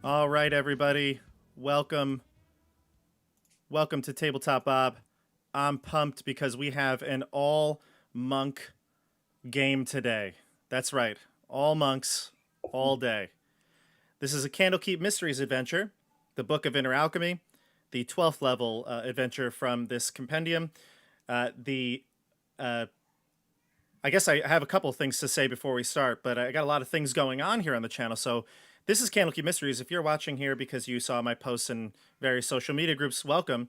All right, everybody. Welcome. Welcome to Tabletop Bob. I'm pumped because we have an all monk game today. That's right. All monks, all day. This is a Candlekeep Mysteries adventure, the Book of Inner Alchemy, the 12th level adventure from this compendium. The I guess I have a couple things to say before we start, but I got a lot of things going on here on the channel. So this is Candlekeep Mysteries. If you're watching here because you saw my posts in various social media groups, welcome.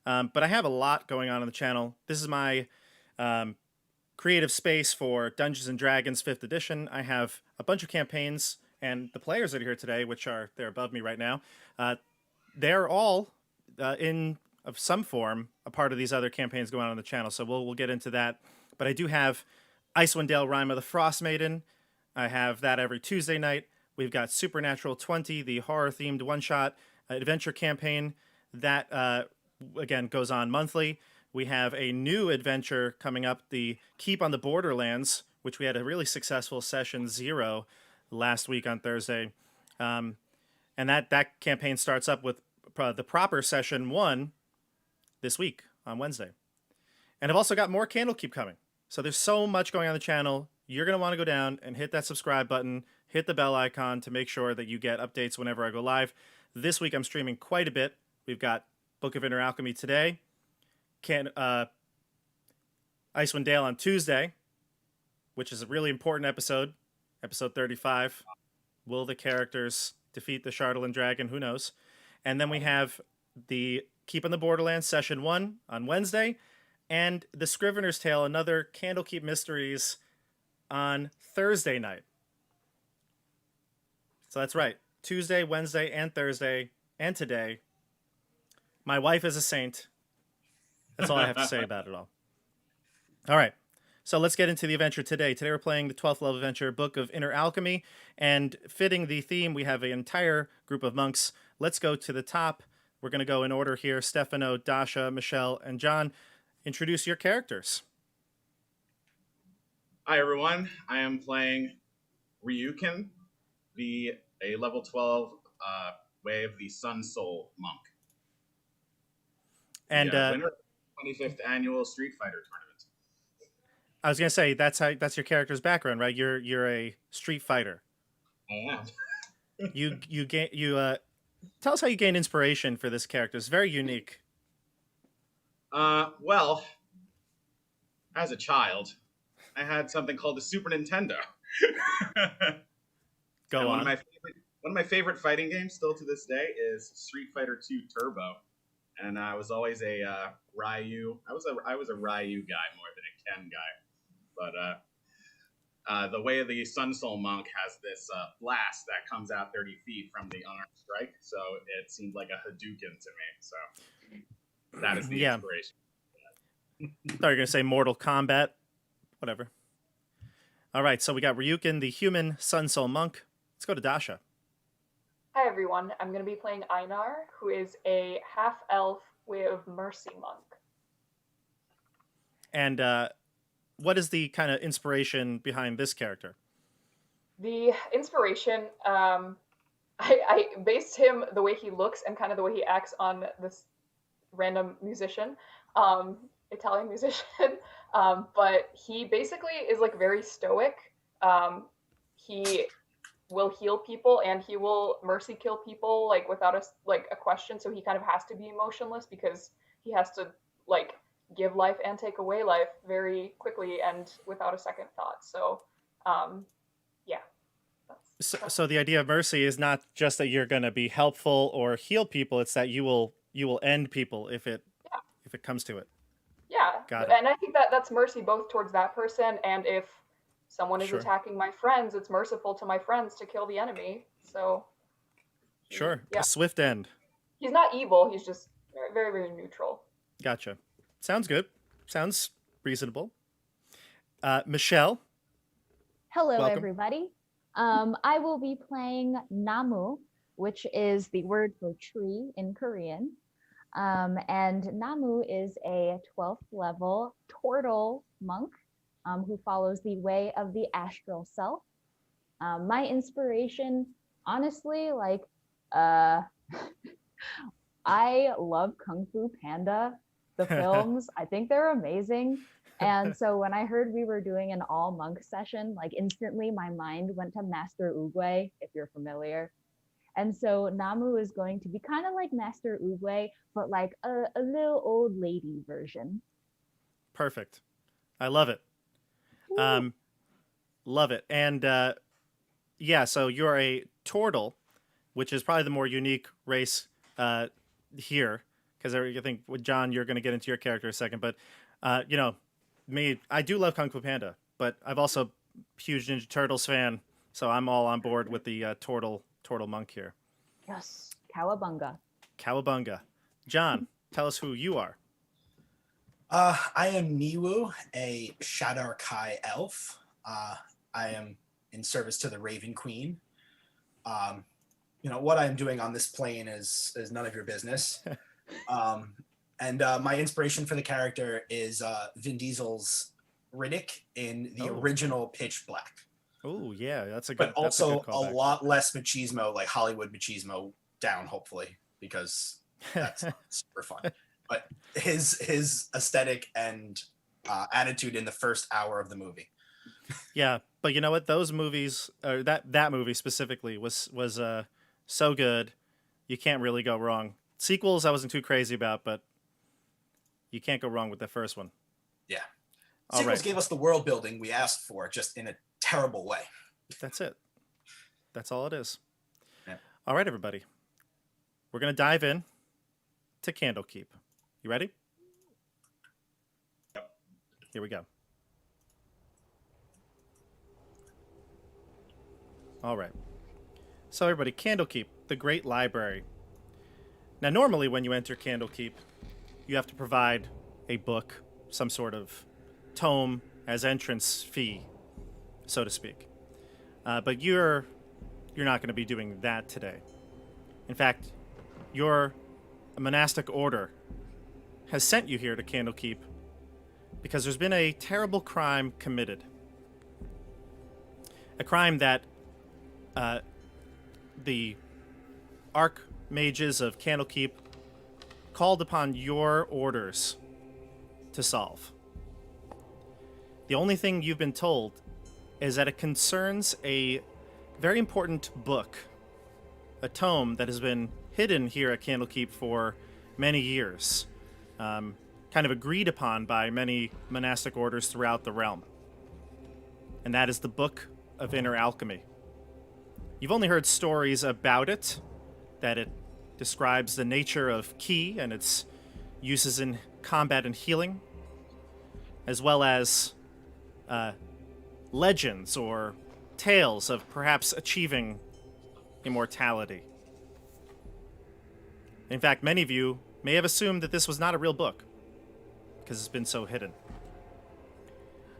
But I have a lot going on the channel. This is my um, creative space for Dungeons and Dragons 5th edition. I have a bunch of campaigns, and the players that are here today, which are they're above me right now, they're all in of some form a part of these other campaigns going on the channel. So we'll get into that. But I do have Icewind Dale Rime of the Frost Maiden. I have that every Tuesday night. We've got Supernatural 20, the horror themed one shot adventure campaign that again goes on monthly. We have a new adventure coming up, the Keep on the Borderlands, which we had a really successful session 0 last week on Thursday. And that campaign starts up with the proper session 1 this week on Wednesday. And I've also got more Candlekeep coming. So there's so much going on the channel. You're going to want to go down and hit that subscribe button, hit the bell icon to make sure that you get updates whenever I go live. This week I'm streaming quite a bit. We've got Book of Inner Alchemy today, Icewind Dale on Tuesday, which is a really important episode, episode 35. Will the characters defeat the Shardalin dragon? Who knows? And then we have the Keep on the Borderlands session 1 on Wednesday, and the Scrivener's Tale, another Candlekeep Mysteries on Thursday night. So that's right. Tuesday, Wednesday, and Thursday, and today. My wife is a saint. That's all I have to say about it all. All right. So let's get into the adventure today. Today we're playing the 12th level adventure, Book of Inner Alchemy, and fitting the theme, we have an entire group of monks. Let's go to the top. We're going to go in order here. Stefano, Dasha, Michelle, and John. Introduce your characters. Hi everyone, I am playing Ryuken, a level 12 Way of the Sun Soul monk. And Winner of the 25th annual Street Fighter tournament. I was gonna say that's your character's background, right? You're a street fighter. I am. you tell us how you gain inspiration for this character. It's very unique. Well, as a child, I had something called the Super Nintendo. Go on. One of my favorite fighting games still to this day is Street Fighter 2 Turbo. And I was always a Ryu. I was a Ryu guy more than a Ken guy. But the Way of the Sun Soul monk has this blast that comes out 30 feet from the unarmed strike. So it seemed like a Hadouken to me. So that is the inspiration. I thought you were going to say Mortal Kombat. Whatever. All right, so we got Ryuken, the human Sun Soul monk. Let's go to Dasha. Hi everyone, I'm going to be playing Einar, who is a half-elf Way of Mercy monk. And what is the kind of inspiration behind this character? The inspiration, I based him, the way he looks and kind of the way he acts, on this random musician, Italian musician, but he basically is like very stoic. He will heal people and he will mercy kill people like without a question, so he kind of has to be emotionless because he has to like give life and take away life very quickly and without a second thought. So yeah, so the idea of mercy is not just that you're going to be helpful or heal people, it's that you will end people if it comes to it. Yeah. Got it. And I think that that's mercy both towards that person, and if someone is attacking my friends, it's merciful to my friends to kill the enemy. So sure. Yeah. A swift end. He's not evil, he's just very, very, very neutral. Gotcha. Sounds good. Sounds reasonable. Michelle. Hello, welcome. Everybody. I will be playing Namu, which is the word for tree in Korean. And Namu is a 12th level Tortle monk who follows the way of the astral self. My inspiration, honestly, like Uh, I love Kung Fu Panda, the films. I think they're amazing. And so when I heard we were doing an all monk session, like instantly my mind went to Master Oogway, if you're familiar. And so Namu is going to be kind of like Master Oogway, but like a little old lady version. Perfect. I love it. Love it. And yeah, so you're a Tortle, which is probably the more unique race here, because I think with John, you're going to get into your character in a second. But you know, me, I do love Kung Fu Panda, but I've also huge Ninja Turtles fan, so I'm all on board with the Tortle monk here. Yes, Cowabunga. Cowabunga. John, tell us who you are. I am Newoo, a Shadar Kai elf. I am in service to the Raven Queen. You know, what I'm doing on this plane is none of your business. And my inspiration for the character is Vin Diesel's Riddick in the original Pitch Black. Oh, yeah, that's a good. But also a lot less machismo, like Hollywood machismo down, hopefully, because that's super fun. But his aesthetic and attitude in the first hour of the movie. Yeah, but you know what? Those movies, or that movie specifically, was so good. You can't really go wrong. Sequels, I wasn't too crazy about, but you can't go wrong with the first one. Yeah. All Sequels right. gave us the world building we asked for, just in a terrible way. That's it. That's all it is. Yeah. All right, everybody. We're going to dive in to Candlekeep. You ready? Yep. Here we go. All right. So everybody, Candlekeep, the Great Library. Now, normally when you enter Candlekeep, you have to provide a book, some sort of tome as entrance fee, so to speak. But you're not going to be doing that today. In fact, your monastic order has sent you here to Candlekeep because there's been a terrible crime committed. A crime that the archmages of Candlekeep called upon your orders to solve. The only thing you've been told is that it concerns a very important book, a tome that has been hidden here at Candlekeep for many years, kind of agreed upon by many monastic orders throughout the realm. And that is the Book of Inner Alchemy. You've only heard stories about it, that it describes the nature of ki and its uses in combat and healing, as well as legends or tales of perhaps achieving immortality. In fact, many of you may have assumed that this was not a real book because it's been so hidden.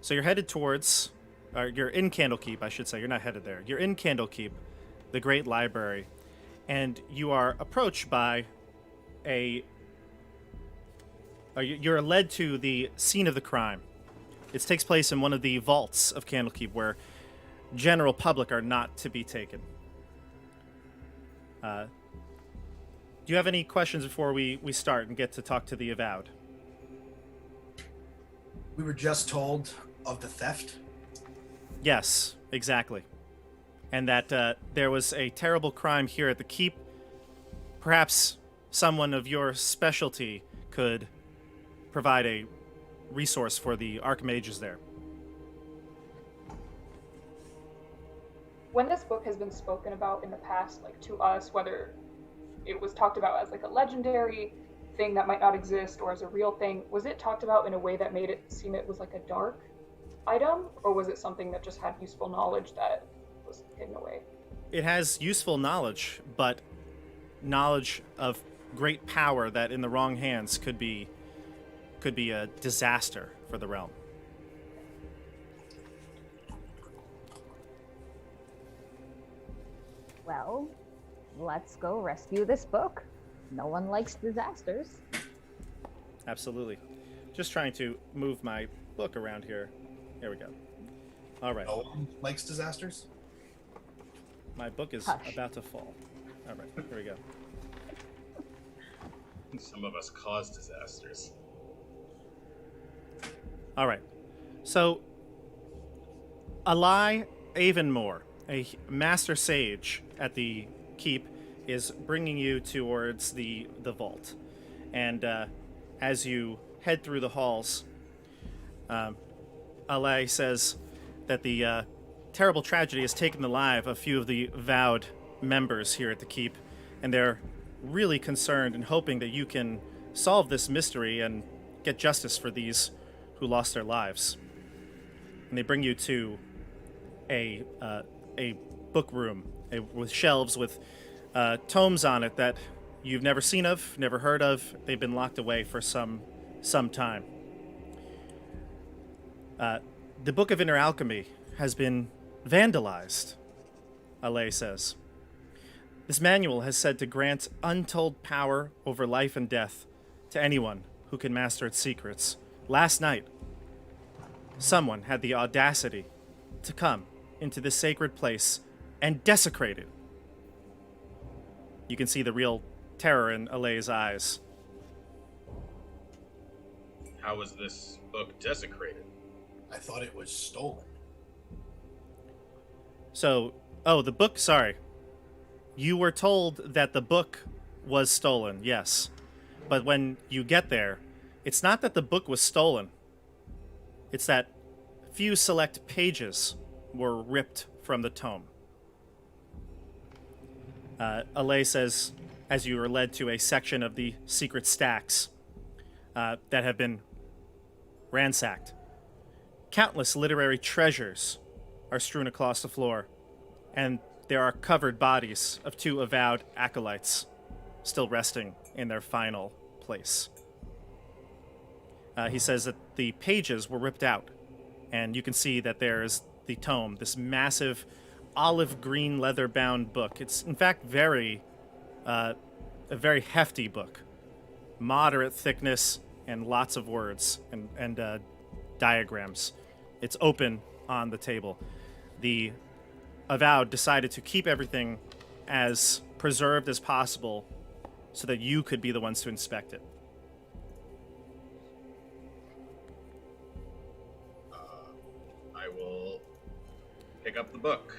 So you're headed towards, or you're in Candlekeep, I should say. You're not headed there. You're in Candlekeep, the Great Library, and you are approached by you're led to the scene of the crime. It takes place in one of the vaults of Candlekeep where general public are not to be taken. Do you have any questions before we start and get to talk to the Avowed? We were just told of the theft. Yes, exactly. And that there was a terrible crime here at the keep. Perhaps someone of your specialty could provide a resource for the archmages there. When this book has been spoken about in the past, like to us, whether it was talked about as like a legendary thing that might not exist or as a real thing, was it talked about in a way that made it seem it was like a dark item, or was it something that just had useful knowledge that was hidden away? It has useful knowledge, but knowledge of great power that in the wrong hands could be a disaster for the realm. Well, let's go rescue this book. No one likes disasters. Absolutely. Just trying to move my book around here. There we go. All right. No one likes disasters. My book is Hush. about to fall. All right, here we go. Some of us cause disasters. All right. So, Alai Avonmore, a master sage at the keep, is bringing you towards the vault. And as you head through the halls, Alai says that the terrible tragedy has taken the life of a few of the vowed members here at the keep, and they're really concerned and hoping that you can solve this mystery and get justice for these who lost their lives. And they bring you to a book room with shelves with tomes on it that you've never seen of, never heard of. They've been locked away for some time. The Book of Inner Alchemy has been vandalized, Alay says. This manual has said to grant untold power over life and death to anyone who can master its secrets. Last night, someone had the audacity to come into this sacred place and desecrate it. You can see the real terror in Alay's eyes. How was this book desecrated? I thought it was stolen. So, the book, sorry. You were told that the book was stolen, yes. But when you get there, it's not that the book was stolen. It's that few select pages were ripped from the tome. Alay says, as you are led to a section of the secret stacks that have been ransacked, countless literary treasures are strewn across the floor, and there are covered bodies of two avowed acolytes still resting in their final place. He says that the pages were ripped out, and you can see that there is the tome, this massive olive green leather-bound book. It's, in fact, a very hefty book. Moderate thickness and lots of words and diagrams. It's open on the table. The Avowed decided to keep everything as preserved as possible so that you could be the ones to inspect it. I will pick up the book.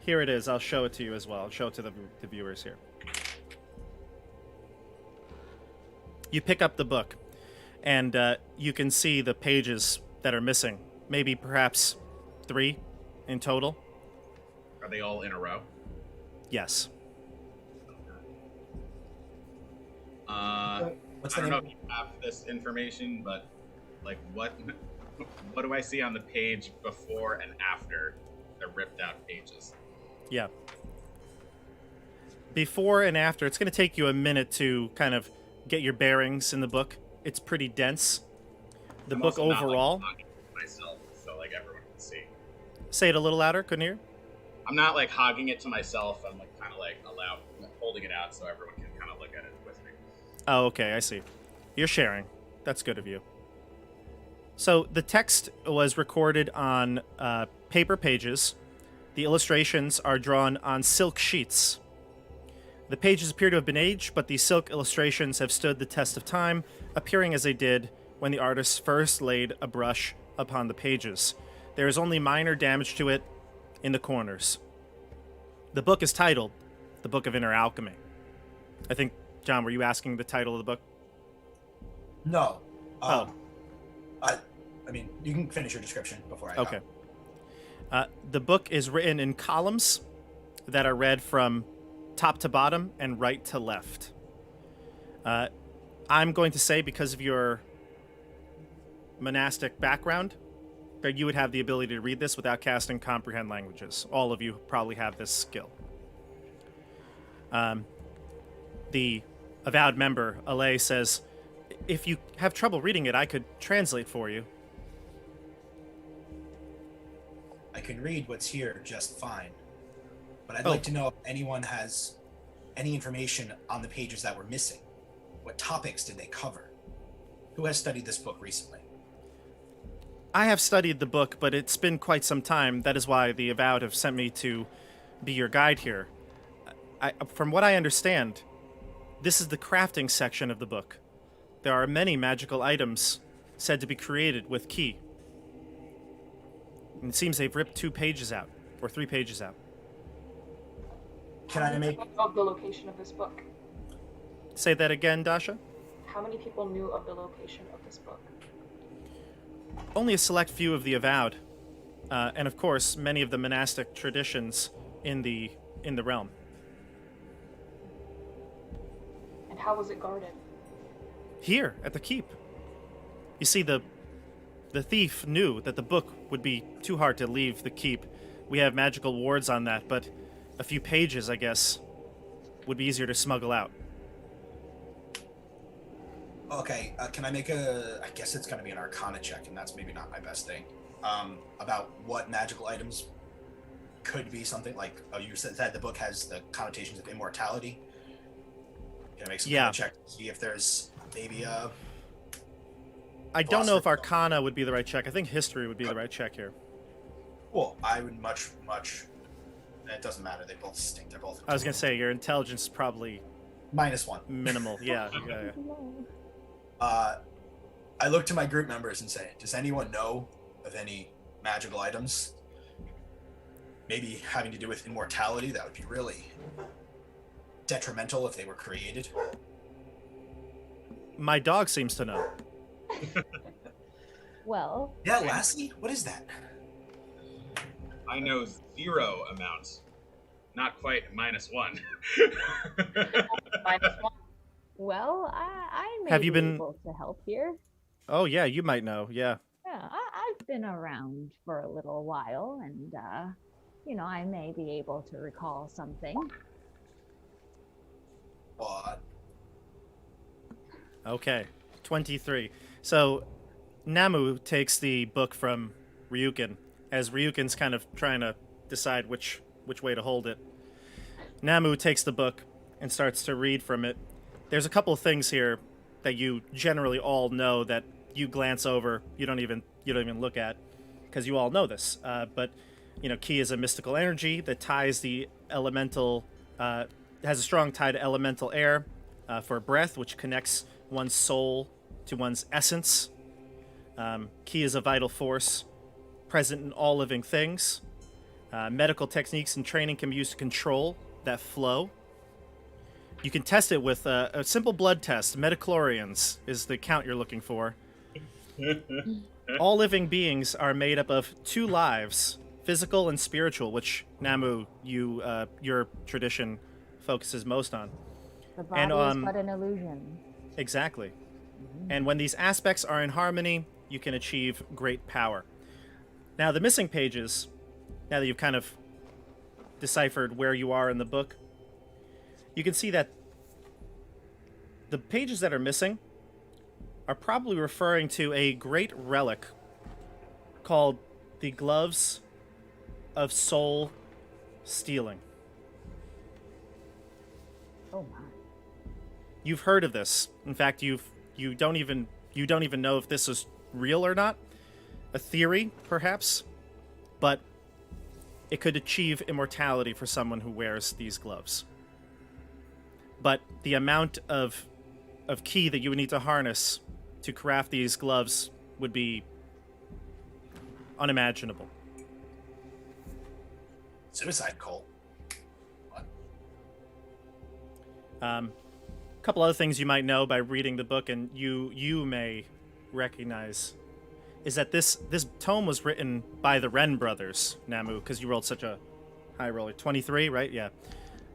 Here it is. I'll show it to you as well. I'll show it to the viewers here. You pick up the book, and you can see the pages that are missing. Maybe perhaps 3 in total. Are they all in a row? Yes. What's I the don't know name? if you have this information, but like what do I see on the page before and after the ripped out pages? Yeah. Before and after, it's going to take you a minute to kind of get your bearings in the book. It's pretty dense. The I'm book also not, overall... like, hogging it myself, so like everyone can see. Say it a little louder, couldn't hear? I'm not like hogging it to myself. I'm like kind of like holding it out so everyone can kind of look at it with me. Oh, okay, I see. You're sharing. That's good of you. So the text was recorded on paper pages. The illustrations are drawn on silk sheets. The pages appear to have been aged, but the silk illustrations have stood the test of time, appearing as they did when the artist first laid a brush upon the pages. There is only minor damage to it in the corners. The book is titled The Book of Inner Alchemy. I think, John, were you asking the title of the book? No. Oh. I mean, you can finish your description before I go. Okay. The book is written in columns that are read from top to bottom and right to left. I'm going to say, because of your monastic background, that you would have the ability to read this without casting comprehend languages. All of you probably have this skill. The avowed member, Alay, says, if you have trouble reading it, I could translate for you. I can read what's here just fine. But I'd like to know if anyone has any information on the pages that were missing. What topics did they cover? Who has studied this book recently? I have studied the book, but it's been quite some time. That is why the Avowed have sent me to be your guide here. from what I understand, this is the crafting section of the book. There are many magical items said to be created with ki. And it seems they've ripped 2 pages out, or 3 pages out. Can I make... of the location of this book? Say that again, Dasha? How many people knew of the location of this book? Only a select few of the avowed, and of course, many of the monastic traditions in the realm. And how was it guarded? Here, at the keep. You see, the thief knew that the book would be too hard to leave the keep. We have magical wards on that, but a few pages, I guess, would be easier to smuggle out. Okay, can I make I guess it's going to be an Arcana check, and that's maybe not my best thing. About what magical items could be something like, you said that the book has the connotations of immortality. Can I make some kind of check to see if there's maybe a... I don't know if Arcana would be the right check. I think History would be the right check here. Well, I would much... It doesn't matter, they both stink, they're both... I was going to say, your intelligence is probably... -1. Minimal, yeah. I look to my group members and say, does anyone know of any magical items? Maybe having to do with immortality, that would be really detrimental if they were created. My dog seems to know. Well... Yeah, Lassie, what is that? I know 0 amounts. Not quite -1. -1. Well, I may Have you be been... able to help here. Oh, yeah, you might know, yeah. Yeah, I've been around for a little while, and, I may be able to recall something. What? Okay, 23. So, Namu takes the book from Ryuken, as Ryuken's kind of trying to decide which way to hold it. Namu takes the book and starts to read from it. There's a couple of things here that you generally all know that you glance over, you don't even look at, because you all know this. But ki is a mystical energy that ties the elemental, has a strong tie to elemental air for breath, which connects one's soul to one's essence. Ki is a vital force present in all living things. Medical techniques and training can be used to control that flow. You can test it with a simple blood test. Metachlorians is the count you're looking for. All living beings are made up of 2 lives, physical and spiritual, which, Namu, your tradition focuses most on. The body is but an illusion. Exactly. Mm-hmm. And when these aspects are in harmony, you can achieve great power. Now, the missing pages, now that you've kind of deciphered where you are in the book, you can see that the pages that are missing are probably referring to a great relic called the Gloves of Soul Stealing. Oh my. You've heard of this. In fact, you don't even know if this is real or not. A theory, perhaps, but it could achieve immortality for someone who wears these gloves. But the amount of ki that you would need to harness to craft these gloves would be unimaginable. Suicide cult. What? A couple other things you might know by reading the book, and you may recognize, is that this tome was written by the Wren brothers, Namu, because you rolled such a high roller. 23, right? Yeah.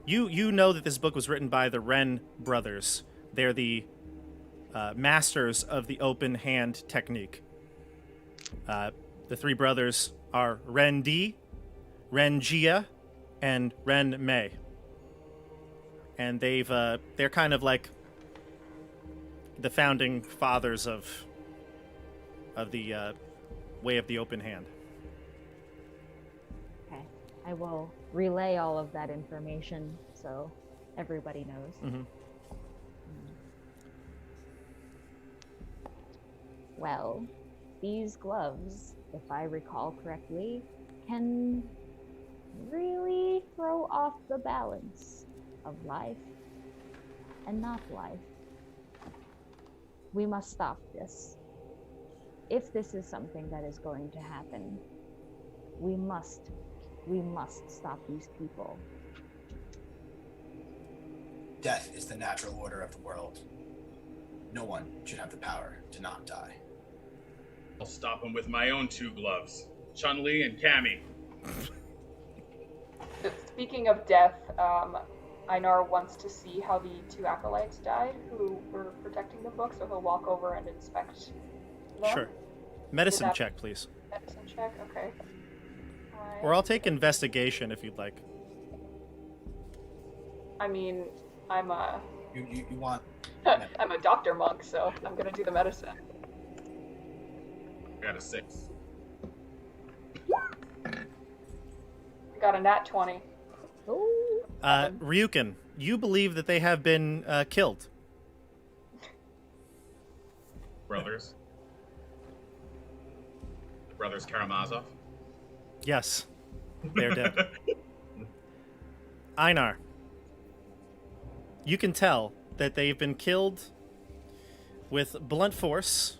You know that this book was written by the Wren brothers. They're the masters of the open hand technique. The 3 brothers are Ren D, Ren Jia, and Ren May. And they're kind of like the founding fathers of the way of the open hand. Okay, I will relay all of that information so everybody knows. Mm-hmm. Well, these gloves, if I recall correctly, can really throw off the balance of life and not life. We must stop this. If this is something that is going to happen, we must stop these people. Death is the natural order of the world. No one should have the power to not die. I'll stop him with my own 2 gloves. Chun-Li and Cammy. Speaking of death, Einar wants to see how the 2 acolytes died who were protecting the book, so he'll walk over and inspect them. Sure. Medicine check, please. Medicine check, okay. Or I'll take investigation if you'd like. I mean, I'm a... You want... I'm a doctor monk, so I'm gonna do the medicine. I got a 6. I got a nat 20. Ooh. Ryuken, you believe that they have been killed. Brothers Karamazov. Yes, they're dead. Einar, you can tell that they've been killed with blunt force,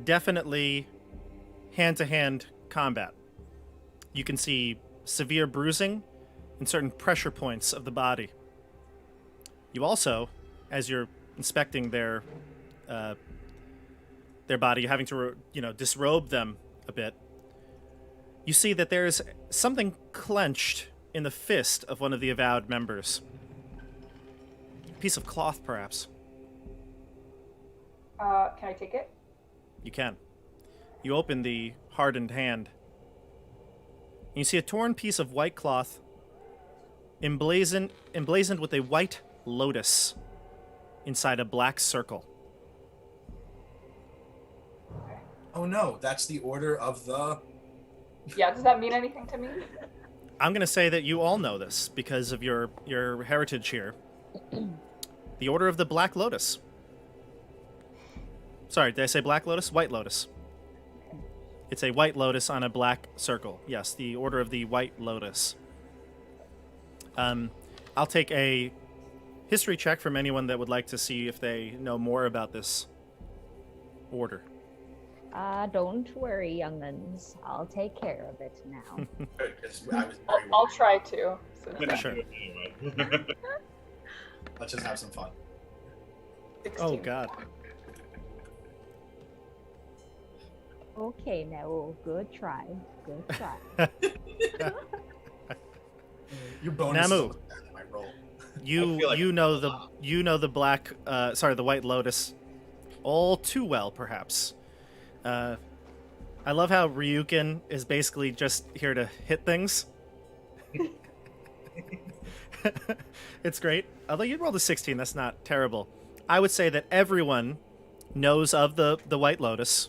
definitely hand-to-hand combat. You can see severe bruising in certain pressure points of the body. You also, as you're inspecting their body, having to disrobe them a bit, you see that there's something clenched in the fist of one of the avowed members. A piece of cloth, perhaps. Can I take it? You can. You open the hardened hand. And you see a torn piece of white cloth emblazoned with a white lotus inside a black circle. Oh no, that's the order of the... Yeah, does that mean anything to me? I'm going to say that you all know this because of your heritage here. The Order of the Black Lotus. Sorry, did I say Black Lotus? White Lotus. It's a white lotus on a black circle. Yes, the Order of the White Lotus. I'll take a history check from anyone that would like to see if they know more about this order. Don't worry, young'uns. I'll take care of it now. Good, 'cause I was very I'll worried. try to. I'm gonna Sure. do it anyway. Let's just have some fun. 16. Oh, God. Okay, now, good try. Good try. Your bonus Namu. is almost better than my roll. You I feel like- you know the black the White Lotus all too well, perhaps. I love how Ryuken is basically just here to hit things. It's great. Although you rolled a 16, that's not terrible. I would say that everyone knows of the White Lotus.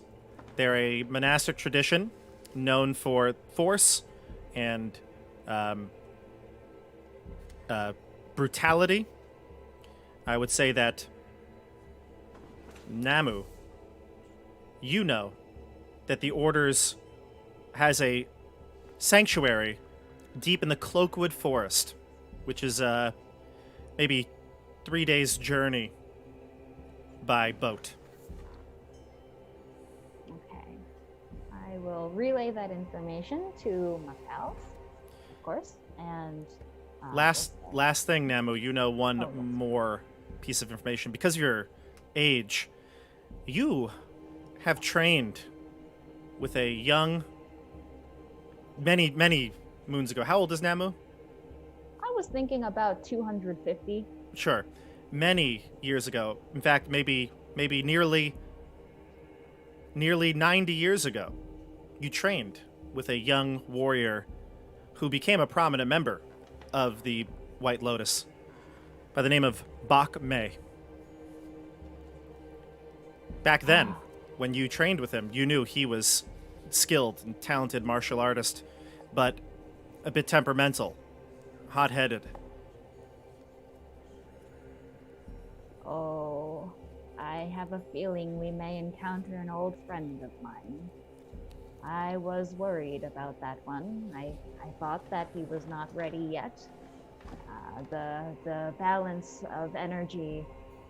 They're a monastic tradition known for force and brutality. I would say that Namu, you know that the Orders has a sanctuary deep in the Cloakwood forest, which is maybe 3 days' journey by boat. Okay. I will relay that information to myself, of course, and... Last thing, Namu, you know one Oh, yes. more piece of information. Because of your age, you have trained with a young, many moons ago. How old is Namu? I was thinking about 250. Sure. Many years ago. In fact, maybe nearly 90 years ago, you trained with a young warrior who became a prominent member of the White Lotus by the name of Bach May. Back then, when you trained with him, you knew he was skilled and talented martial artist, but a bit temperamental, hot-headed. Oh, I have a feeling we may encounter an old friend of mine. I was worried about that one. I thought that he was not ready yet. The balance of energy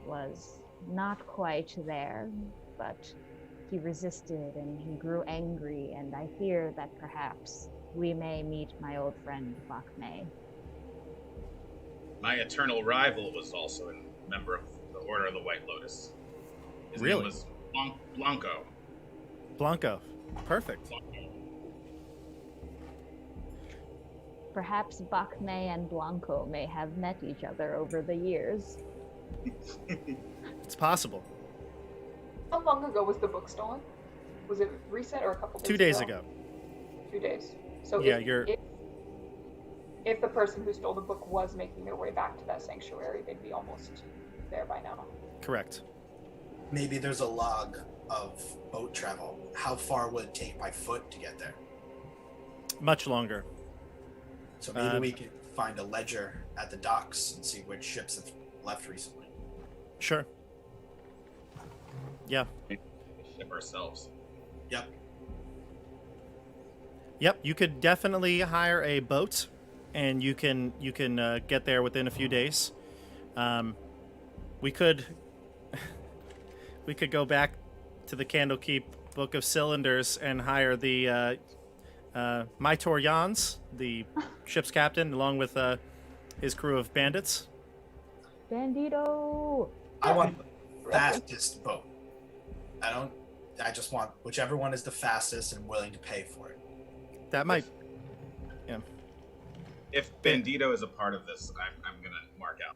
was not quite there, but he resisted and he grew angry, and I fear that perhaps we may meet my old friend Bach May. My eternal rival was also a member of the Order of the White Lotus. His Really? name was Blanco. Blanco. Perfect. Perhaps Bach May and Blanco may have met each other over the years. It's possible. How long ago was the book stolen? Was it recent or a couple days 2 days ago. 2 days. So Yeah, if the person who stole the book was making their way back to that sanctuary, they'd be almost there by now. Correct. Maybe there's a log of boat travel. How far would it take by foot to get there? Much longer. So maybe we could find a ledger at the docks and see which ships have left recently. Sure. Yeah. Ship ourselves. Yep. Yep. You could definitely hire a boat, and you can get there within a few days. We could go back to the Candlekeep Book of Cylinders and hire the Maitor Jans, the ship's captain, along with his crew of bandits. Bandito! I want the fastest boat. I just want whichever one is the fastest and willing to pay for it. That might. If Bandito is a part of this, I'm gonna mark out.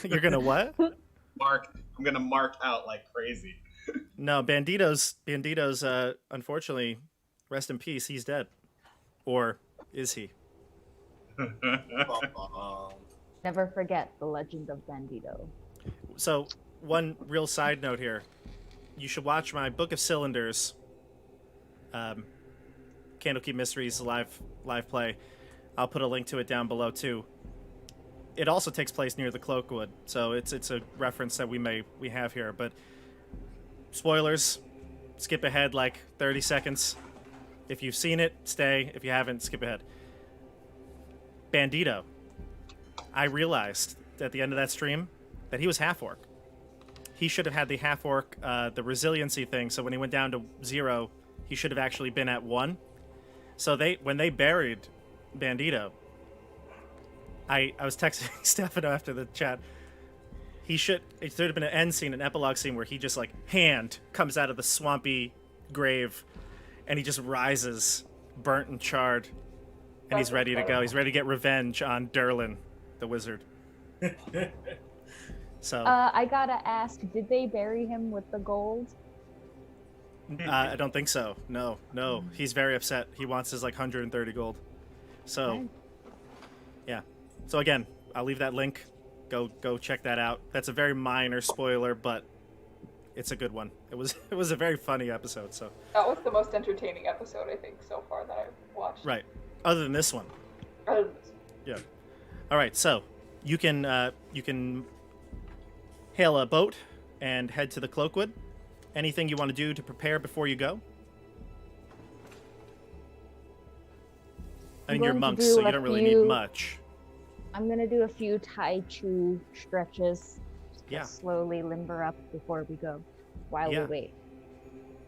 You're gonna what? I'm gonna mark out like crazy. No, Bandito's. Unfortunately, rest in peace. He's dead, or is he? Never forget the legend of Bandito. So, one real side note here: you should watch my Book of Cylinders, Candlekeep Mysteries live play. I'll put a link to it down below too. It also takes place near the Cloakwood, so it's a reference that we have here. But spoilers, skip ahead like 30 seconds. If you've seen it, stay. If you haven't, skip ahead. Bandito. I realized at the end of that stream that he was half-orc. He should have had the half-orc, the resiliency thing, so when he went down to 0, he should have actually been at 1. So when they buried Bandito, I was texting Stefano after the chat. It should have been an end scene, an epilogue scene where he just like hand comes out of the swampy grave and he just rises burnt and charred and he's ready to go. He's ready to get revenge on Durlin, the wizard. So I gotta ask, did they bury him with the gold? I don't think so. No. He's very upset. He wants his like 130 gold. So Okay. Yeah. So again, I'll leave that link. Go check that out. That's a very minor spoiler, but it's a good one. It was a very funny episode. So That was the most entertaining episode, I think, so far that I've watched. right. Other than this one. Other than this. Yeah. All right. So you can hail a boat and head to the Cloakwood. Anything you want to do to prepare before you go? I mean, you're monks, so you don't really need much. I'm gonna do a few Tai Chi stretches. Yeah. Just slowly limber up before we go, while we wait.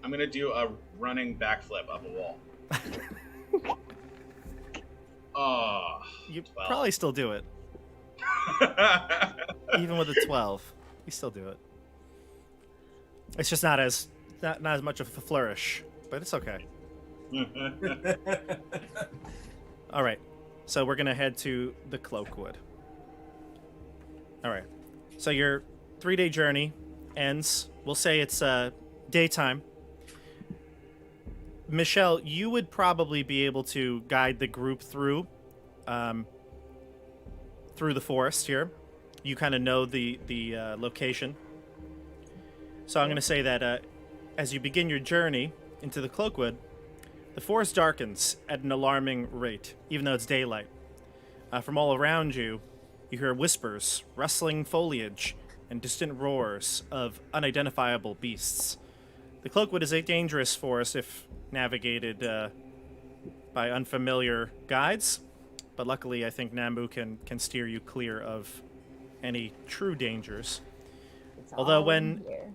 I'm gonna do a running backflip up a wall. Oh, You 12. probably still do it. Even with a 12, you still do it. It's just not as much of a flourish, but it's okay. All right, so we're gonna head to the Cloakwood. All right, so your 3-day journey ends. We'll say it's daytime. Michelle, you would probably be able to guide the group through the forest here. You kind of know the location. So I'm going to say that as you begin your journey into the Cloakwood, the forest darkens at an alarming rate, even though it's daylight. From all around you, you hear whispers, rustling foliage, and distant roars of unidentifiable beasts. The Cloakwood is a dangerous forest if navigated by unfamiliar guides, but luckily I think Namu can steer you clear of any true dangers. It's Although all in here.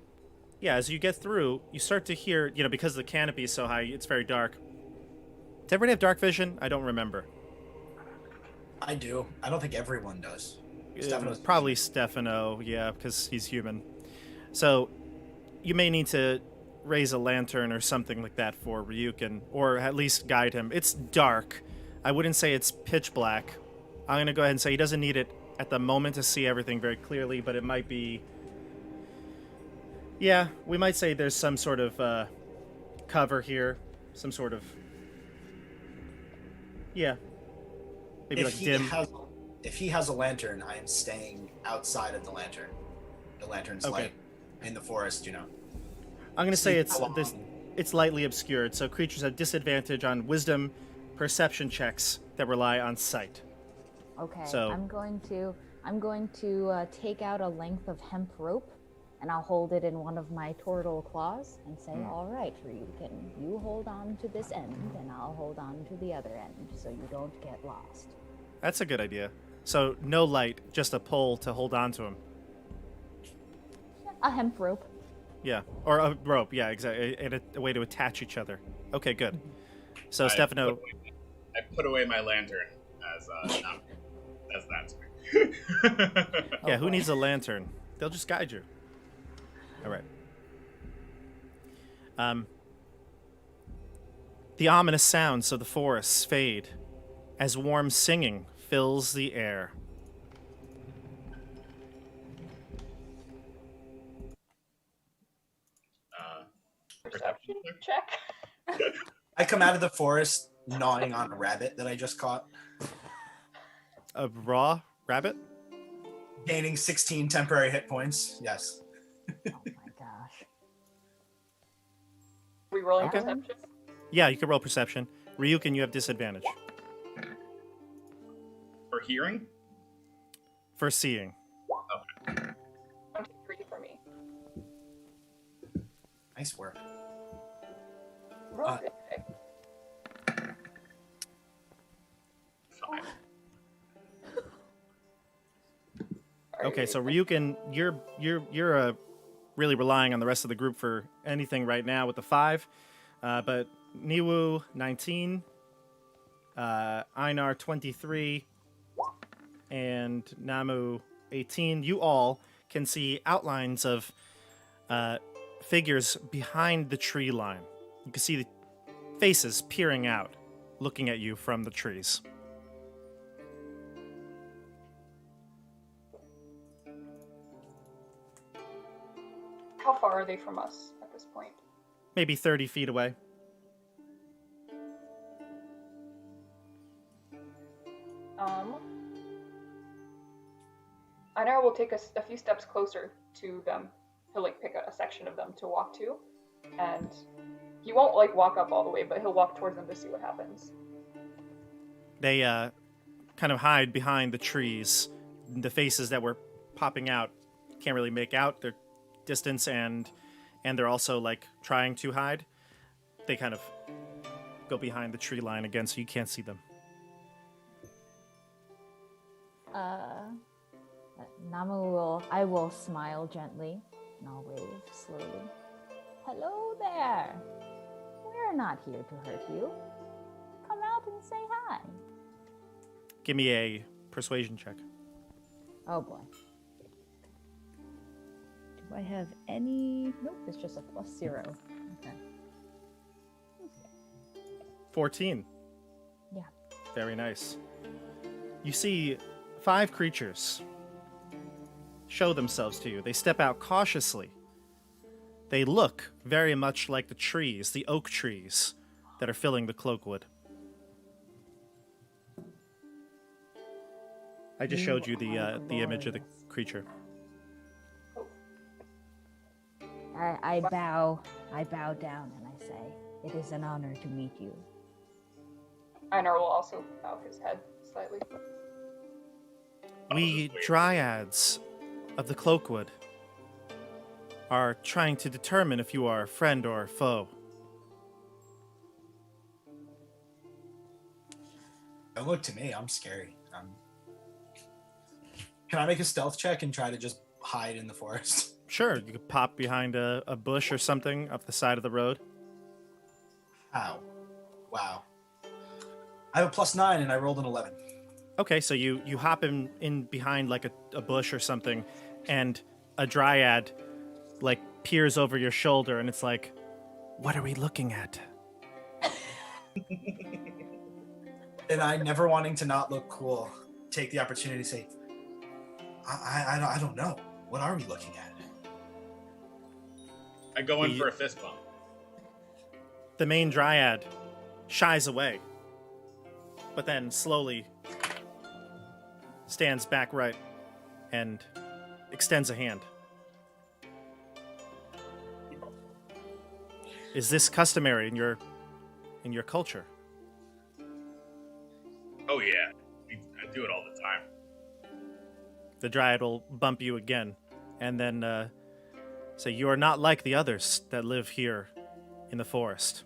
Yeah, as you get through, you start to hear, because the canopy is so high, it's very dark. Does everybody have dark vision? I don't remember. I do. I don't think everyone does. Stefano's Probably Stefano, yeah, because he's human. So you may need to raise a lantern or something like that for Ryuken, or at least guide him. It's dark. I wouldn't say it's pitch black. I'm going to go ahead and say he doesn't need it at the moment to see everything very clearly, but it might be... Yeah, we might say there's some sort of cover here. Some sort of... Yeah. Maybe like dim. If he has a lantern, I am staying outside of the lantern. The lantern's light in the forest, I'm going to say it's lightly obscured, so creatures have disadvantage on wisdom perception checks that rely on sight. Okay, So- I'm going to take out a length of hemp rope, and I'll hold it in one of my Tortle claws and say, all right, Ryuken, you hold on to this end, and I'll hold on to the other end, so you don't get lost. That's a good idea. So no light, just a pole to hold on to him. A hemp rope. Yeah, or a rope. Yeah, exactly. And a way to attach each other. Okay, good. So Stefano, I put away my lantern as that to me. yeah, who needs a lantern? They'll just guide you. All right. The ominous sounds of the forests fade as warm singing fills the air. Perception Check. I come out of the forest gnawing on a rabbit that I just caught, A raw rabbit? gaining 16 temporary hit points. Yes. Oh my gosh. We rolling Okay. perception. Yeah, you can roll perception. Ryuken, you have disadvantage For hearing? for seeing. 23 for me. Nice work. Roll Uh, it. Fine. Okay, so Ryuken, you're really relying on the rest of the group for anything right now with the 5, but Newoo 19, Einar 23, and Namu 18. You all can see outlines of figures behind the tree line. You can see the faces peering out, looking at you from the trees. How far are they from us at this point? Maybe 30 feet away. Einar will take a few steps closer to them. He'll pick a section of them to walk to, and he won't walk up all the way, but he'll walk towards them to see what happens. They kind of hide behind the trees. The faces that were popping out can't really make out their distance, and they're also trying to hide. They kind of go behind the tree line again, so you can't see them. I will smile gently, and I'll wave slowly. Hello there. We're not here to hurt you. Come out and say hi. Give me a persuasion check. Oh boy. Do I have any? Nope, it's just a +0. Okay. 14. Yeah. Very nice. You see 5 creatures show themselves to you. They step out cautiously. They look very much like the trees, the oak trees that are filling the Cloakwood. I just showed you the image of the creature. I bow down and I say, it is an honor to meet you. Einar will also bow his head slightly. We dryads of the Cloakwood are trying to determine if you are a friend or a foe. Don't look to me. I'm scary. Can I make a stealth check and try to just hide in the forest? Sure, you could pop behind a bush or something up the side of the road. Ow. Wow. I have a +9 and I rolled an 11. Okay, so you hop in behind like a bush or something, and a dryad like peers over your shoulder, and it's like, what are we looking at? And I, never wanting to not look cool, take the opportunity to say, I don't know. What are we looking at? I go in for a fist bump. The main dryad shies away, but then slowly stands back right and extends a hand. Is this customary in your culture? Oh yeah, I do it all the time. The dryad will bump you again, and then say, you are not like the others that live here in the forest.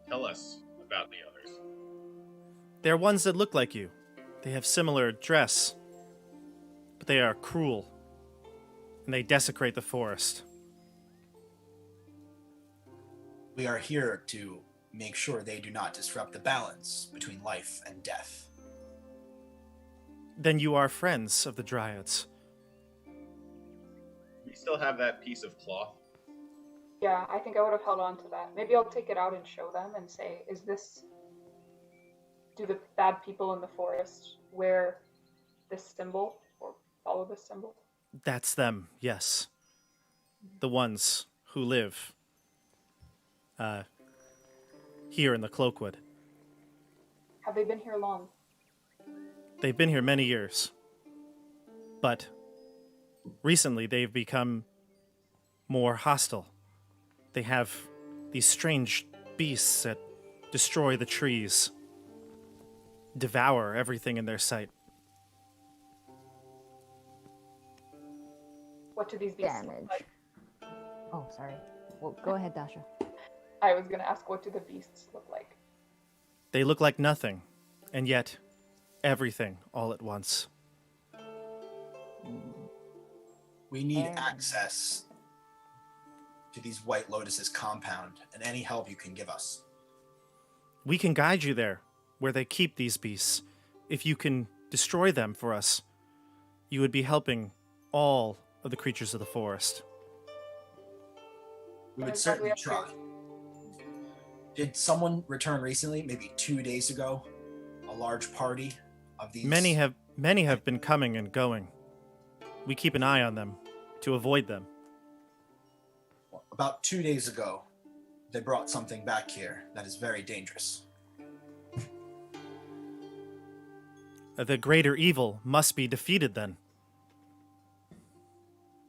Tell us about the others. They're ones that look like you. They have similar dress, but they are cruel, and they desecrate the forest. We are here to make sure they do not disrupt the balance between life and death. Then you are friends of the dryads. We still have that piece of cloth. Yeah, I think I would have held on to that. Maybe I'll take it out and show them and say, do the bad people in the forest wear this symbol or follow this symbol? That's them, yes. The ones who live here in the Cloakwood. Have they been here long? They've been here many years. But recently they've become more hostile. They have these strange beasts that destroy the trees, devour everything in their sight. What do these beasts look Damage. like? Oh, sorry. Well, go ahead, Dasha. I was going to ask, what do the beasts look like? They look like nothing, and yet everything all at once. We need And- access to these White Lotus's compound and any help you can give us. We can guide you there, where they keep these beasts. If you can destroy them for us, you would be helping all of the creatures of the forest. We Then would it's certainly probably up try. to Did someone return recently, maybe 2 days ago? A large party of these? Many have been coming and going. We keep an eye on them to avoid them. About 2 days ago, they brought something back here that is very dangerous. The greater evil must be defeated then.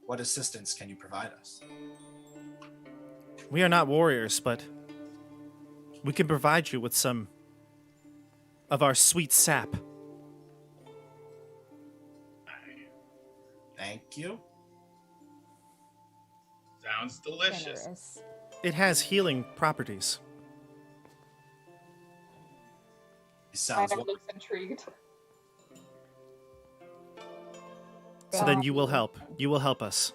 What assistance can you provide us? We are not warriors, but we can provide you with some of our sweet sap. Thank you. Sounds delicious. Generous. It has healing properties. It sounds Einar wonderful. looks intrigued. So then you will help. You will help us.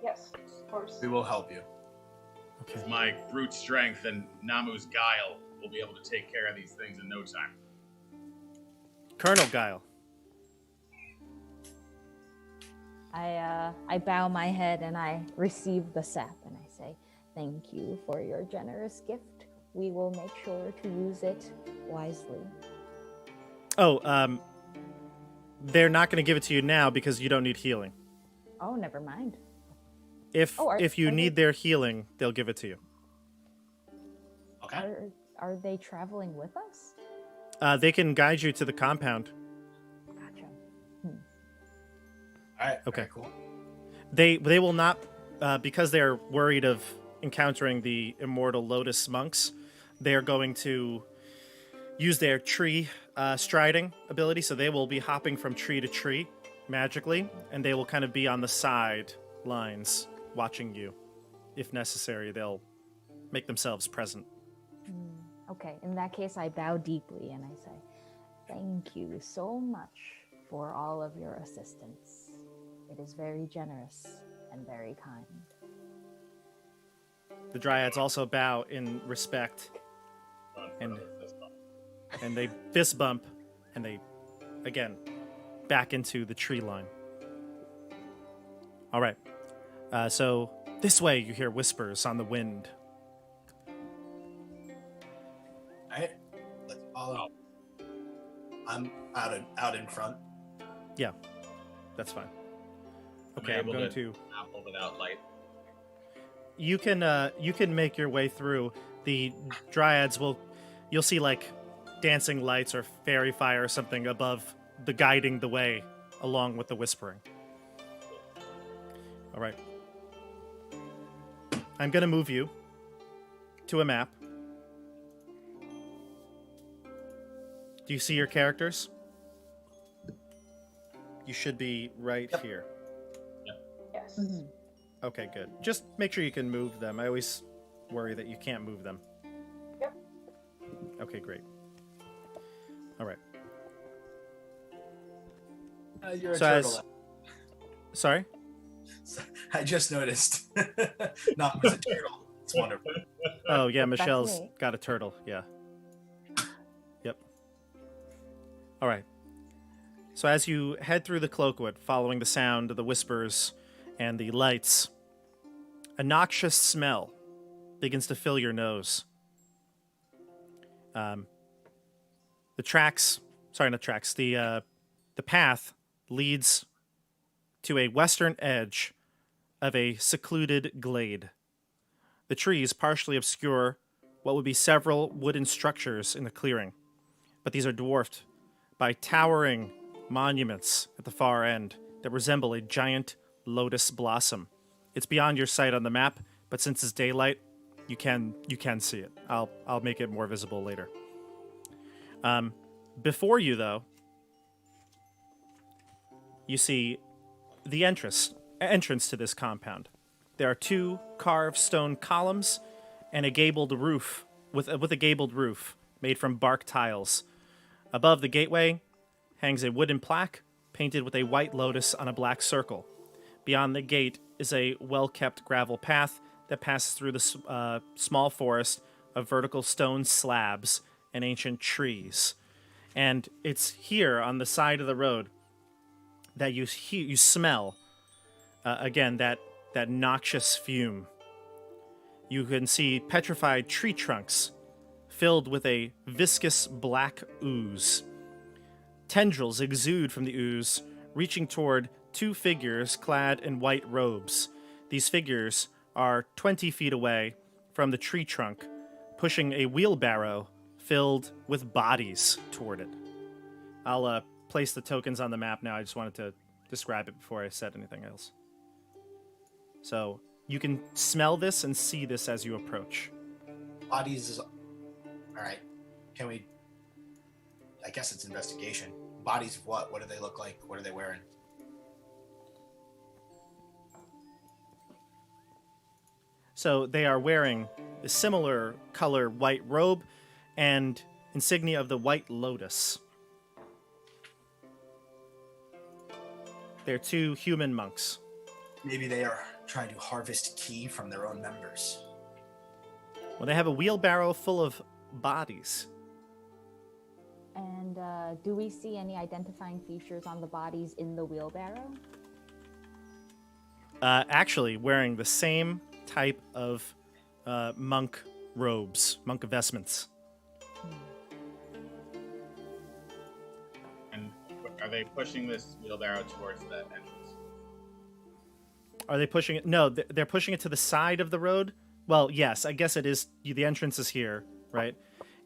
Yes, of course. We will help you. Okay. My brute strength and Namu's guile will be able to take care of these things in no time. Colonel Guile. I bow my head and I receive the sap and I say, thank you for your generous gift. We will make sure to use it wisely. Oh, they're not going to give it to you now because you don't need healing. Oh, never mind. If Oh, if you are need they- their healing, they'll give it to you. Okay. Are they traveling with us? They can guide you to the compound. Gotcha. All right. Okay. Very cool. They will not, because they're worried of encountering the immortal Lotus monks. They're going to use their tree striding ability, so they will be hopping from tree to tree magically, and they will kind of be on the side lines watching you. If necessary, they'll make themselves present. Okay, in that case, I bow deeply and I say, thank you so much for all of your assistance. It is very generous and very kind. The dryads also bow in respect, and they fist bump, and they, again, back into the tree line. All right. So this way, you hear whispers on the wind. All right, let's follow. I'm out in front. Yeah, that's fine. Okay, I'm I'm going to. Apple without light. You can make your way through. The dryads you'll see like dancing lights or fairy fire or something above the guiding the way along with the whispering. All right. I'm going to move you to a map. Do you see your characters? You should be right here. Yes. Mhm. Okay, good. Just make sure you can move them. I always worry that you can't move them. Yep. Okay, great. All right. You're a So turtle. Sorry? I just noticed. Not was a turtle. It's wonderful. Oh, yeah, That's Michelle's me. got a turtle. Yeah. Yep. All right. So as you head through the Cloakwood, following the sound of the whispers and the lights, a noxious smell begins to fill your nose. The path leads to a western edge of a secluded glade. The trees partially obscure what would be several wooden structures in the clearing, but these are dwarfed by towering monuments at the far end that resemble a giant lotus blossom. It's beyond your sight on the map, but since it's daylight, you can see it. I'll make it more visible later. Before you, though, you see the entrance to this compound. There are 2 carved stone columns and a gabled roof with a gabled roof made from bark tiles. Above the gateway hangs a wooden plaque painted with a white lotus on a black circle. Beyond the gate is a well-kept gravel path that passes through the small forest of vertical stone slabs and ancient trees. And it's here on the side of the road that you smell, again, that noxious fume. You can see petrified tree trunks filled with a viscous black ooze. Tendrils exude from the ooze, reaching toward 2 figures clad in white robes. These figures are 20 feet away from the tree trunk, pushing a wheelbarrow filled with bodies toward it. I'll place the tokens on the map now. I just wanted to describe it before I said anything else. So you can smell this and see this as you approach. Bodies is all right. Can we? I guess it's investigation. Bodies of what? What do they look like? What are they wearing? So they are wearing a similar color white robe and insignia of the White Lotus. They're 2 human monks. Maybe they are trying to harvest ki from their own members. Well, they have a wheelbarrow full of bodies. And do we see any identifying features on the bodies in the wheelbarrow? Actually, wearing the same type of monk robes, monk vestments. And are they pushing this wheelbarrow towards the entrance? Are they pushing it? No, they're pushing it to the side of the road. Well, yes, I guess it is. The entrance is here, right?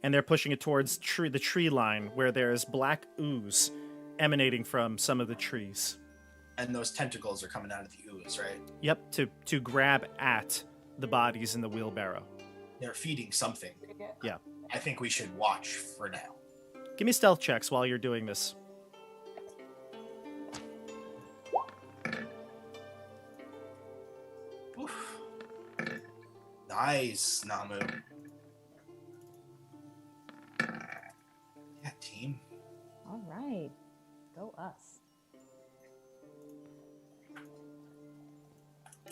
And they're pushing it towards the tree line where there is black ooze emanating from some of the trees. And those tentacles are coming out of the ooze, right? Yep, to grab at the bodies in the wheelbarrow. They're feeding something. Yeah. I think we should watch for now. Give me stealth checks while you're doing this. Oof. Nice, Namu. team. All right. Go us.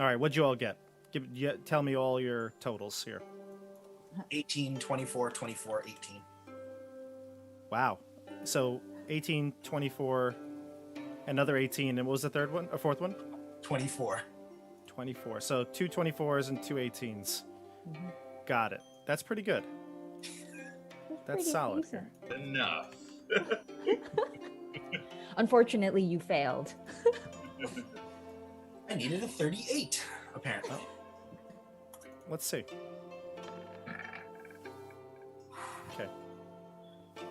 All right, what'd you all get? Tell me all your totals here. 18, 24, 24, 18. Wow. So 18, 24, another 18, and what was the third one? Or fourth one? 24. 24. So 2 24s and 2 18s. Mm-hmm. Got it. That's pretty good. That's solid. Decent. Enough. Unfortunately, you failed. I needed a 38, apparently. Let's see. Okay. It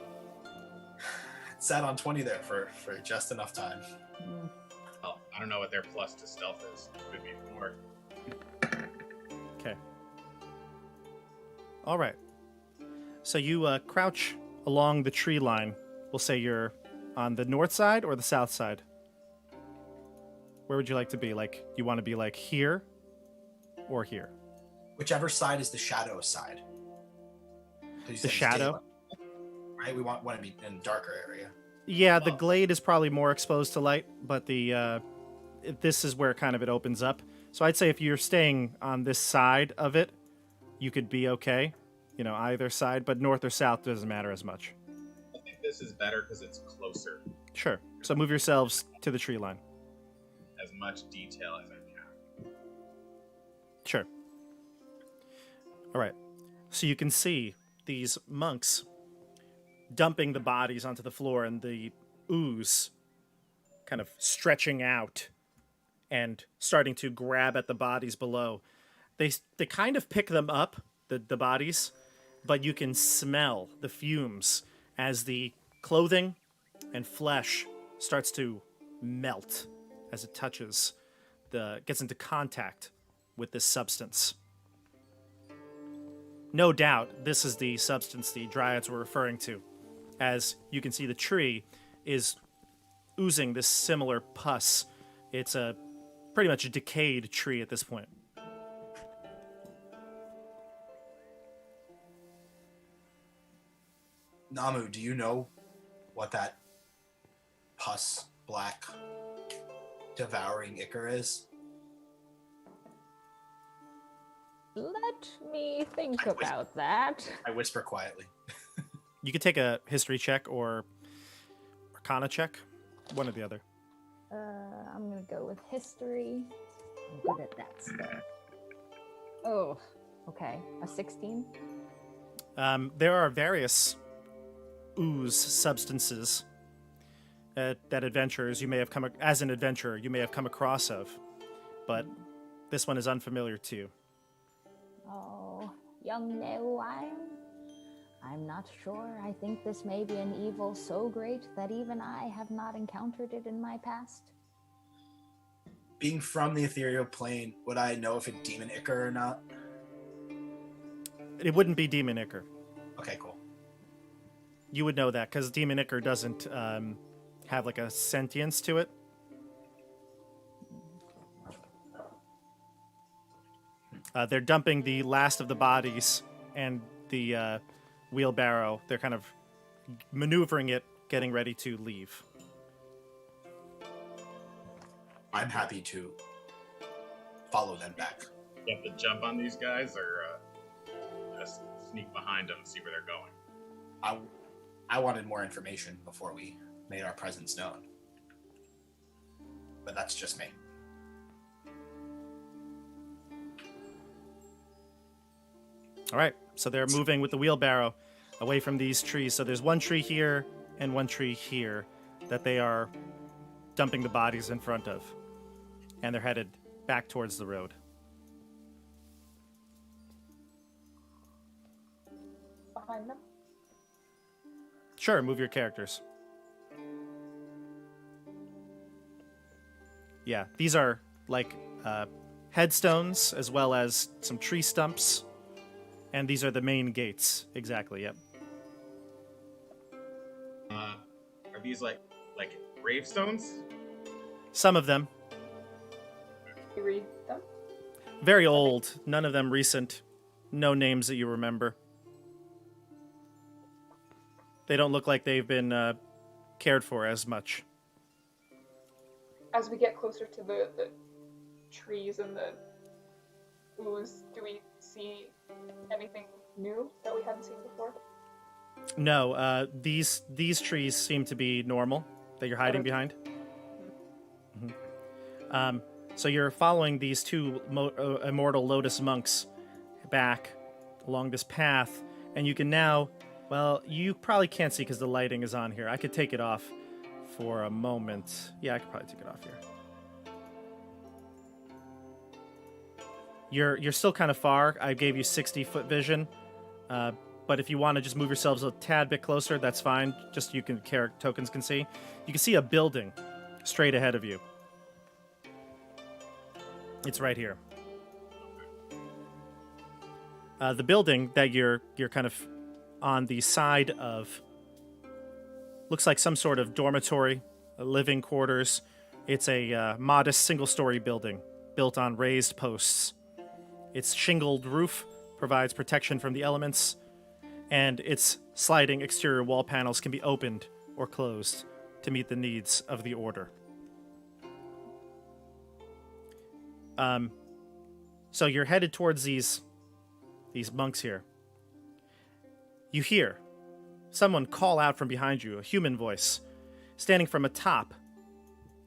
sat on 20 there for just enough time. Mm. Well, I don't know what their plus to stealth is. Could be more. Okay. All right. So you crouch along the tree line. We'll say you're on the north side or the south side. Where would you like to be? Like, you want to be like here or here? Whichever side is the shadow side. The shadow? Right? We want to be in a darker area. Yeah, the glade is probably more exposed to light, but this is where kind of it opens up. So I'd say if you're staying on this side of it, you could be okay. You know, either side, but north or south doesn't matter as much. I think this is better because it's closer. Sure. So move yourselves to the tree line. As much detail as I can. Sure. All right. So you can see these monks dumping the bodies onto the floor and the ooze kind of stretching out and starting to grab at the bodies below. They kind of pick them up, the bodies, but you can smell the fumes as the clothing and flesh starts to melt as it touches gets into contact with this substance. No doubt this is the substance the dryads were referring to. As you can see, the tree is oozing this similar pus. It's a pretty much a decayed tree at this point. Namu, do you know what that pus black devouring ichor is? Let me think about that. I whisper quietly. You could take a history check or arcana check, one or the other. I'm gonna go with history. I'm good at that stuff. Oh, okay. A 16? There are various ooze substances that adventurers you may have as an adventurer you may have come across of, but this one is unfamiliar to you. Oh, young Newoo, I'm not sure. I think this may be an evil so great that even I have not encountered it in my past. Being from the ethereal plane, would I know if it's demon ichor or not? It wouldn't be demon ichor. Okay, cool. You would know that because demon ichor doesn't have like a sentience to it. They're dumping the last of the bodies and the wheelbarrow. They're kind of maneuvering it, getting ready to leave. I'm happy to follow them back. You have to jump on these guys or just sneak behind them and see where they're going? I wanted more information before we made our presence known. But that's just me. All right, so they're moving with the wheelbarrow away from these trees. So there's one tree here and one tree here that they are dumping the bodies in front of. And they're headed back towards the road. Behind them. Sure, move your characters. Yeah, these are like headstones as well as some tree stumps. And these are the main gates. Exactly, yep. Are these like gravestones? Some of them. You read them? Very old. None of them recent. No names that you remember. They don't look like they've been cared for as much. As we get closer to the trees and the ooze, do we see anything new that we hadn't seen before? No, these trees seem to be normal that you're hiding behind. Mm-hmm. So you're following these two immortal lotus monks back along this path, and you can now, well, you probably can't see because the lighting is on here. I could take it off for a moment. Yeah, I could probably take it off here. You're still kind of far. I gave you 60-foot vision, but if you want to just move yourselves a tad bit closer, that's fine. Just you can tokens can see. You can see a building straight ahead of you. It's right here. The building that you're kind of on the side of looks like some sort of dormitory, living quarters. It's a modest single-story building built on raised posts. Its shingled roof provides protection from the elements, and its sliding exterior wall panels can be opened or closed to meet the needs of the order. So you're headed towards these monks here. You hear someone call out from behind you, a human voice, standing from atop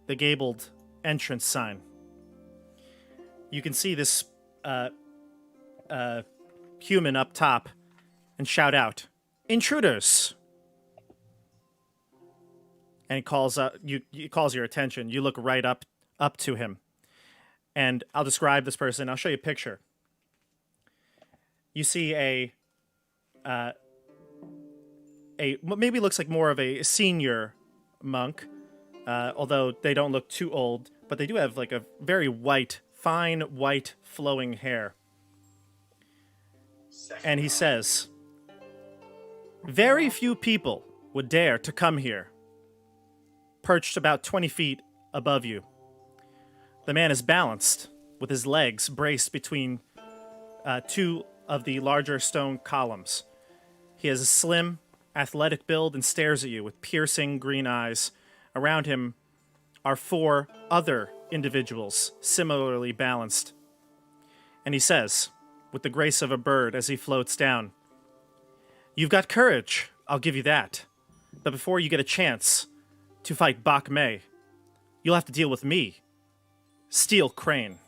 the gabled entrance sign. You can see this human up top and shout out, "Intruders!" And he calls your attention. You look right up to him. And I'll describe this person. I'll show you a picture. You see a maybe looks like more of a senior monk, although they don't look too old, but they do have like a very fine white flowing hair. And he says, "Very few people would dare to come here. Perched about 20 feet above you. The man is balanced, with his legs braced between two of the larger stone columns. He has a slim, athletic build and stares at you with piercing green eyes. Around him are 4 other individuals, similarly balanced. And he says, with the grace of a bird as he floats down, 'You've got courage, I'll give you that. But before you get a chance to fight Bach May, you'll have to deal with me, Steel Crane.'"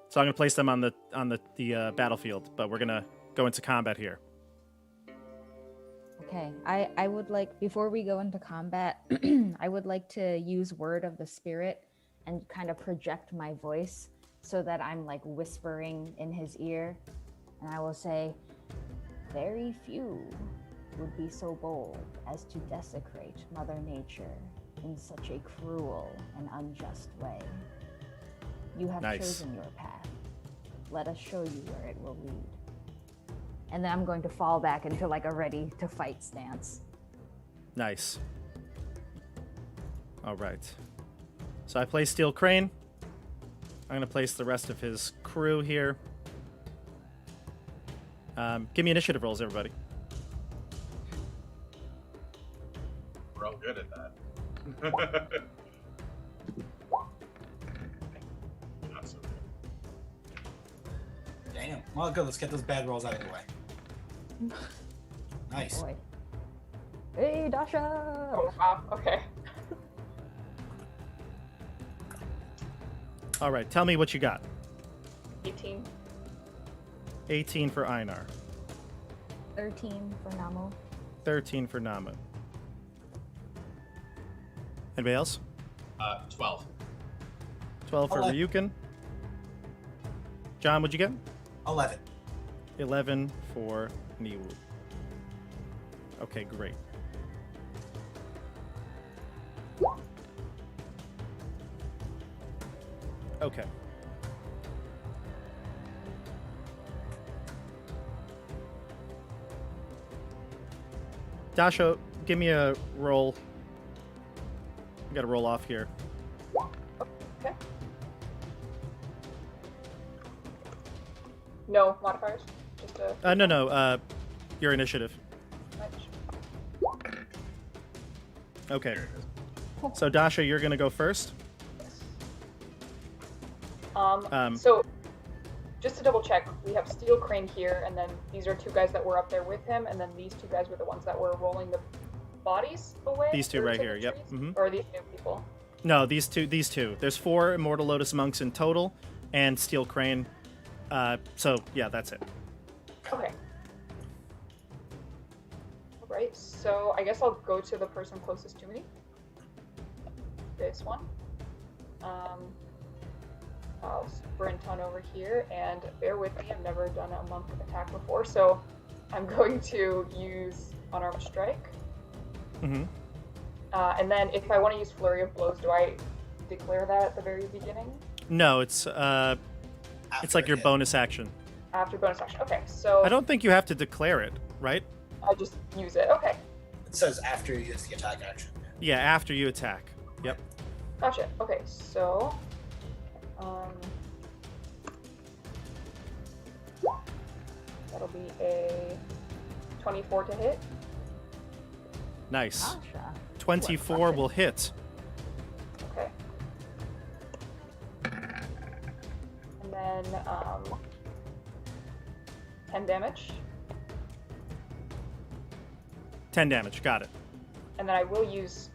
So I'm going to place them on the battlefield, but we're going to go into combat here. Okay, I would like, before we go into combat, I would like to use Word of the Spirit and kind of project my voice so that I'm like whispering in his ear. And I will say, "Very few would be so bold as to desecrate Mother Nature in such a cruel and unjust way. You have chosen your path. Let us show you where it will lead." And then I'm going to fall back into like a ready to fight stance. Nice. All right. So I place Steel Crane. I'm going to place the rest of his crew here. Give me initiative rolls, everybody. We're all good at that. Not so good. Damn. Well, good. Let's get those bad rolls out of the way. Nice. Boy. Hey, Dasha! Oh, wow. Okay. All right. Tell me what you got. 18. 18 for Einar. 13 for Namu. 13 for Namu. Anybody else? 12. 12 for 11. Ryuken. John, what'd you get? 11. 11 for Newoo. Okay, great. Okay. Dasha, give me a roll. You gotta roll off here. Okay. No modifiers? Just a... No, your initiative. Okay. There it is. So Dasha, you're gonna go first. So, just to double check, we have Steel Crane here, and then these are two guys that were up there with him, and then these two guys were the ones that were rolling the bodies away. These two or right to here. the Yep. trees? hmm Or are these new people? No, these two. There's 4 Immortal Lotus monks in total, and Steel Crane. So yeah, that's it. Okay. Alright, so I guess I'll go to the person closest to me. This one. I'll sprint on over here, and bear with me, I've never done a monk attack before, so I'm going to use Unarmed Strike. hmm And then if I want to use Flurry of Blows, do I declare that at the very beginning? No, it's After like your hit. bonus action. After bonus action. Okay, so I don't think you have to declare it, right? I just use it. Okay, It says after you use the attack action. Yeah, after you attack. Yep. gotcha. Okay, so that'll be a 24 to hit. Nice. Dasha. 24 will hit. Okay. And then 10 damage. 10 damage. Got it. And then I will use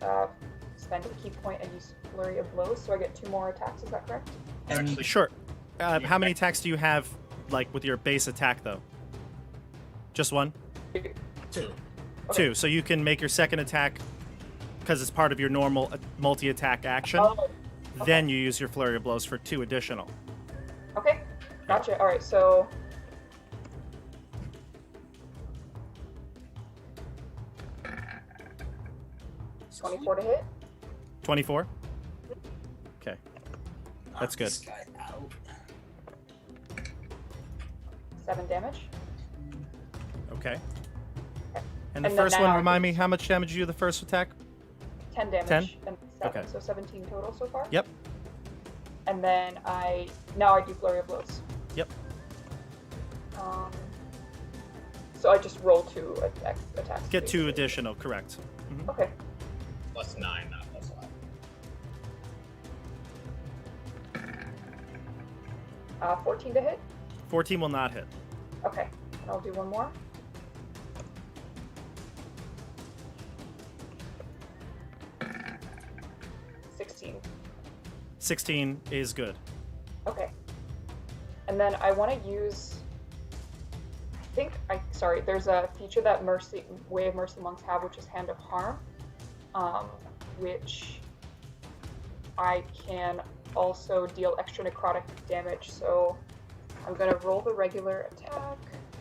spend a key point and use Flurry of Blows, so I get 2 more attacks. Is that correct? And Actually, Sure. How many attacks do you have, like, with your base attack, though? Just one? 2. Okay. 2. So you can make your second attack, because it's part of your normal multi-attack action. Oh, Then you use your Flurry of Blows for 2 additional. okay. Gotcha. All right. So 24 to hit. 24? Okay. That's good. This guy out. 7 damage. Okay. And the And then first one, now- remind me, how much damage did you do the first attack? 10 damage. 10? And 7. Okay. So 17 total so far. Yep. And then now I do Flurry of Blows. Yep. So I just roll 2 attacks. Get 2 basically. additional, correct. Okay. plus 9, not plus 5. 14 to hit. 14 will not hit. Okay. And I'll do one more. $16. 16 is good. Okay. And then I want to use. Sorry. There's a feature that Way of Mercy monks have, which is Hand of Harm, which I can also deal extra necrotic damage. So I'm gonna roll the regular attack.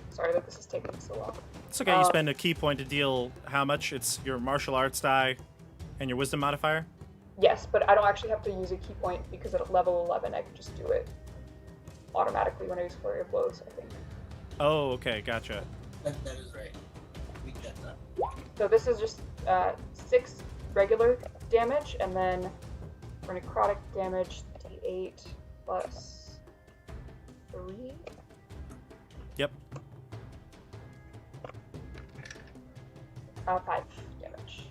Sorry that this is taking so long. It's okay, you spend a key point to deal how much? It's your martial arts die and your wisdom modifier? Yes, but I don't actually have to use a key point because at level 11 I can just do it automatically when I use Flurry of Blows, I think. Oh, okay, gotcha. That is right. We get that. So this is just 6 regular damage, and then for necrotic damage, d8 plus 3. Yep. 5 damage.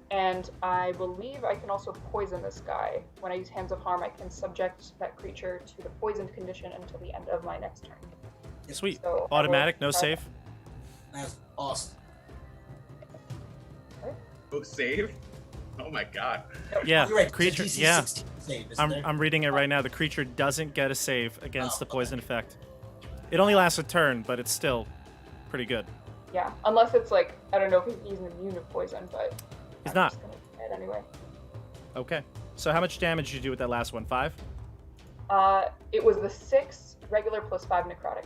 And I believe I can also poison this guy. When I use Hands of Harm, I can subject that creature to the poisoned condition until the end of my next turn. Sweet. So I will Automatic, no try save? That's awesome. Oh, save? Oh my god. Yeah, You're right. creature, DC yeah. 16 save, isn't there? I'm reading it right now. The creature doesn't get a save against the Oh, poison effect. It only lasts a turn, but it's still pretty good. Yeah, unless it's like, I don't know if he's immune to poison, but He's I'm not. just gonna try it anyway. Okay. So how much damage did you do with that last one? 5? It was the 6 regular plus 5 necrotic.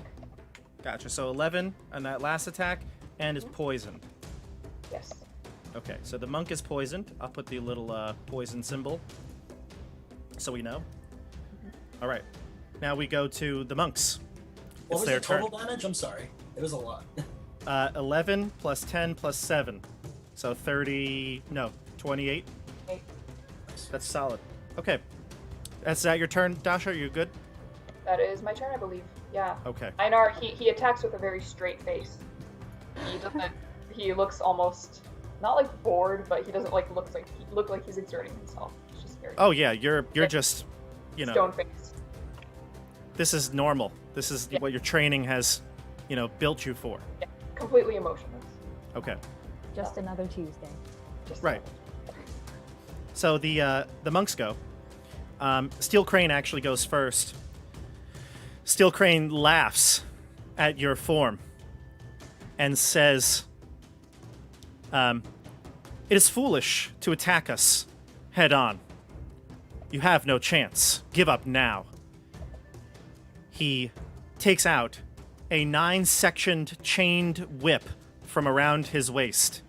Gotcha. So 11 on that last attack, and is poisoned. Yes. Okay, so the monk is poisoned. I'll put the little poison symbol so we know. All right. Now we go to the monks. What It's was their the total damage? I'm sorry. It was a lot. 11 plus 10 plus 7. So 30, no, 28. Okay. That's solid. Okay. That's that your turn, Dasha? Are you good? That is my turn, I believe. Yeah. Okay. Einar, he attacks with a very straight face. He doesn't. He looks almost not like bored, but he doesn't like look like he's exerting himself. It's just very. Oh yeah, you're just, you know, stone faced. this is normal. This is what your training has, you know, built you for. Yeah, completely emotionless. Okay. Just another Tuesday. Just Right. So the monks go. Steel Crane actually goes first. Steel Crane laughs at your form and says, "It is foolish to attack us head on. You have no chance. Give up now." He takes out a 9-sectioned chained whip from around his waist,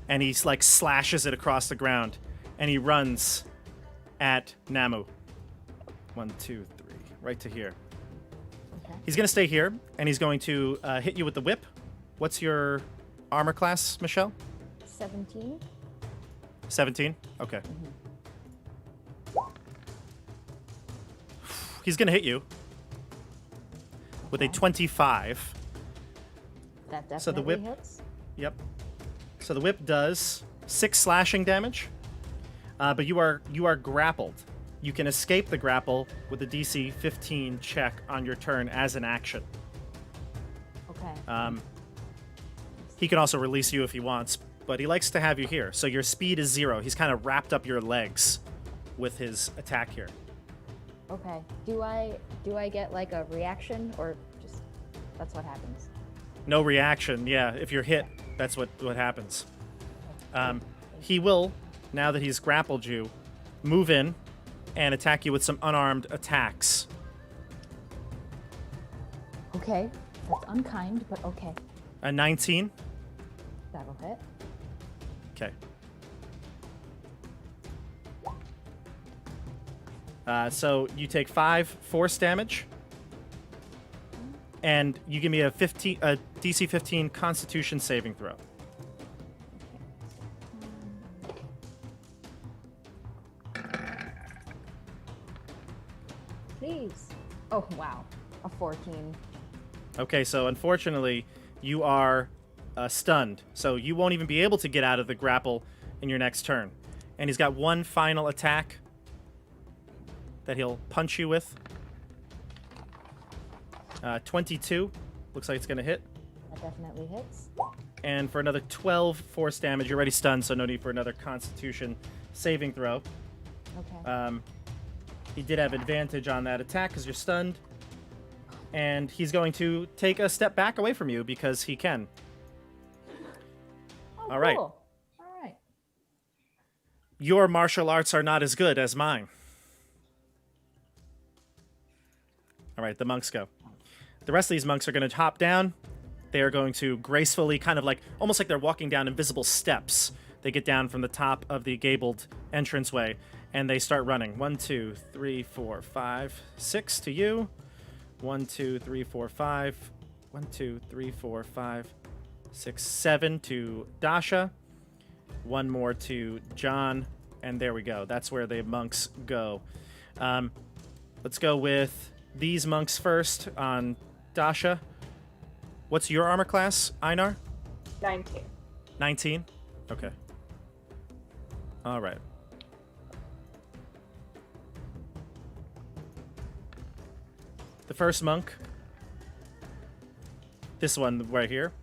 and he like slashes it across the ground, and he runs at Namu. 1, 2, 3, right to here. Okay. He's going to stay here, and he's going to hit you with the whip. What's your armor class, Michelle? 17. 17? Okay. He's going to hit you with a Okay. 25. That definitely So the whip- hits. Yep. So the whip does 6 slashing damage, but you are grappled. You can escape the grapple with a DC 15 check on your turn as an action. Okay. He can also release you if he wants, but he likes to have you here. So your speed is 0. He's kind of wrapped up your legs with his attack here. Okay. Do I get like a reaction or just that's what happens? No reaction. Yeah, if you're hit, that's what happens. He will, now that he's grappled you, move in and attack you with some unarmed attacks. Okay. That's unkind, but okay. A 19. That'll hit. Okay. So you take 5 force damage, and you give me a DC 15 Constitution saving throw. Please. Oh wow. A 14. Okay, so unfortunately, you are stunned, so you won't even be able to get out of the grapple in your next turn. And he's got one final attack that he'll punch you with. 22. Looks like it's going to hit. That definitely hits. And for another 12 force damage, you're already stunned, so no need for another Constitution saving throw. Okay. He did have advantage on that attack because you're stunned. And he's going to take a step back away from you because he can. Oh, all right. cool. All right. Your martial arts are not as good as mine. All right, the monks go. The rest of these monks are going to hop down. They are going to gracefully, kind of like, almost like they're walking down invisible steps. They get down from the top of the gabled entranceway, and they start running. 1, 2, 3, 4, 5, 6 to you. 1, 2, 3, 4, 5. 1, 2, 3, 4, 5, 6, 7 to Dasha. One more to John. And there we go. That's where the monks go. Let's go with these monks first on Dasha. What's your armor class, Einar? 19. 19? Okay. All right. The first monk, this one right here,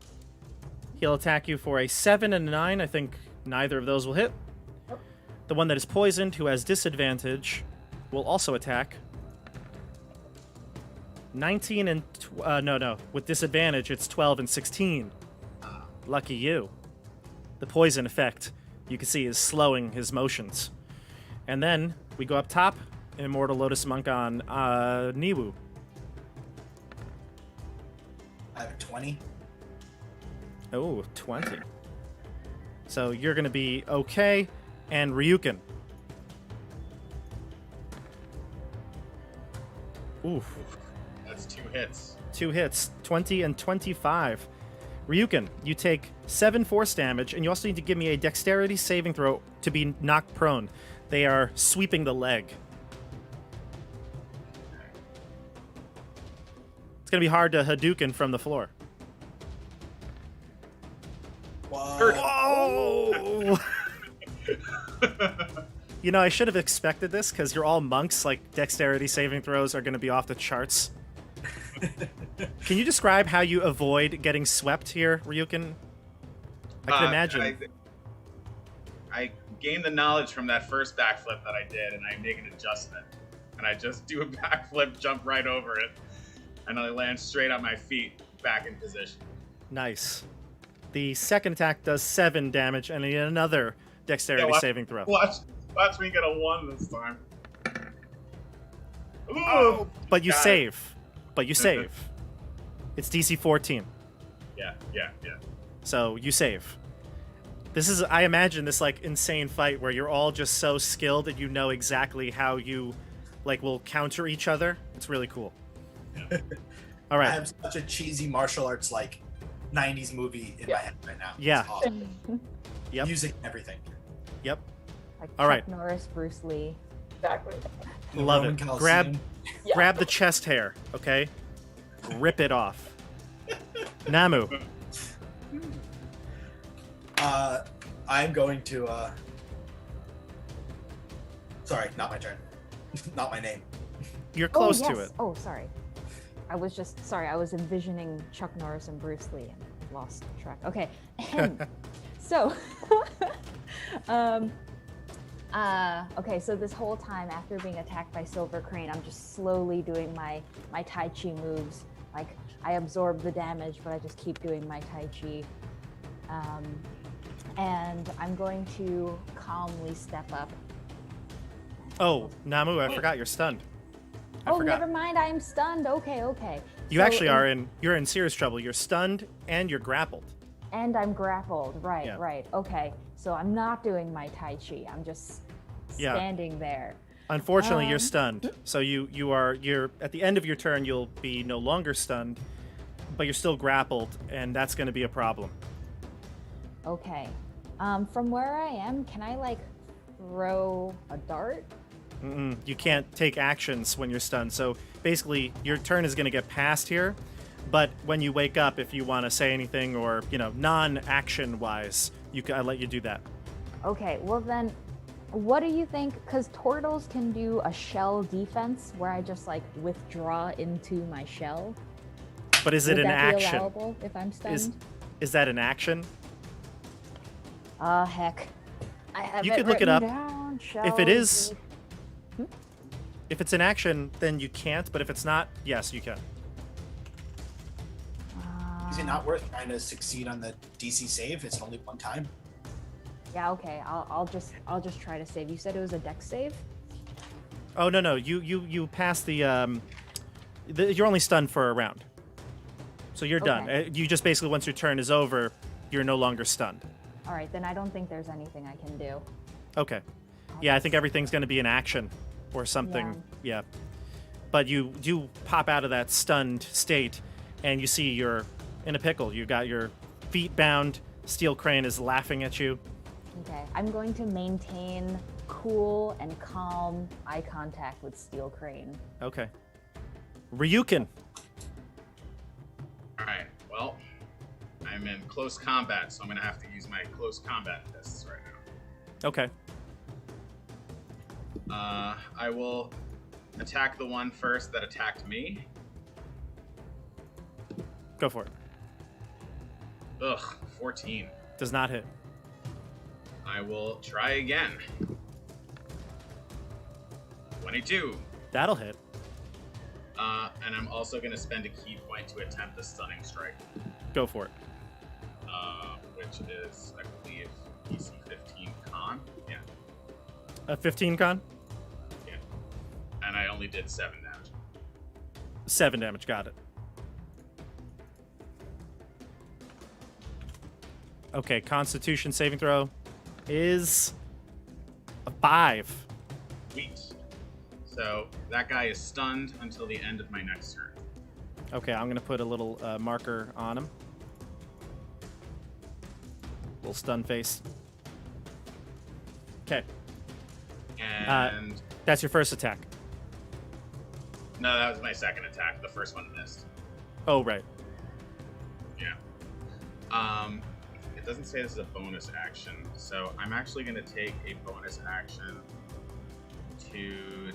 he'll attack you for a 7 and a 9. I think neither of those will hit. Nope. The one that is poisoned, who has disadvantage, will also attack. 19 and... no. With disadvantage, it's 12 and 16. Lucky you. The poison effect, you can see, is slowing his motions. And then we go up top, Immortal Lotus Monk on Newoo. I have a 20. Oh, 20. So you're going to be okay. And Ryuken. Oof. That's 2 hits. 2 hits, 20 and 25. Ryuken, you take 7 force damage, and you also need to give me a dexterity saving throw to be knocked prone. They are sweeping the leg. It's going to be hard to Hadouken from the floor. Whoa. Oh! You know, I should have expected this because you're all monks. Like, dexterity saving throws are going to be off the charts. Can you describe how you avoid getting swept here, Ryuken? I can imagine. I gained the knowledge from that first backflip that I did, and I make an adjustment. And I just do a backflip, jump right over it, and I land straight on my feet, back in position. Nice. The second attack does 7 damage, and I need another dexterity saving throw. Watch me get a 1 this time. Ooh, Oh, but you got it. save. But you save. It's DC 14. Yeah. So you save. This is, I imagine, this like insane fight where you're all just so skilled that you know exactly how you like will counter each other. It's really cool. Yeah. All I right. have such a cheesy martial arts like 90s movie in my head right now. Yeah. It's awesome. Yep. Music and everything. Yep. Like All Chuck right. Norris, Bruce Lee. Exactly. The Love Roman it. Coliseum. Yeah. Grab the chest hair, okay? Rip it off. Namu. I'm going to sorry, not my turn. Not my name. You're close oh, yes. to it. Oh, sorry. I was envisioning Chuck Norris and Bruce Lee and lost track. Okay. So, okay, so this whole time after being attacked by Silver Crane, I'm just slowly doing my Tai Chi moves. Like, I absorb the damage, but I just keep doing my Tai Chi. And I'm going to calmly step up. Oh, Namu, I forgot you're stunned. I forgot. Never mind, I'm stunned. Okay. You So actually you're in serious trouble. You're stunned and you're grappled. And I'm grappled. Right, Yeah. right. Okay. So I'm not doing my Tai Chi. I'm just Yeah. standing there. Unfortunately, you're stunned. So you're at the end of your turn, you'll be no longer stunned, but you're still grappled, and that's going to be a problem. Okay. From where I am, can I like throw a dart? You can't take actions when you're stunned. So basically, your turn is going to get passed here, but when you wake up, if you want to say anything or non-action wise, I let you do that. Okay. Well then, what do you think? Because turtles can do a shell defense where I just like withdraw into my shell. But is it Would an that be action? allowable if I'm stunned? Is that an action? Heck. I have You could look it up. down, If it shell is, def- if it's an action, then you can't. But if it's not, yes, you can. Is it not worth trying to succeed on the DC save? It's only one time. Yeah, okay. I'll just try to save. You said it was a dex save? Oh no, you pass the you're only stunned for a round, so you're done. Okay. You just basically once your turn is over, you're no longer stunned. All right, then I don't think there's anything I can do. Okay. Yeah, I think everything's going to be an action or something. Yeah. But you do pop out of that stunned state, and you see you're in a pickle. You got your feet bound. Steel Crane is laughing at you. Okay, I'm going to maintain cool and calm eye contact with Steel Crane. Okay. Ryuken. All right. Well, I'm in close combat, so I'm gonna have to use my close combat fists right now. Okay. I will attack the one first that attacked me. Go for it. Ugh, 14. Does not hit. I will try again. 22. That'll hit. And I'm also going to spend a key point to attempt a stunning strike, Go for it. which is, I believe, DC 15 con. Yeah, A 15 con? yeah. And I only did 7 damage. 7 damage. Got it. Okay, Constitution saving throw is a 5. Sweet. So that guy is stunned until the end of my next turn. Okay, I'm gonna put a little marker on him. Little stun face. Okay, And that's your first attack. no, that was my second attack. The first one missed. Oh, right. Yeah. It doesn't say this is a bonus action, so I'm actually going to take a bonus action to.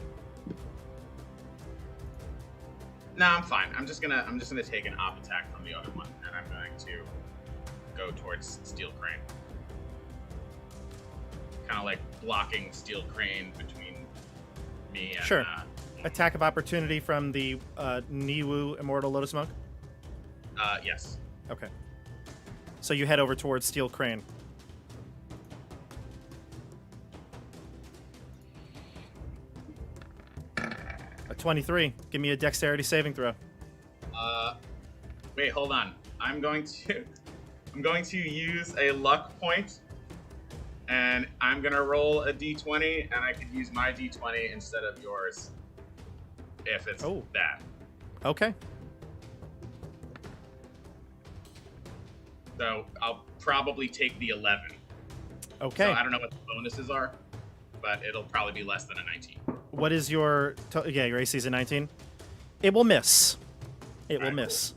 No, I'm fine. I'm just gonna take an op attack from the other one, and I'm going to go towards Steel Crane. Kind of like blocking Steel Crane between me and. Sure. Attack of opportunity from the Newoo Immortal Lotus Monk? Yes. Okay. So you head over towards Steel Crane. A 23. Give me a dexterity saving throw. Wait, hold on. I'm going to use a luck point, and I'm gonna roll a d20, and I could use my d20 instead of yours, if it's that. Okay. So I'll probably take the 11. Okay. So I don't know what the bonuses are, but it'll probably be less than a 19. What is your... your AC is a 19? It will miss. It will Alright, miss.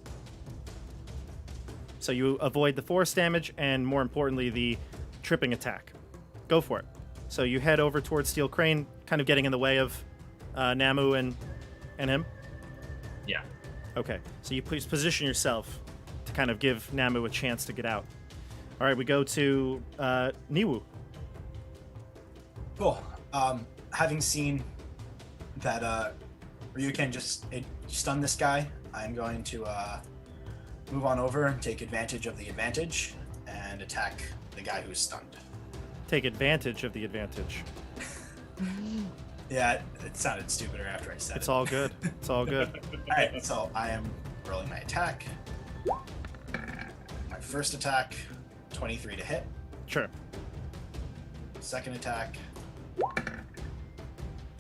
So you avoid the force damage and, more importantly, the tripping attack. Go for it. So you head over towards Steel Crane, kind of getting in the way of Namu and him? Yeah. Okay. So you please position yourself to kind of give Namu a chance to get out. All right, we go to Newoo. Cool. Having seen that Ryuken just stunned this guy, I'm going to move on over and take advantage of the advantage and attack the guy who's stunned. Take advantage of the advantage. Yeah, it sounded stupider after I said It's it. all good. It's all good. All right, so I am rolling my attack. My first attack, 23 to hit. Sure. Second attack.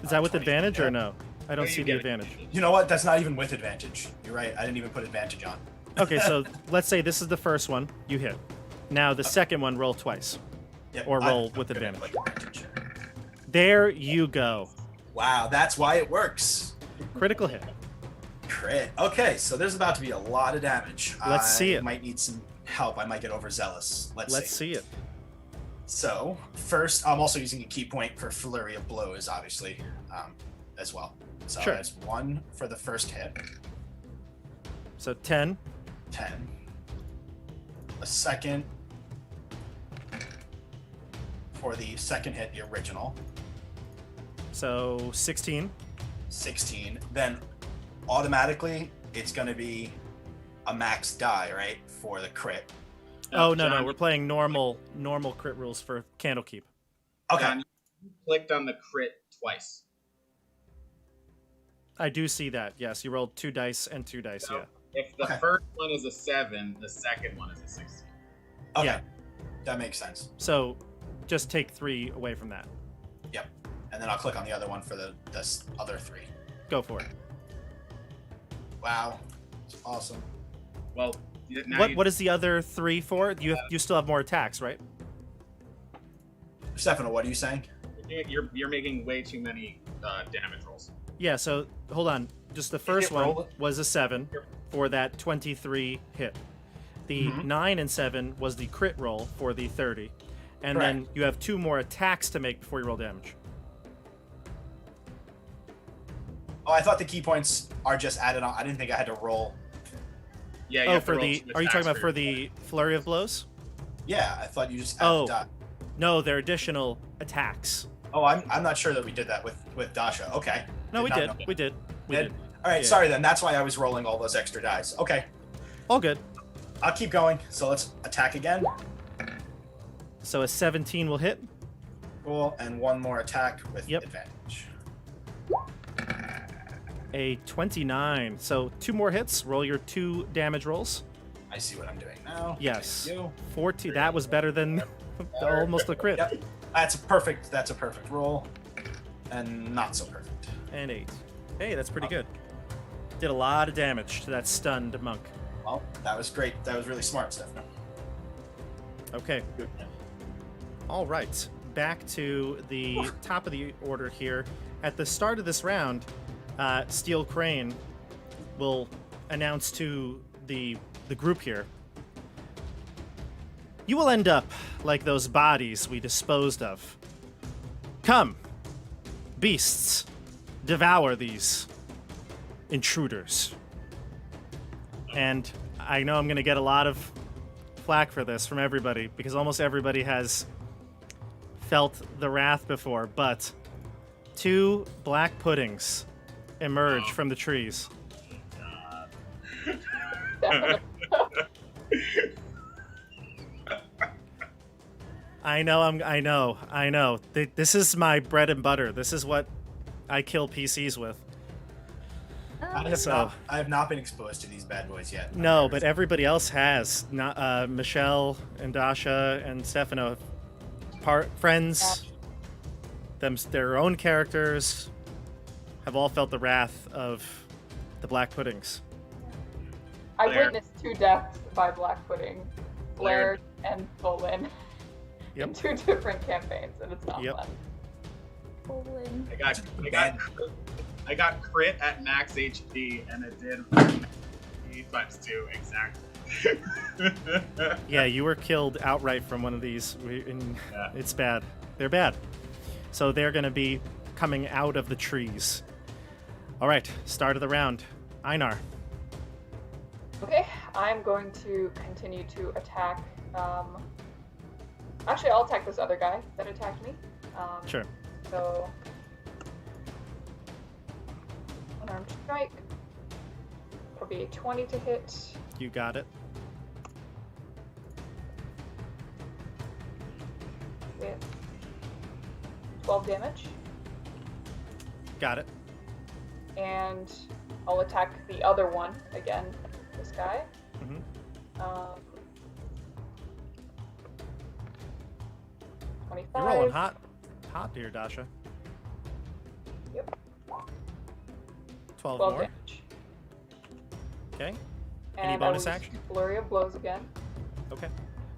Is that with 20. advantage Yeah. or no? I don't Yeah, see you the get it. advantage. You know what? That's not even with advantage. You're right. I didn't even put advantage on. Okay, so let's say this is the first one. You hit. Now the second one, roll twice. Yep, Or roll with gonna advantage. put advantage. There you go. Wow, that's why it works. Critical hit. Crit. Okay, so there's about to be a lot of damage. Let's see it. I might need some help. I might get overzealous. Let's see it. So, first, I'm also using a key point for Flurry of Blows, obviously, as well. So Sure. that's 1 for the first hit, So 10. 10. A second for the second hit, the original, So 16. 16. Then automatically, it's going to be a max die, right, for the crit. Oh, no, John, we're playing normal crit rules for Candlekeep. Okay. John, you clicked on the crit twice. I do see that. Yes, you rolled 2 dice and 2 dice, So, yeah. If the Okay. first one is a 7, the second one is a 16. Okay. Yeah. That makes sense. So just take 3 away from that. Yep. And then I'll click on the other one for the other 3. Go for it. Wow. It's awesome. Well, now What is the other 3 for? You still have more attacks, right? Stefano, what are you saying? you're making way too many damage rolls. Yeah, so hold on. Just the first one roll it. was a 7 for that 23 hit. The 9 and 7 was the crit roll for the 30. And then Correct. you have 2 more attacks to make before you roll damage. Oh, I thought the key points are just added on. I didn't think I had to roll. Yeah. You Oh, have to for roll the... two Are you talking attacks about for your- the flurry of blows? Yeah, I thought you just added Oh. die. No, they're additional attacks. Oh, I'm not sure that we did that with Dasha. Okay. No, we not did. know. We did. We Did? did. All right, Yeah. sorry then. That's why I was rolling all those extra dice. Okay, All good. I'll keep going. So let's attack again. So a 17 will hit. Cool, and one more attack with Yep. advantage. A 29. So 2 more hits. Roll your 2 damage rolls. I see what I'm doing now. Yes. Thank you. 14. That was better than almost a crit. Yep. That's a perfect roll, and not so perfect. And 8. Hey, that's pretty good. Did a lot of damage to that stunned monk. Well, that was great. That was really smart, Stefano. Okay. Good. All right. Back to the top of the order here. At the start of this round, Steel Crane will announce to the group here, you will end up like those bodies we disposed of. Come, beasts devour these intruders. And I know I'm going to get a lot of flack for this from everybody, because almost everybody has felt the wrath before, but 2 black puddings emerge from the trees. Definitely. I know. This is my bread and butter. This is what I kill PCs with. I have not been exposed to these bad boys yet. No, but everybody else has. Not Michelle and Dasha and Stefano, friends, their own characters, have all felt the wrath of the black puddings. I Blair. witnessed 2 deaths by Black Pudding, Blair and Bolin, in 2 different campaigns, and it's not fun. Poland. I got crit at max HP, and it did times 2 exactly. Yeah, you were killed outright from one of these. It's bad. They're bad. So they're going to be coming out of the trees. All right, start of the round. Einar. Okay, I'm going to continue to attack. Actually, I'll attack this other guy that attacked me. Sure. So, unarmed strike. It'll be a 20 to hit. You got it. With 12 damage. Got it. And I'll attack the other one again. This guy. Mm-hmm. 25. You're rolling hot here, Dasha. Yep. 12 12 more. damage. Okay. And Any bonus I will action? use Flurry of Blows again. Okay.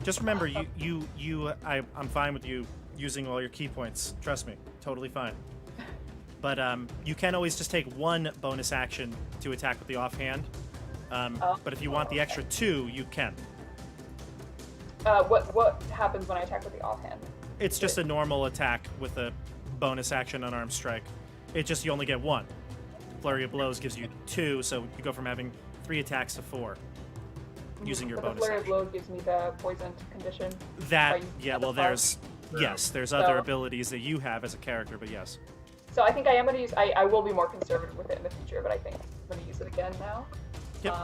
Just remember, I'm fine with you using all your key points. Trust me, totally fine. But you can always just take 1 bonus action to attack with the offhand. But if you want the extra 2, you can. What happens when I attack with the offhand? It's just a normal attack with a bonus action unarmed strike. It just, you only get 1. Flurry of Blows gives you 2, so you go from having 3 attacks to 4 using your But bonus the Flurry action. of Blows gives me the poisoned condition. That, by yeah, the well, farm. there's other abilities that you have as a character, but yes. So I think I am going to use, I will be more conservative with it in the future, but I think I'm going to use it again now. Yep.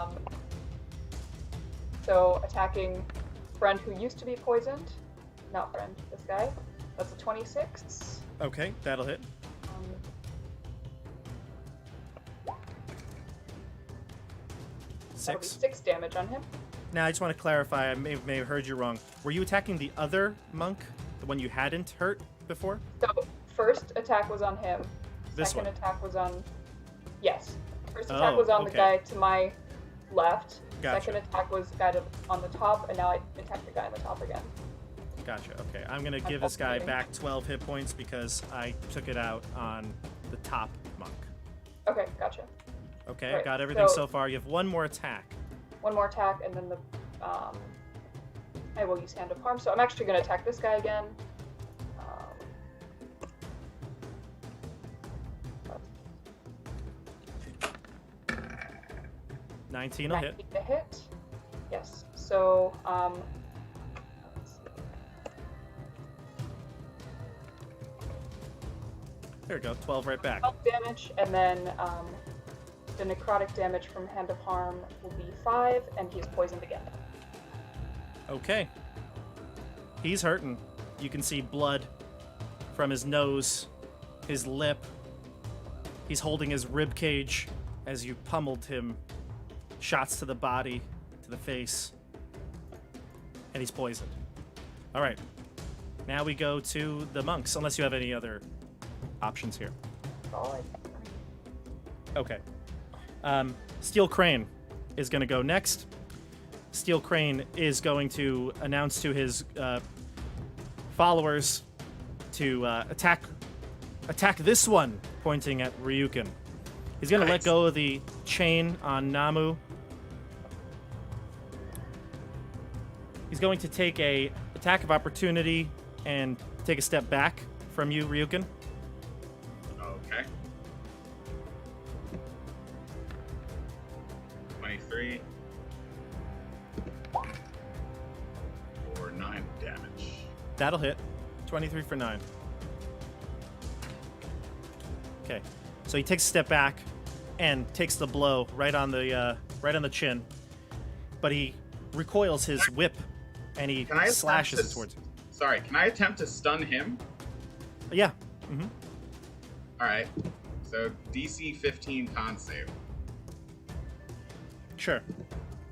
So attacking friend who used to be poisoned, not friend, this guy. That's a 26. Okay, that'll hit. That'll be 6. 6 damage on him. Now, I just want to clarify, I may have heard you wrong. Were you attacking the other monk, the one you hadn't hurt before? So first attack was on him. This Second one? attack was on, yes. First attack was on the okay. guy to my left. Gotcha. Second attack was the guy on the top, and now I attack the guy on the top again. Gotcha, okay. I'm going to give this guy back 12 hit points because I took it out on the top monk. Okay, gotcha. Okay, Right, got everything so- so far. You have 1 more attack. One more attack, and then I will use Hand of Harm. So I'm actually going to attack this guy again. 19 will hit. 19 to hit. Yes. So let's see. There we go, 12 right back. 12 damage, and then the necrotic damage from Hand of Harm will be 5, and he is poisoned again. Okay. He's hurting. You can see blood from his nose, his lip. He's holding his rib cage as you pummeled him. Shots to the body, to the face. And he's poisoned. All right. Now we go to the monks, unless you have any other options here. Solid. Okay. Steel Crane is going to go next. Steel Crane is going to announce to his followers to attack this one, pointing at Ryuken. He's going to let go of the chain on Namu. He's going to take a attack of opportunity and take a step back from you, Ryuken. That'll hit. 23 for 9. Okay. So he takes a step back and takes the blow right on the chin. But he recoils his whip and he Can I slashes attempt it to- towards you. Sorry, can I attempt to stun him? Yeah. Mm-hmm. All right. So DC 15 con save. Sure.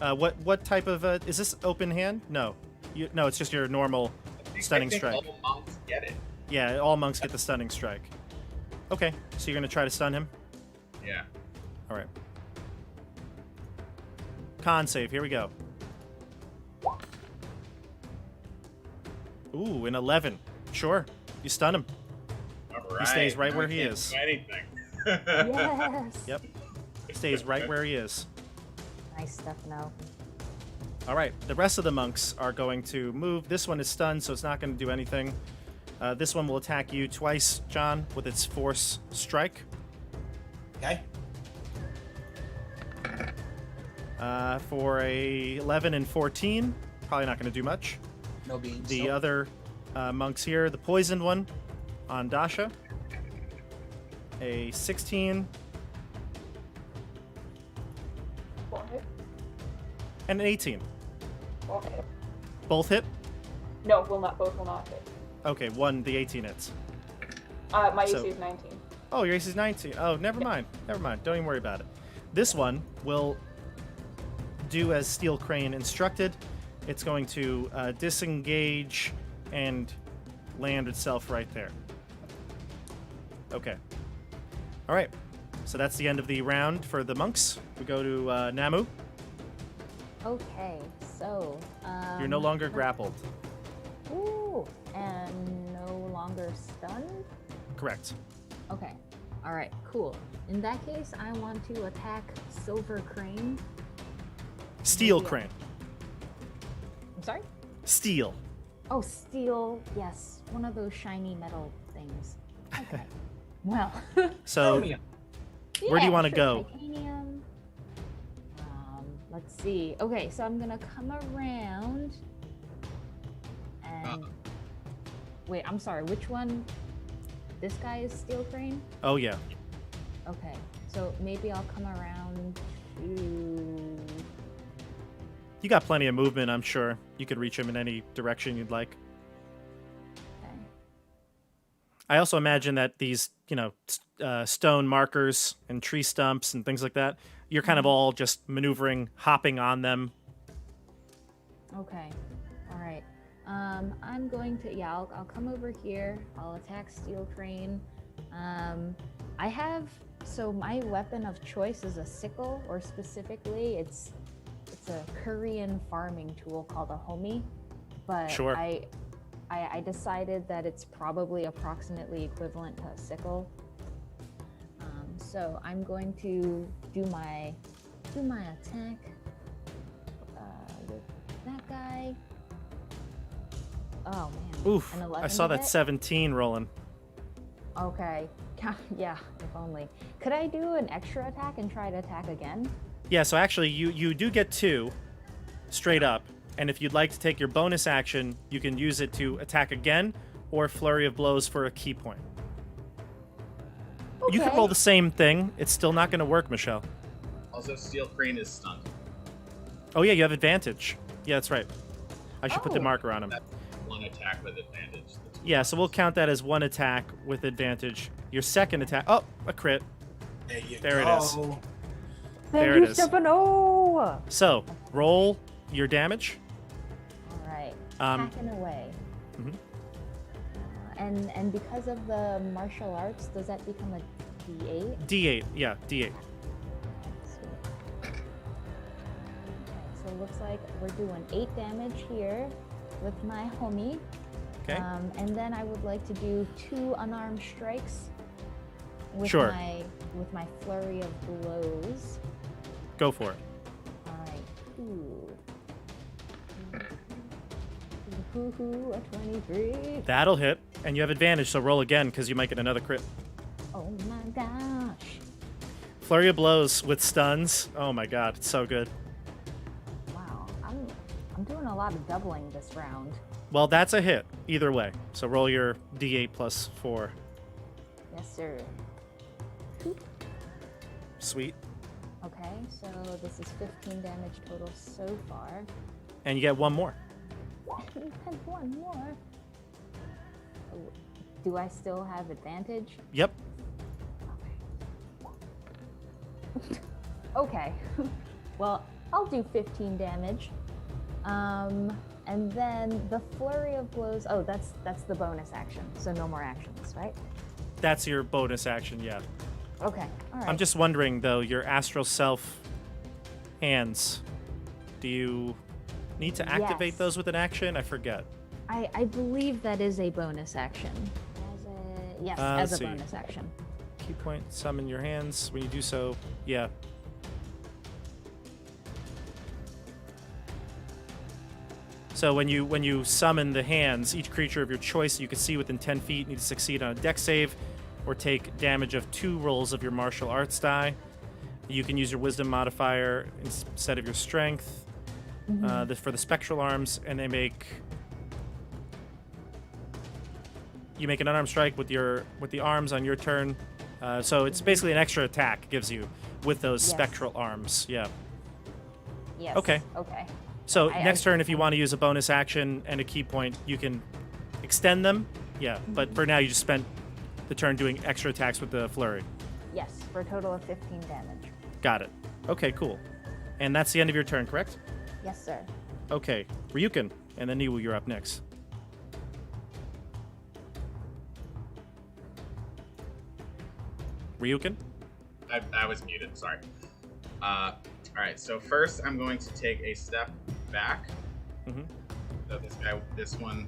What type of is this open hand? No. No, it's just your normal stunning I think strike. all monks get it. Yeah, all monks get the stunning strike. Okay, so you're gonna try to stun him. Yeah. All right. Con save. Here we go. Ooh, an 11. Sure, you stun him. All right. He stays right where he Can't is. do anything. Yes. Yep. Stays right where he is. Nice stuff, no. All right, the rest of the monks are going to move. This one is stunned, so it's not going to do anything. This one will attack you twice, John, with its force strike. Okay. For a 11 and 14, probably not going to do much. No beans. The Nope. other monks here, the poisoned one on Dasha, a 16 Won't hit. and an 18. Won't hit. Both hit? No, will not. Both will not hit. Okay, the 18 hits. My So- AC is 19. Oh, your AC is 19. Oh, never mind. Never mind. Don't even worry about it. This one will do as Steel Crane instructed. It's going to disengage and land itself right there. Okay. All right. So that's the end of the round for the monks. We go to Namu. Okay, so You're no longer grappled. Ooh, and no longer stunned. Correct. Okay. All right. Cool. In that case, I want to attack Silver Crane. Steel Maybe I- Crane. I'm sorry. Steel. Oh, steel. Yes, one of those shiny metal things. Okay. Well. So Chromium. Where do you yeah, wanna sure, go? Titanium. Let's see. Okay, so I'm gonna come around and wait. I'm sorry. Which one? This guy is Steel Crane. oh yeah. Okay, so maybe I'll come around to. You got plenty of movement, I'm sure. You could reach him in any direction you'd like. Okay. I also imagine that these, stone markers and tree stumps and things like that, you're kind of all just maneuvering, hopping on them. Okay. All right. I'm going to. Yeah, I'll come over here. I'll attack Steel Crane. I have. So my weapon of choice is a sickle, or specifically, it's a Korean farming tool called a homi. But Sure. I decided that it's probably approximately equivalent to a sickle. So I'm going to do my attack with that guy. Oh man. Oof. An 11 I saw to that hit? 17 rolling. Okay. Yeah, if only. Could I do an extra attack and try to attack again? Yeah, so actually you do get 2 straight up. And if you'd like to take your bonus action, you can use it to attack again or flurry of blows for a key point. You could Okay. roll the same thing. It's still not going to work, Michelle. Also, Steel Crane is stunned. Oh yeah, you have advantage. Yeah, that's right. I should put the Oh. marker on him. That's one attack with advantage. The two Yeah, so we'll ones. count that as one attack with advantage. Your second attack. Oh, a crit. There you There it go. is. Thank There you, it is. Stefano! So roll your damage. All right. Um, Hacking away. Mhm. And because of the martial arts, does that become a D8? D8. Yeah, D8. Sweet. Okay, so it looks like we're doing 8 damage here with my homie. Okay. And then I would like to do 2 unarmed strikes with Sure. my flurry of blows. Go for it. All right. Ooh, a 23. That'll hit, and you have advantage. So roll again because you might get another crit. Oh my gosh. Flurry of blows with stuns. Oh my god, it's so good. Wow. I'm doing a lot of doubling this round. Well, that's a hit either way. So roll your d8 plus 4. Yes, sir. Sweet. Okay, so this is 15 damage total so far. And you get one more. And one more. Oh, do I still have advantage? Yep. Okay. Well, I'll do 15 damage. And then the flurry of blows. Oh, that's the bonus action. So no more actions, right? That's your bonus action, yeah. Okay. All right. I'm just wondering, though, your astral self hands, do you need to activate Yes. those with an action? I forget. I believe that is a bonus action. Yes, as let's a see. bonus action. Key point, summon your hands. When you do so, yeah. So when you summon the hands, each creature of your choice you can see within 10 feet needs to succeed on a dex save or take damage of 2 rolls of your martial arts die. You can use your wisdom modifier instead of your strength for the spectral arms, and you make an unarmed strike with the arms on your turn. So it's basically an extra attack gives you with those Yes. spectral arms. Yeah. Yes. Okay. Okay. So I- next turn, if you want to use a bonus action and a key point, you can extend them. Yeah, but for now, you just spent the turn doing extra attacks with the flurry. Yes, for a total of 15 damage. Got it. Okay, cool. And that's the end of your turn, correct? Yes, sir. Okay, Ryuken, and then Newoo, you're up next. Ryuken? I was muted, sorry. All right, so first I'm going to take a step back. Mm-hmm. So this one,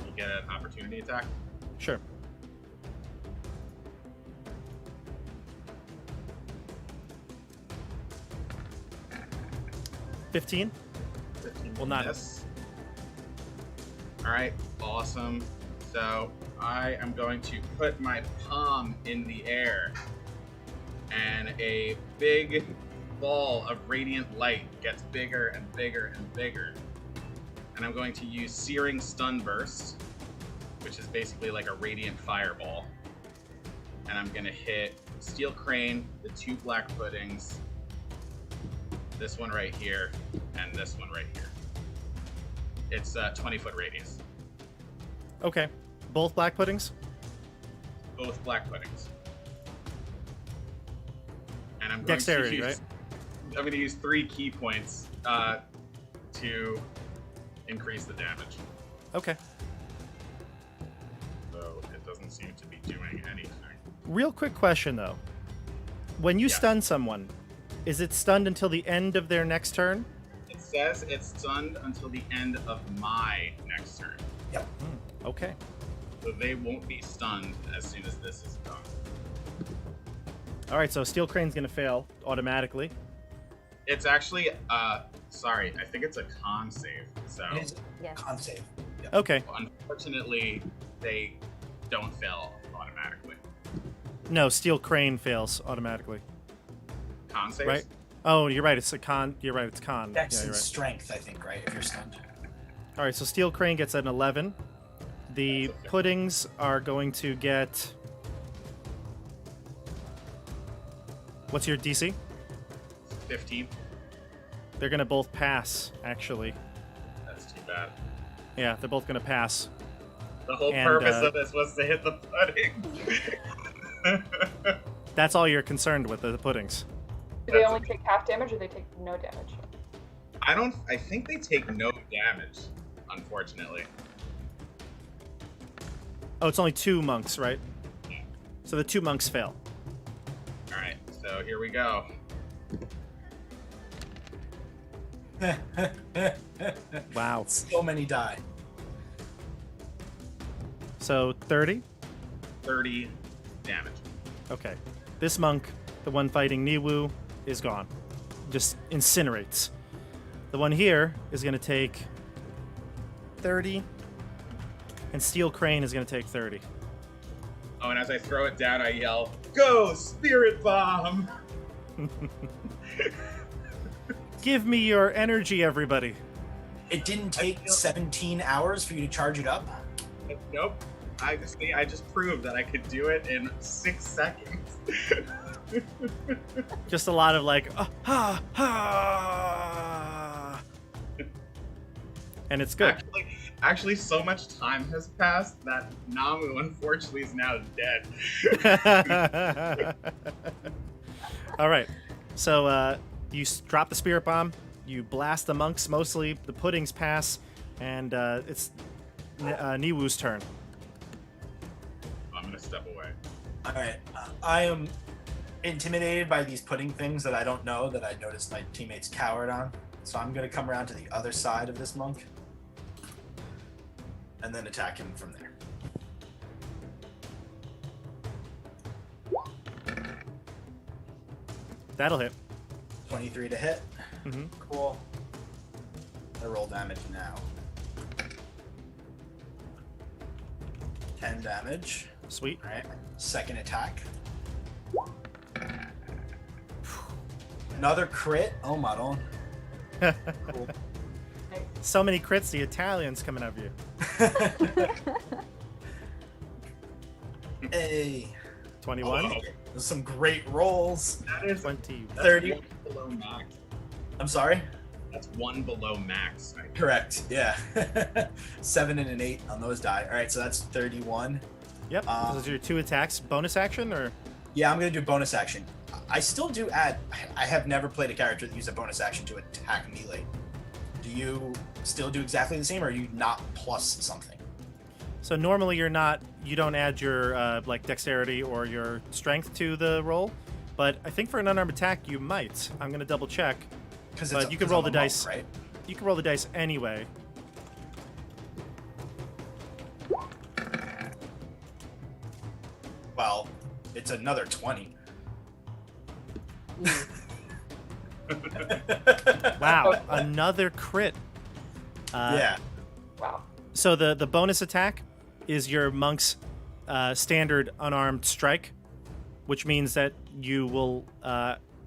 you get an opportunity attack. Sure. $15? 15 Well, not- miss. All right, awesome. So I am going to put my palm in the air, and a big ball of radiant light gets bigger and bigger and bigger. And I'm going to use Searing Stun Burst, which is basically like a radiant fireball. And I'm going to hit Steel Crane, the 2 black puddings, this one right here, and this one right here. It's a 20-foot radius. Okay. Both black puddings? Both black puddings. And I'm going Dexterity, to use, right? I'm going to use 3 key points to increase the damage. Okay. So it doesn't seem to be doing anything. Real quick question, though. When you Yeah. stun someone, is it stunned until the end of their next turn? It says it's stunned until the end of my next turn. Yep. Okay. So they won't be stunned as soon as this is done. All right, so Steel Crane's going to fail automatically. It's actually, sorry, I think it's a con save. So It is Yes. con save. Yep. Okay. unfortunately, they don't fail automatically. No, Steel Crane fails automatically. Con saves? Right? Oh, you're right. It's a con. You're right. It's con. Dex Yeah, and you're right. strength, I think, right? If you're stunned. All right, so Steel Crane gets an 11. The That's okay. puddings are going to get. What's your DC? 15. They're going to both pass, actually. That's too bad. Yeah, they're both going to pass. The whole And, purpose uh, of this was to hit the pudding. That's all you're concerned with, the puddings. Do they only take half damage or they take no damage? I think they take no damage, unfortunately. Oh, it's only 2 monks, right? So the 2 monks fail. Alright, so here we go. Wow. So many die. So 30? 30 damage. Okay. This monk, the one fighting Newoo, is gone. Just incinerates. The one here is going to take 30. And Steel Crane is going to take 30. Oh, and as I throw it down, I yell, "Go, Spirit Bomb!" Give me your energy, everybody. It didn't take 17 hours for you to charge it up? Nope. I just proved that I could do it in 6 seconds. Just a lot of like, and it's good. Actually, so much time has passed that Namu, unfortunately, is now dead. All right. So you drop the spirit bomb. You blast the monks mostly. The puddings pass, and it's Newoo's turn. I'm gonna step away. All right. I am intimidated by these pudding things that I don't know that I noticed my teammates cowered on. So I'm going to come around to the other side of this monk and then attack him from there. That'll hit. 23 to hit. Mm-hmm. Cool. I roll damage now. 10 damage. Sweet. All right. Second attack. Another crit. Oh my god. Cool. So many crits, the Italians coming at you. Hey. 21. Oh, Those some great rolls. that is 20. 30. 1 below max. I'm sorry? That's 1 below max. Correct. Yeah. 7 and an 8 on those die. All right, so that's 31. Yep. Those are your 2 attacks. Bonus action or? Yeah, I'm going to do bonus action. I still do add... I have never played a character that used a bonus action to attack melee. Do you still do exactly the same, or are you not plus something? So normally you don't add your like dexterity or your strength to the roll, but I think for an unarmed attack you might. I'm gonna double check. But you can roll the dice, right? You can roll the dice anyway. Well, it's another 20. Wow, another crit. Yeah. Wow. So the bonus attack is your monk's standard unarmed strike, which means that you will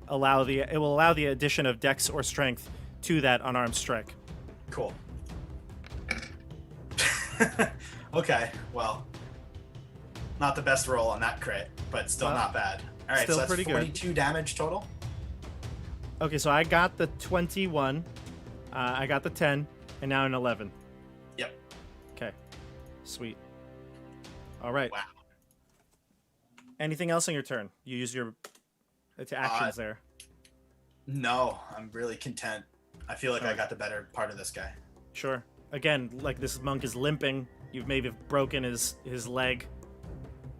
allow the addition of dex or strength to that unarmed strike. Cool. Okay, well, not the best roll on that crit, but still not bad. All right, Still so that's pretty good. 42 damage total. Okay, so I got the 21, I got the 10, and now an 11. Yep. Okay, sweet. All right. Wow. Anything else on your turn? You use your actions there. No, I'm really content. I feel like I got the better part of this guy. Sure. Again, like this monk is limping. You've maybe broken his leg.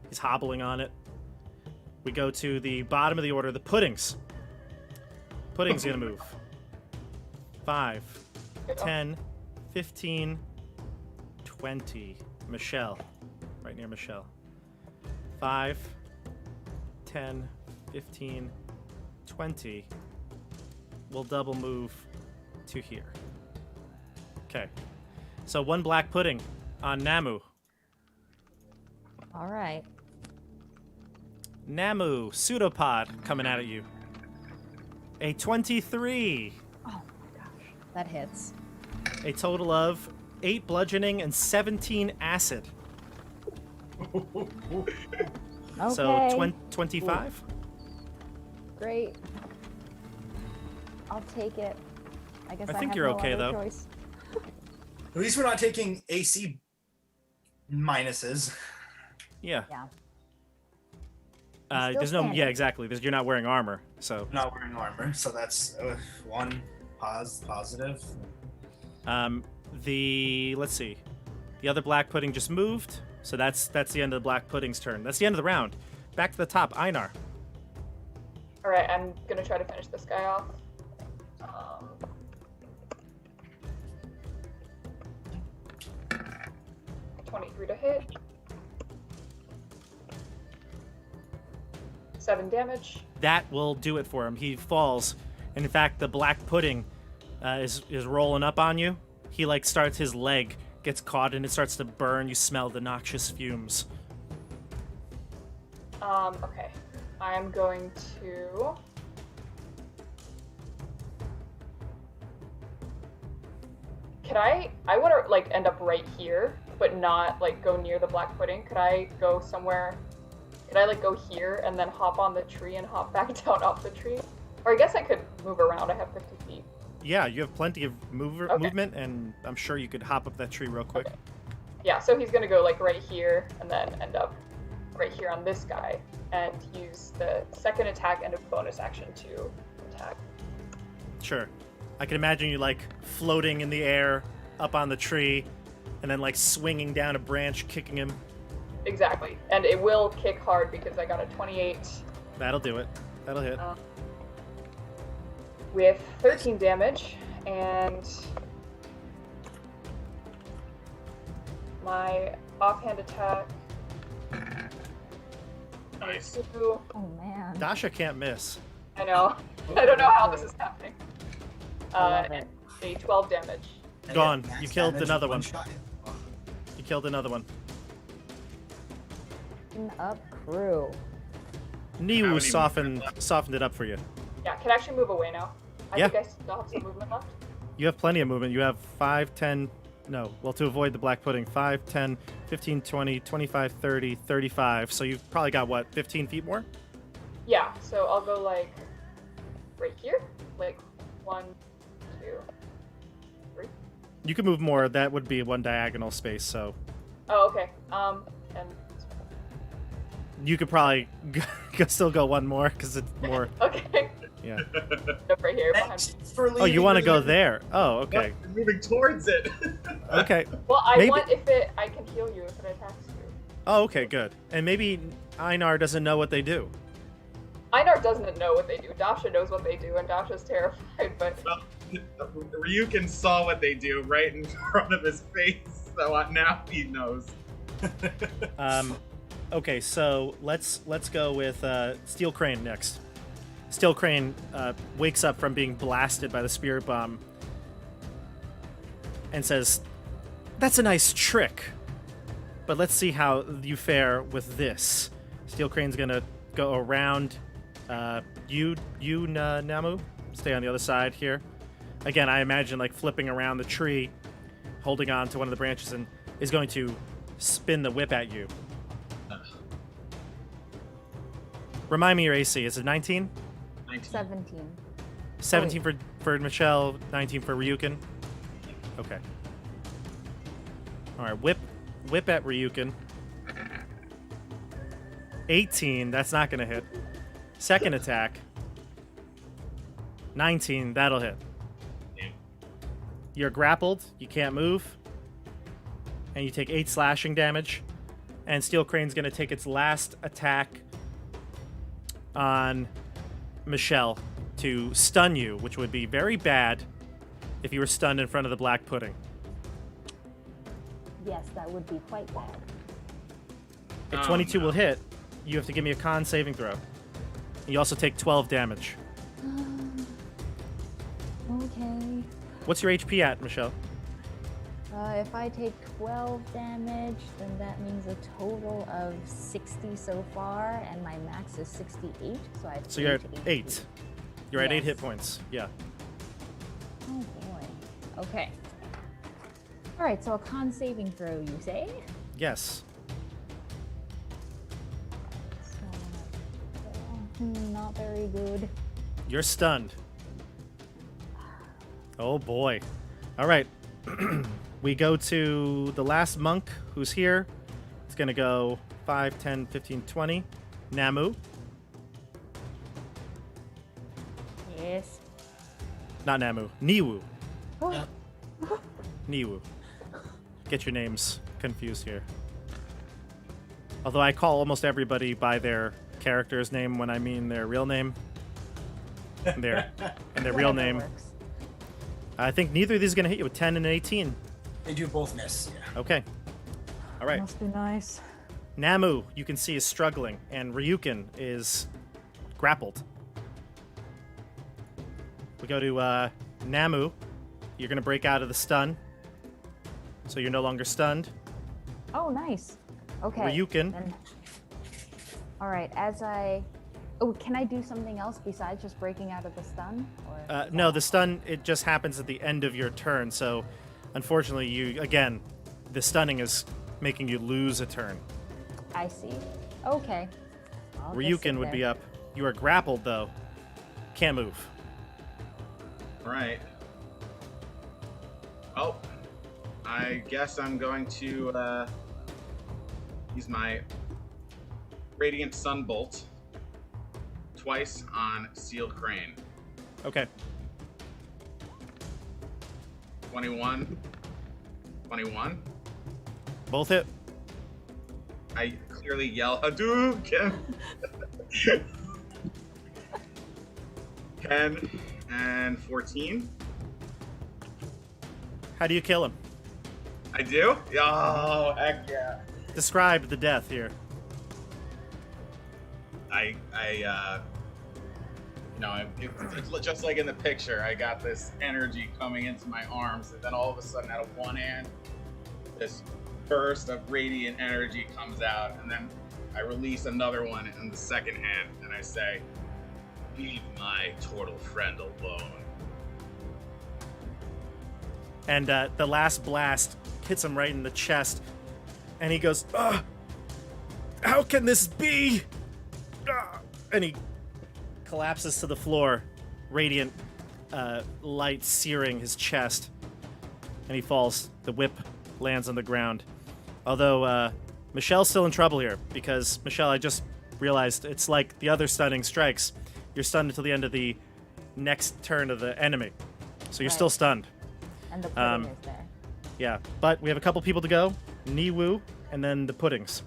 He's hobbling on it. We go to the bottom of the order, the puddings. Pudding's gonna move. 5, 10, 15, 20. Michelle. Right near Michelle. 5, 10, 15, 20. We'll double move to here. Okay. So 1 black pudding on Namu. All right. Namu, pseudopod coming out at you. A 23. Oh my gosh, that hits. A total of 8 bludgeoning and 17 acid. Okay. So 25? Great. I'll take it. I guess I I think have you're no okay, other though. choice. At least we're not taking AC minuses. Yeah. Yeah. Still There's no. standing. Yeah, exactly. You're not wearing armor, so. I'm not wearing armor, so that's 1 positive. Let's see. The other black pudding just moved, so that's the end of the black pudding's turn. That's the end of the round. Back to the top, Einar. All right, I'm gonna try to finish this guy off. 23 to hit. 7 damage. That will do it for him. He falls, and in fact, the black pudding is rolling up on you. He starts, his leg gets caught, and it starts to burn. You smell the noxious fumes. Okay. I'm going to... Could I want to like end up right here, but not like go near the black pudding. Could I go somewhere? Could I like go here and then hop on the tree and hop back down off the tree? Or I guess I could move around. I have 50 feet. Yeah, you have plenty of Okay. movement, and I'm sure you could hop up that tree real quick. Okay. Yeah, so he's gonna go like right here and then end up right here on this guy and use the second attack and a bonus action to attack. Sure. I can imagine you like floating in the air up on the tree and then like swinging down a branch, kicking him. Exactly. And it will kick hard because I got a 28 That'll do it. That'll hit. with 13 damage, and my offhand attack. Nice. Two. Oh man. Dasha can't miss. I know. I don't know how this is happening. love And it. a 12 damage. And Gone. max You killed damage another with one. shot. Oh, You killed another one. Up crew. Newoo many softened it up for you. Yeah, can I actually move away now? I Yeah. think I still have some movement left. You have plenty of movement. You have 5, 10, no, well, to avoid the black pudding, 5, 10, 15, 20, 25, 30, 35. So you've probably got, what, 15 feet more? Yeah, so I'll go like right here. Like 1, 2, 3. You could move more. That would be one diagonal space, so Oh, okay. And you could probably still go one more because it's more. okay. Yeah. Up right here behind me. thanks for Oh, you leaving want to the- go there? Oh, okay. You're moving towards it. Okay. Well, I Maybe- want I can heal you if it attacks you. Oh, okay, good. And maybe Einar doesn't know what they do. Einar doesn't know what they do. Dasha knows what they do, and Dasha's terrified. But Well, Ryuken saw what they do right in front of his face, so now he knows. Okay, so let's go with Steel Crane next. Steel Crane wakes up from being blasted by the spirit bomb and says, "That's a nice trick, but let's see how you fare with this." Steel Crane's gonna go around Namu. Stay on the other side here. Again, I imagine like flipping around the tree, holding on to one of the branches, and is going to spin the whip at you. Remind me your AC. Is it 19? 19. 17. 17 for Michelle, 19 for Ryuken. Okay. All right, whip at Ryuken. 18, that's not going to hit. Second attack. 19, that'll hit. Yeah. You're grappled, you can't move. And you take 8 slashing damage. And Steel Crane's going to take its last attack on Michelle to stun you, which would be very bad if you were stunned in front of the black pudding. Yes, that would be quite bad. If Oh, 22 no. will hit, you have to give me a con saving throw. You also take 12 damage. Okay. What's your HP at, Michelle? If I take 12 damage, then that means a total of 60 so far, and my max is 68, so I have So you're at 8 HP. 8. You're at 8 Yes. hit points. Yeah. Oh boy. Okay. All right, so a con saving throw, you say? Yes. So, not very good. You're stunned. Oh boy. All right. We go to the last monk who's here. It's going to go 5, 10, 15, 20. Namu. Yes. Not Namu. Newoo. Oh, Newoo. Get your names confused here. Although I call almost everybody by their character's name when I mean their real name. And their real whatever name. works. I think neither of these is going to hit you with 10 and 18. They do both miss. Yeah. Okay. All right. Must be nice. Namu, you can see, is struggling, and Ryuken is grappled. We go to Namu. You're going to break out of the stun. So you're no longer stunned. Oh, nice. Okay. Ryuken. Then... All right, Oh, can I do something else besides just breaking out of the stun? Or No, the stun, it just happens at the end of your turn. So Unfortunately, the stunning is making you lose a turn. I see. Okay. I'll just Ryuken sit would there. be up. You are grappled, though. Can't move. All right. Oh, I guess I'm going to use my Radiant Sunbolt twice on Sealed Crane. Okay. 21. 21. Both hit. I clearly yell, Hadouken! 10 and 14. How do you kill him? I do? Oh, heck yeah. Describe the death here. It's just like in the picture. I got this energy coming into my arms, and then all of a sudden, out of one hand, this burst of radiant energy comes out, and then I release another one in the second hand, and I say, "Leave my Tortle friend alone." And the last blast hits him right in the chest, and he goes, "Ugh! How can this be?" Ugh!" And he collapses to the floor, radiant light searing his chest, and he falls. The whip lands on the ground. Although Michelle's still in trouble here, because, Michelle, I just realized it's like the other stunning strikes. You're stunned until the end of the next turn of the enemy. So you're Right. still stunned. And the pudding is there. Yeah, but we have a couple people to go. Newoo, and then the puddings.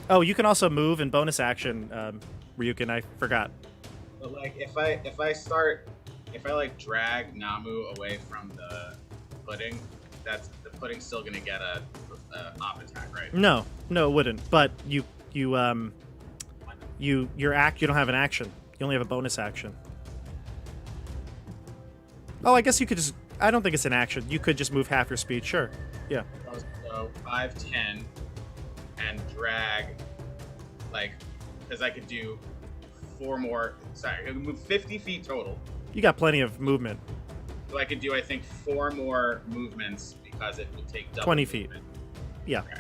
Oh, you can also move in bonus action, Ryuken. I forgot. But like, if I like drag Namu away from the pudding, the pudding's still gonna get a op attack, right? No, it wouldn't. But you don't have an action. You only have a bonus action. Oh, I guess you could just. I don't think it's an action. You could just move half your speed. Sure. Yeah. So 5, 10, and drag, like, because I could do 4 more. Sorry, I could move 50 feet total. You got plenty of movement. So I could do, I think, 4 more movements because it would take double 20 feet. movement. Yeah. Okay.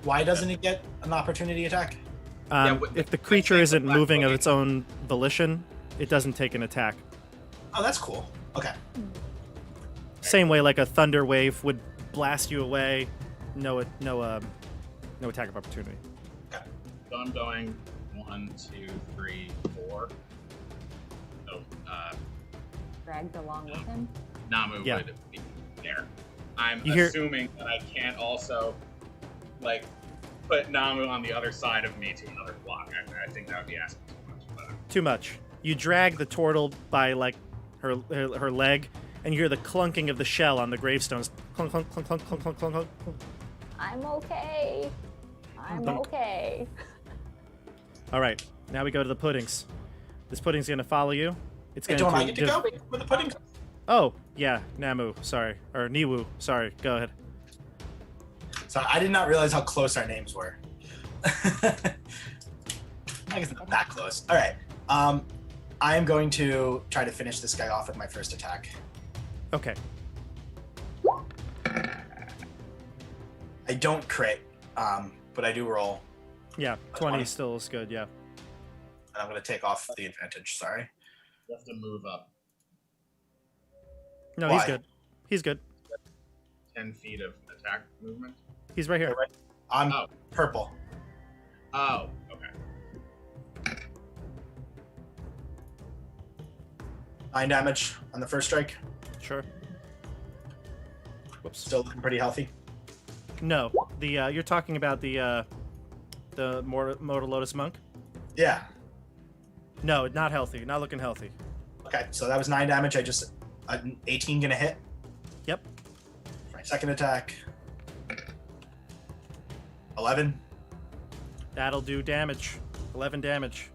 Why doesn't it get an opportunity attack? If the creature isn't black moving of pudding. its own volition, it doesn't take an attack. Oh, that's cool. Okay. Same way like a thunder wave would blast you away. No attack of opportunity. So I'm going 1, 2, 3, 4. So Dragged along with him. Namu Yeah. would be there. I'm You hear- assuming that I can't also, like, put Namu on the other side of me to another block. I think that would be asking too much. But Too much. You drag the Tortle by like her leg, and you hear the clunking of the shell on the gravestones. Clunk, clunk, clunk, clunk, clunk, clunk, clunk, clunk. I'm okay. I'm Dunk. okay. All right, now we go to the puddings. This pudding's gonna follow you. It's Hey, gonna don't I get to div- go with the pudding? Oh, yeah, Namu. Sorry, or Newoo. Sorry. Go ahead. So I did not realize how close our names were. I guess not that close. All right. I am going to try to finish this guy off with my first attack. Okay. I don't crit, but I do roll, Yeah, 20. 20 still is good. Yeah. and I'm going to take off the advantage. Sorry. you have to move up No, he's Why? good. He's good. 10 feet of attack movement. He's right here. I'm Oh. purple. Oh, okay. 9 damage on the first strike. Sure. Whoops. Still looking pretty healthy. No, the you're talking about the Mortal Lotus Monk. Yeah. No, not healthy. Not looking healthy. Okay, so that was 9 damage. I just 18 gonna hit. Yep. My second attack. 11. That'll do damage. 11 damage.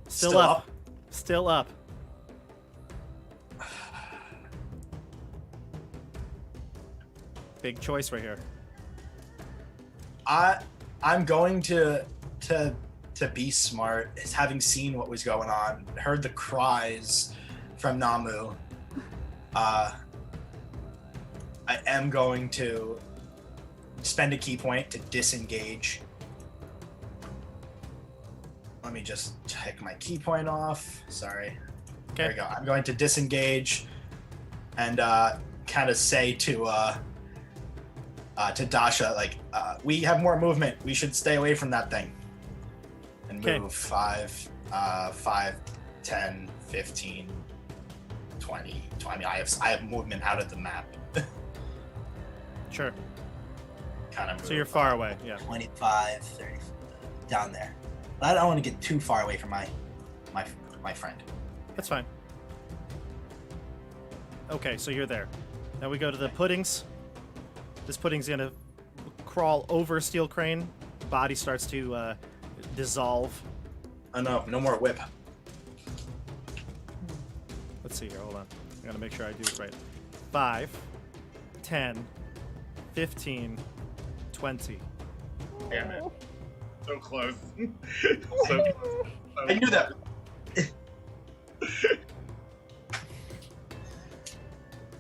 Still, Still up. up? Still up. Big choice right here. I'm going to to be smart, is having seen what was going on, heard the cries from Namu, I am going to spend a key point to disengage. Let me just take my key point off. Sorry. Okay. There we go. I'm going to disengage and kind of say to Dasha, like, we have more movement. We should stay away from that thing. And move 5, 10, 15, 20. I mean, I have movement out of the map. Sure. Kind of. So you're far away. Yeah. 25, 30, down there. But I don't want to get too far away from my friend. That's fine. Okay, so you're there. Now we go to the puddings. This pudding's gonna crawl over Steel Crane. Body starts to dissolve. Oh no more whip. Let's see here, hold on. I gotta make sure I do it right. 5, 10, 15, 20. Damn it. So close. So close. I knew that.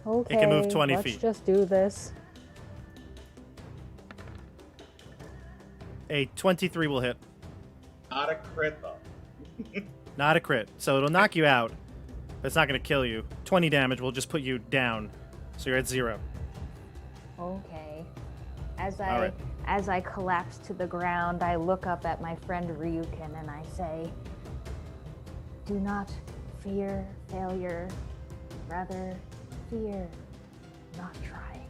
Okay, It can move 20 let's feet. just do this. A 23 will hit. Not a crit though. Not a crit. So it'll knock you out, but it's not gonna kill you. 20 damage will just put you down. So you're at 0. Okay. As All right. I collapse to the ground, I look up at my friend Ryuken and I say, "Do not fear failure, rather fear not trying."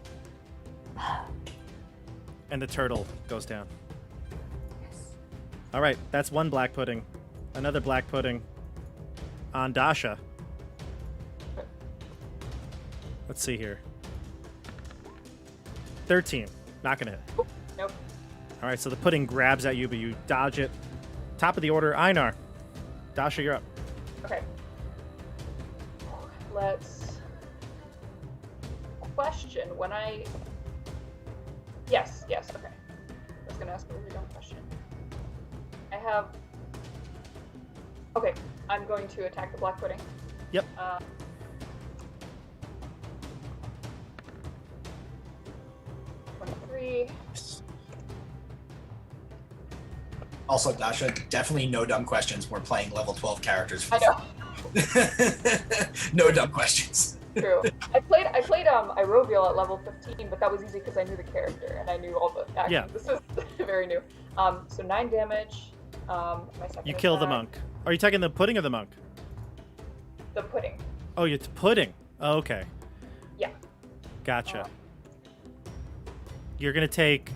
And the turtle goes down. Yes. All right, that's one black pudding. Another black pudding on Dasha. Let's see here. 13. Not gonna hit. Nope. All right, so the pudding grabs at you, but you dodge it. Top of the order, Einar. Dasha, you're up. Okay. Let's question when I. Yes, okay. I was gonna ask a really dumb question. I have. Okay, I'm going to attack the black pudding. Yep. 23. Also, Dasha, definitely no dumb questions. We're playing level 12 characters. I know. No dumb questions. True. I played Irovial at level 15, but that was easy because I knew the character and I knew all the actions. Yeah. This is very new. So 9 damage. My second You kill the attack. monk. Are you taking the pudding or the monk? The pudding. Oh, you're pudding. Oh, okay. Yeah. Gotcha. You're gonna take.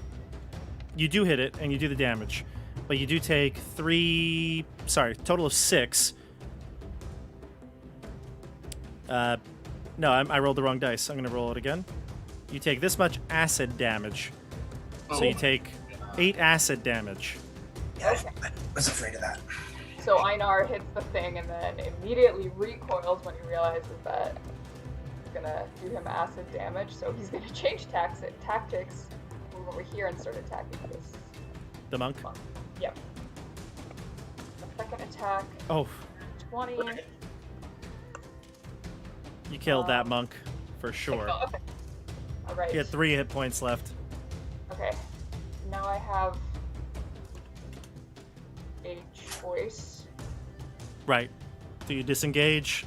You do hit it and you do the damage, but you do take 3. Sorry, total of 6. No, I rolled the wrong dice. I'm gonna roll it again. You take this much acid damage, so you take 8 acid damage. Yeah, I was afraid of that. So Einar hits the thing and then immediately recoils when he realizes that it's gonna do him acid damage. So he's gonna change tactics, move over here and start attacking this The monk. monk. Yep. The second attack, Oh, 20. you killed that monk for sure. Oh, okay. All right. You had 3 hit points left. Okay. Now I have a choice. Right. Do you disengage?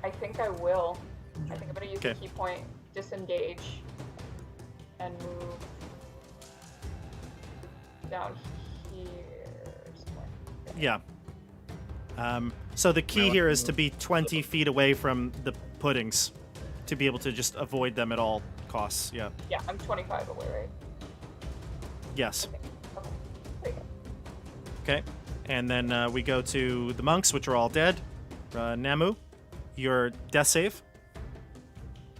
I think I will. I think I'm gonna use Okay. the key point, disengage, and move down here somewhere. Yeah. So the key here is to be 20 feet away from the puddings to be able to just avoid them at all costs. Yeah. Yeah, I'm 25 away, right? Yes. Okay. Okay. There you go. Okay. And then we go to the monks, which are all dead. Namu, your death save.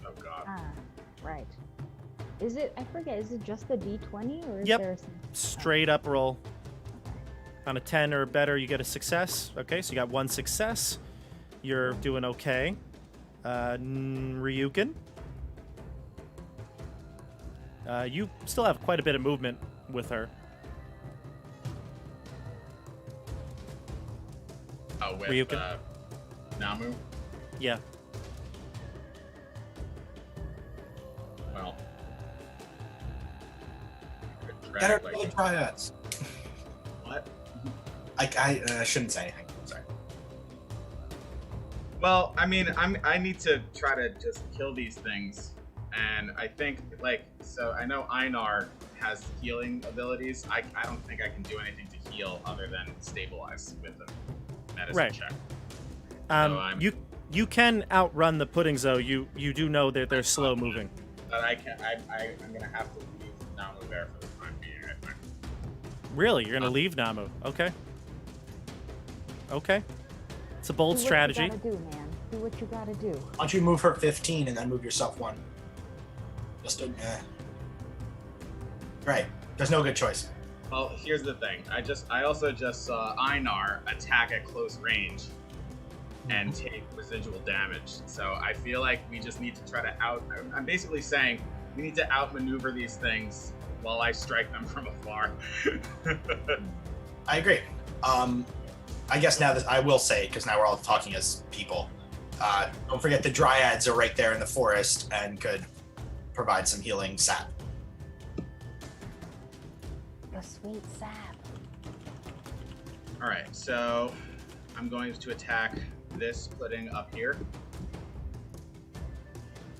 Oh god. Ah, right. Is it? I forget. Is it just the D20 or is Yep. there some? Straight up roll. On a 10 or better, you get a success. Okay, so you got 1 success. You're doing okay. Ryuken. You still have quite a bit of movement with her. Oh, with Ryuken? Namu? Yeah. Well. Get her to the dryads. What? I shouldn't say anything. Sorry. Well, I mean, I need to try to just kill these things, and I think so. I know Einar has healing abilities. I don't think I can do anything to heal other than stabilize with a medicine Right. check. You can outrun the puddings though. You do know that they're slow moving. But I'm gonna have to leave Namu there for the time being. I think. Really, you're gonna leave Namu? Okay. Okay. It's a bold Do strategy. what you gotta do, man. Do what you gotta do. Why don't you move her 15 and then move yourself 1? Just Right. There's no good choice. Well, here's the thing. I also just saw Einar attack at close range and take residual damage. So I feel like we just need to try to I'm basically saying we need to outmaneuver these things while I strike them from afar. I agree. I guess now that I will say, because now we're all talking as people, don't forget the dryads are right there in the forest and could provide some healing sap. The sweet sap. All right, so I'm going to attack this pudding up here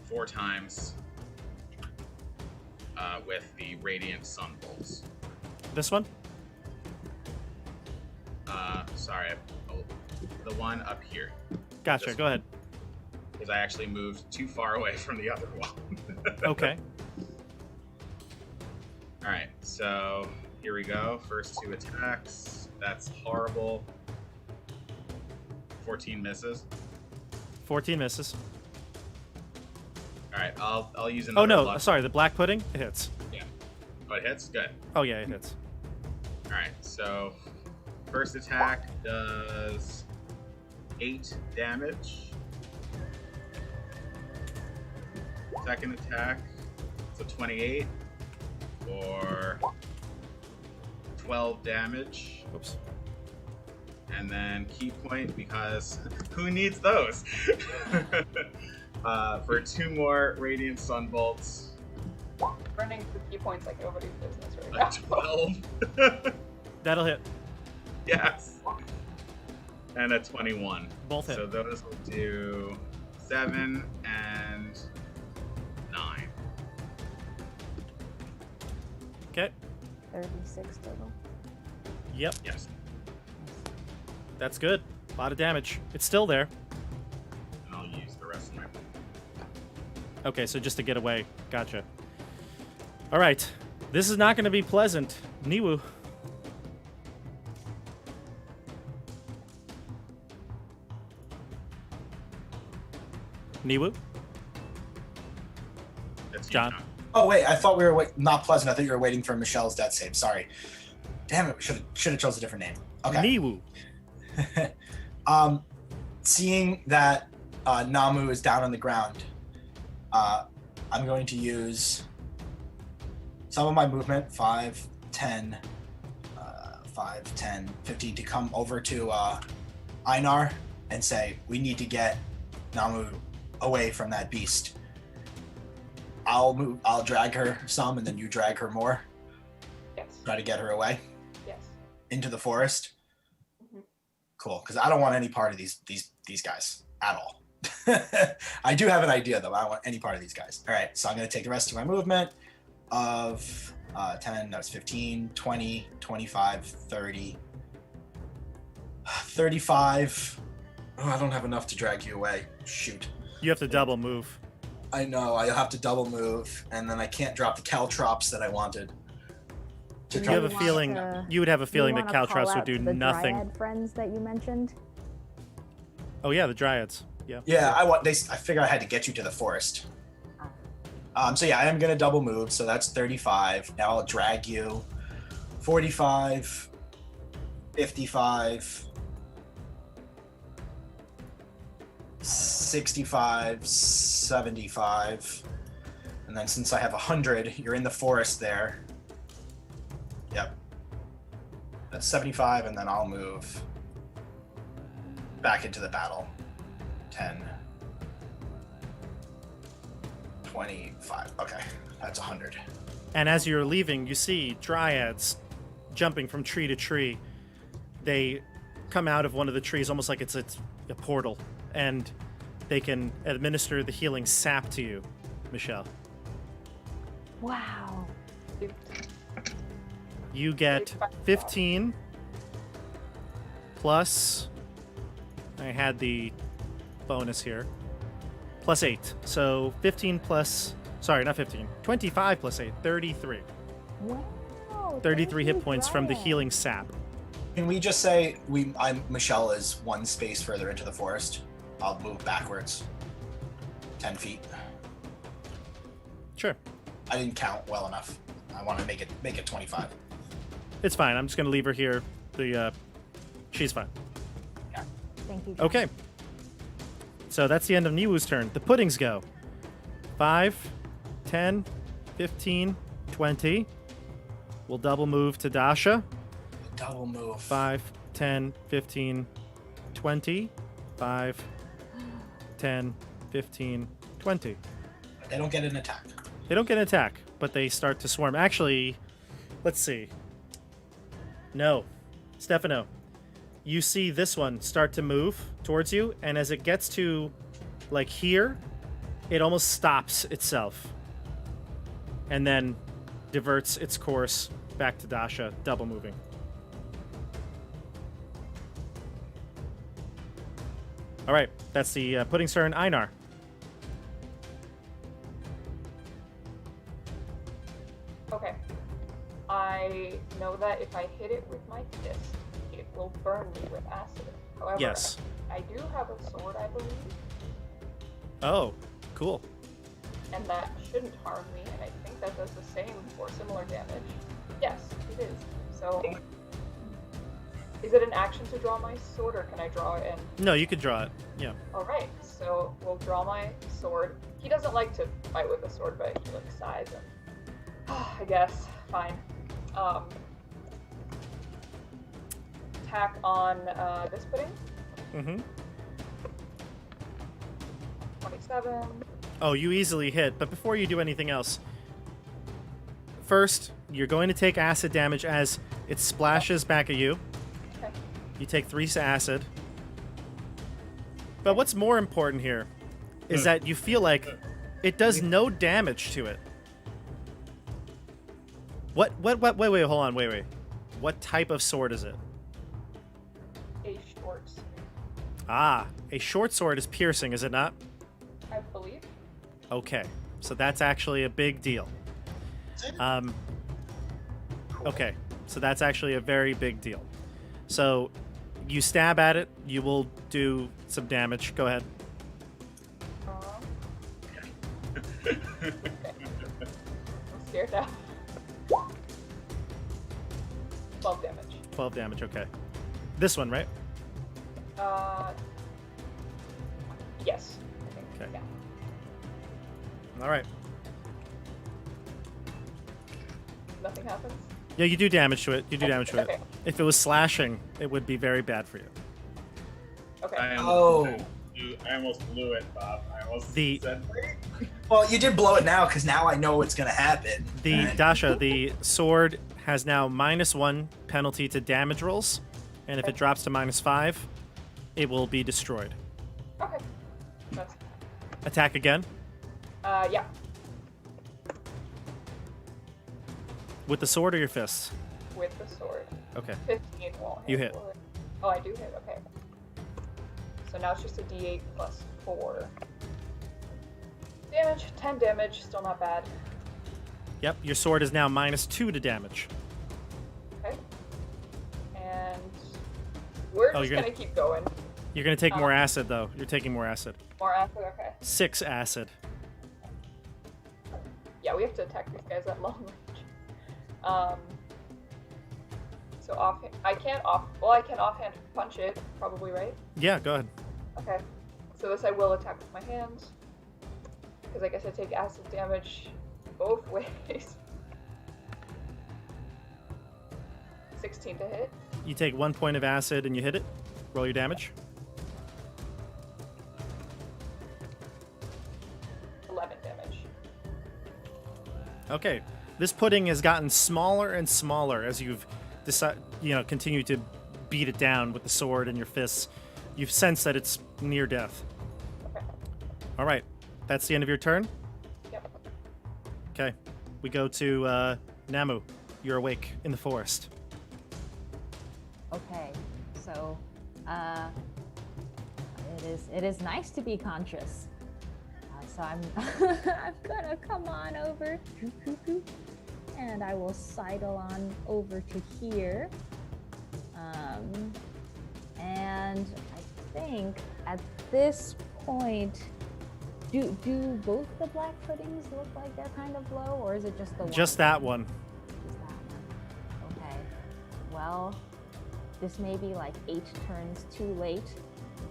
4 times with the radiant sun bolts. This one? Sorry, the one up here. Gotcha. This Go ahead. Because I actually moved too far away from the other one. Okay. All right, so here we go. First 2 attacks. That's horrible. 14 misses. 14 misses. All right, I'll use another. Oh no, luck. sorry. The black pudding. It hits. Yeah. Oh, it hits. Good. Oh yeah, it hits. All right, so first attack does 8 damage. Second attack, so 28 for 12 damage. Oops. And then key point, because who needs those? For 2 more radiant sun bolts. Running through key points like nobody's business A right now. 12. That'll hit. Yes. And a 21. Both hit. So those will do 7 and 9. Okay. 36 total. Yep. Yes. That's good. A lot of damage. It's still there. And I'll use the rest of my. Okay, so just to get away. Gotcha. All right. This is not going to be pleasant. Newoo. Newoo? That's you, John. Oh wait, I thought we were not pleasant. I thought you were waiting for Michelle's death save. Sorry. Damn it, should have chose a different name. Okay. Newoo. Seeing that Namu is down on the ground, I'm going to use some of my movement, 5, 10, 5, 10, 15, to come over to Einar and say, we need to get Namu away from that beast. I'll drag her some, and then you drag her more. Yes. Try to get her away Yes. into the forest. Mhm. Cool, because I don't want any part of these guys at all. I do have an idea though. I don't want any part of these guys. All right, so I'm going to take the rest of my movement of 10, that's 15, 20, 25, 30, 35. Oh, I don't have enough to drag you away. Shoot. You have to double move. I know, I have to double move, and then I can't drop the caltrops that I wanted. To You try have a want feeling. to- You would have a feeling you that wanna call caltrops would out do the nothing. Dryad friends that you mentioned. Oh yeah, the dryads. Yeah. Yeah, I figure I had to get you to the forest. So yeah, I am gonna double move, so that's 35. Now I'll drag you 45, 55, 65, 75. And then since I have 100, you're in the forest there. Yep. That's 75, and then I'll move back into the battle. 10, 25. Okay, that's 100. And as you're leaving, you see dryads jumping from tree to tree. They come out of one of the trees almost like it's a portal, and they can administer the healing sap to you, Michelle. Wow. You get 15 plus, I had the bonus here, plus 8. So 15 plus, sorry, not 15, 25 plus 8, 33. Wow. 33 hit thank you, points from the Brian. healing sap. Can we just say Michelle is one space further into the forest? I'll move backwards 10 feet. Sure. I didn't count well enough. I want to make it 25. It's fine. I'm just going to leave her here. She's fine. Thank you. Okay. So that's the end of Newoo's turn. The puddings go. 5, 10, 15, 20. We'll double move to Dasha. Double move. 5, 10, 15, 20. 5, 10, 15, 20. They don't get an attack. They don't get an attack, but they start to swarm. Actually, let's see. No. Stefano, you see this one start to move towards you, and as it gets to, like, here, it almost stops itself. And then diverts its course back to Dasha, double moving. All right, that's the pudding's turn. Einar. Okay. I know that if I hit it with my fist, it will burn me with acid. However, Yes. I do have a sword, I believe, Oh, cool. and that shouldn't harm me, and I think that does the same or similar damage. Yes, it is. So, is it an action to draw my sword, or can I draw it in? No, you could draw it. Yeah. Alright, so we'll draw my sword. He doesn't like to fight with a sword, but he like sighs and I guess, fine. Attack on this pudding. Mm-hmm. 27. Oh, you easily hit, but before you do anything else, first, you're going to take acid damage as it splashes back at you. Okay. You take 3 acid. But what's more important here is that you feel like it does no damage to it. Wait, hold on, wait. What type of sword is it? A short, Ah, a short sword is piercing, is it not? I believe. Okay, so that's actually a big deal. Okay, so that's actually a very big deal. So you stab at it, you will do some damage. Go ahead. Okay. I'm scared now. 12 damage. 12 damage, okay. This one, right? Yes. I think. Okay. Yeah. All right. Nothing happens. Yeah, you do damage to it. You do damage to it. Okay. If it was slashing, it would be very bad for you. Okay. I almost blew it, Bob. I almost The- said, Well, you did blow it now because now I know what's going to happen. Dasha, the sword has now -1 penalty to damage rolls, and if it drops to -5, it will be destroyed. Okay. That's. Attack again Yeah. with the sword or your fists. With the sword. Okay. 15 won't hit. You hit. will it? Oh, I do hit. Okay. So now it's just a D8 plus 4. Damage. 10 damage. Still not bad. Yep, your sword is now -2 to damage. Okay. And we're Oh, just you're gonna keep going. You're going to take more acid, though. You're taking more acid. More acid. Okay. 6 acid. Yeah, we have to attack these guys at long range. So I can offhand punch it, probably, right? Yeah, go ahead. Okay. So this I will attack with my hands. Because I guess I take acid damage both ways. 16 to hit. You take 1 point of acid and you hit it. Roll your damage. Okay. This pudding has gotten smaller and smaller as you've continued to beat it down with the sword and your fists. You've sensed that it's near death. All right. That's the end of your turn? Yep. Okay. We go to Namu. You're awake in the forest. Okay, so it is nice to be conscious. So I'm I'm gonna come on over, and I will sidle on over to here. And I think at this point, do both the black puddings look like they're kind of low, or is it just the one? Just that one. Just that one. Okay. Well, this may be like 8 turns too late,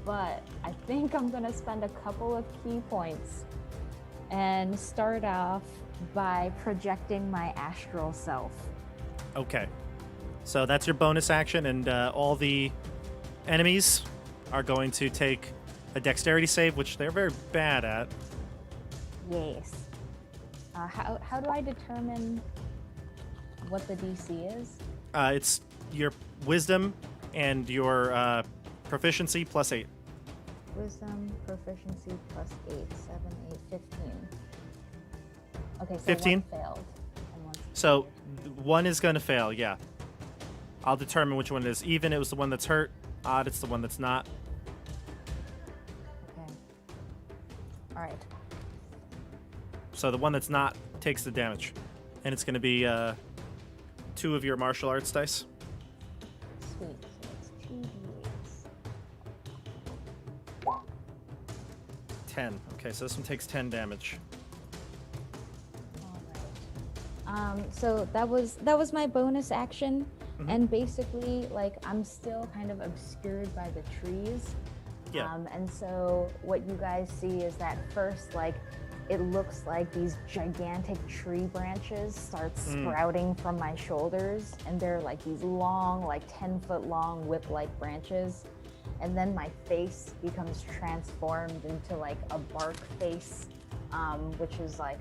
but I think I'm gonna spend a couple of key points and start off by projecting my astral self. Okay. So that's your bonus action, and all the enemies are going to take a dexterity save, which they're very bad at. Yes. How do I determine what the DC is? It's your wisdom and your proficiency plus 8. Wisdom, proficiency plus 8, 7, 8, 15. Okay, so 15? one failed. And one So succeeded. one is going to fail, yeah. I'll determine which one it is. Even, it was the one that's hurt. Odd, it's the one that's not. Okay. All right. So the one that's not takes the damage. And it's going to be 2 of your martial arts dice. Sweet. So it's 2d8s. 10. Okay, so this one takes 10 damage. All right. So that was my bonus action, and basically, like, I'm still kind of obscured by the trees. Yeah. And so what you guys see is that first, like, it looks like these gigantic tree branches start sprouting from my shoulders, and they're like these long, like 10-foot long whip-like branches. And then my face becomes transformed into like a bark face, which is like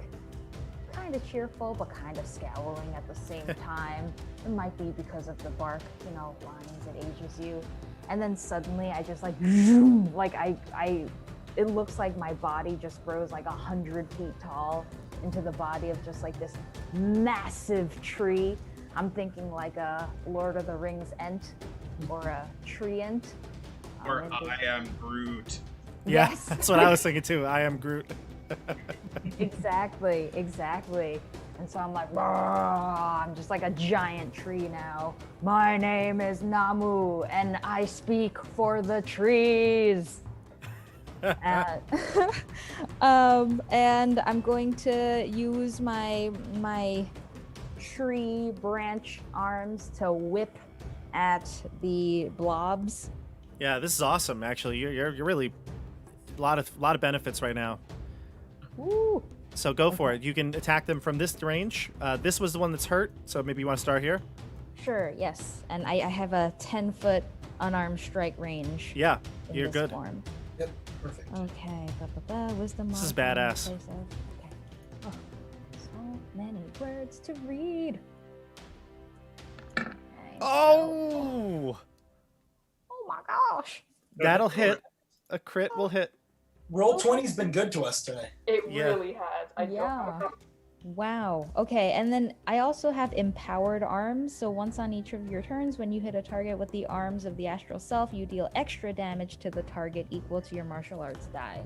kind of cheerful but kind of scowling at the same time. It might be because of the bark, lines, it ages you. And then suddenly I just like, it looks like my body just grows like 100 feet tall into the body of just like this massive tree. I'm thinking like a Lord of the Rings Ent or a tree Ent. Or I am Groot. Yeah, Yes. that's what I was thinking too. I am Groot. Exactly. And so I'm like, "Rah," I'm just like a giant tree now. My name is Namu, and I speak for the trees. And I'm going to use my tree branch arms to whip at the blobs. Yeah, this is awesome. Actually, you're really a lot of benefits right now. Woo! So go for it. You can attack them from this range. This was the one that's hurt, so maybe you want to start here. Sure, yes. And I have a 10-foot unarmed strike range. Yeah, in you're this good. form. Yep, perfect. Okay, wisdom. This is modifier in badass. place of- Okay. Oh, so many words to read. Okay, Oh, oh my gosh. that'll hit. A crit will hit. Roll 20's been good to us today. It Yeah. really has. I don't Yeah. know. Wow. Okay, and then I also have empowered arms. So once on each of your turns, when you hit a target with the arms of the astral self, you deal extra damage to the target equal to your martial arts die.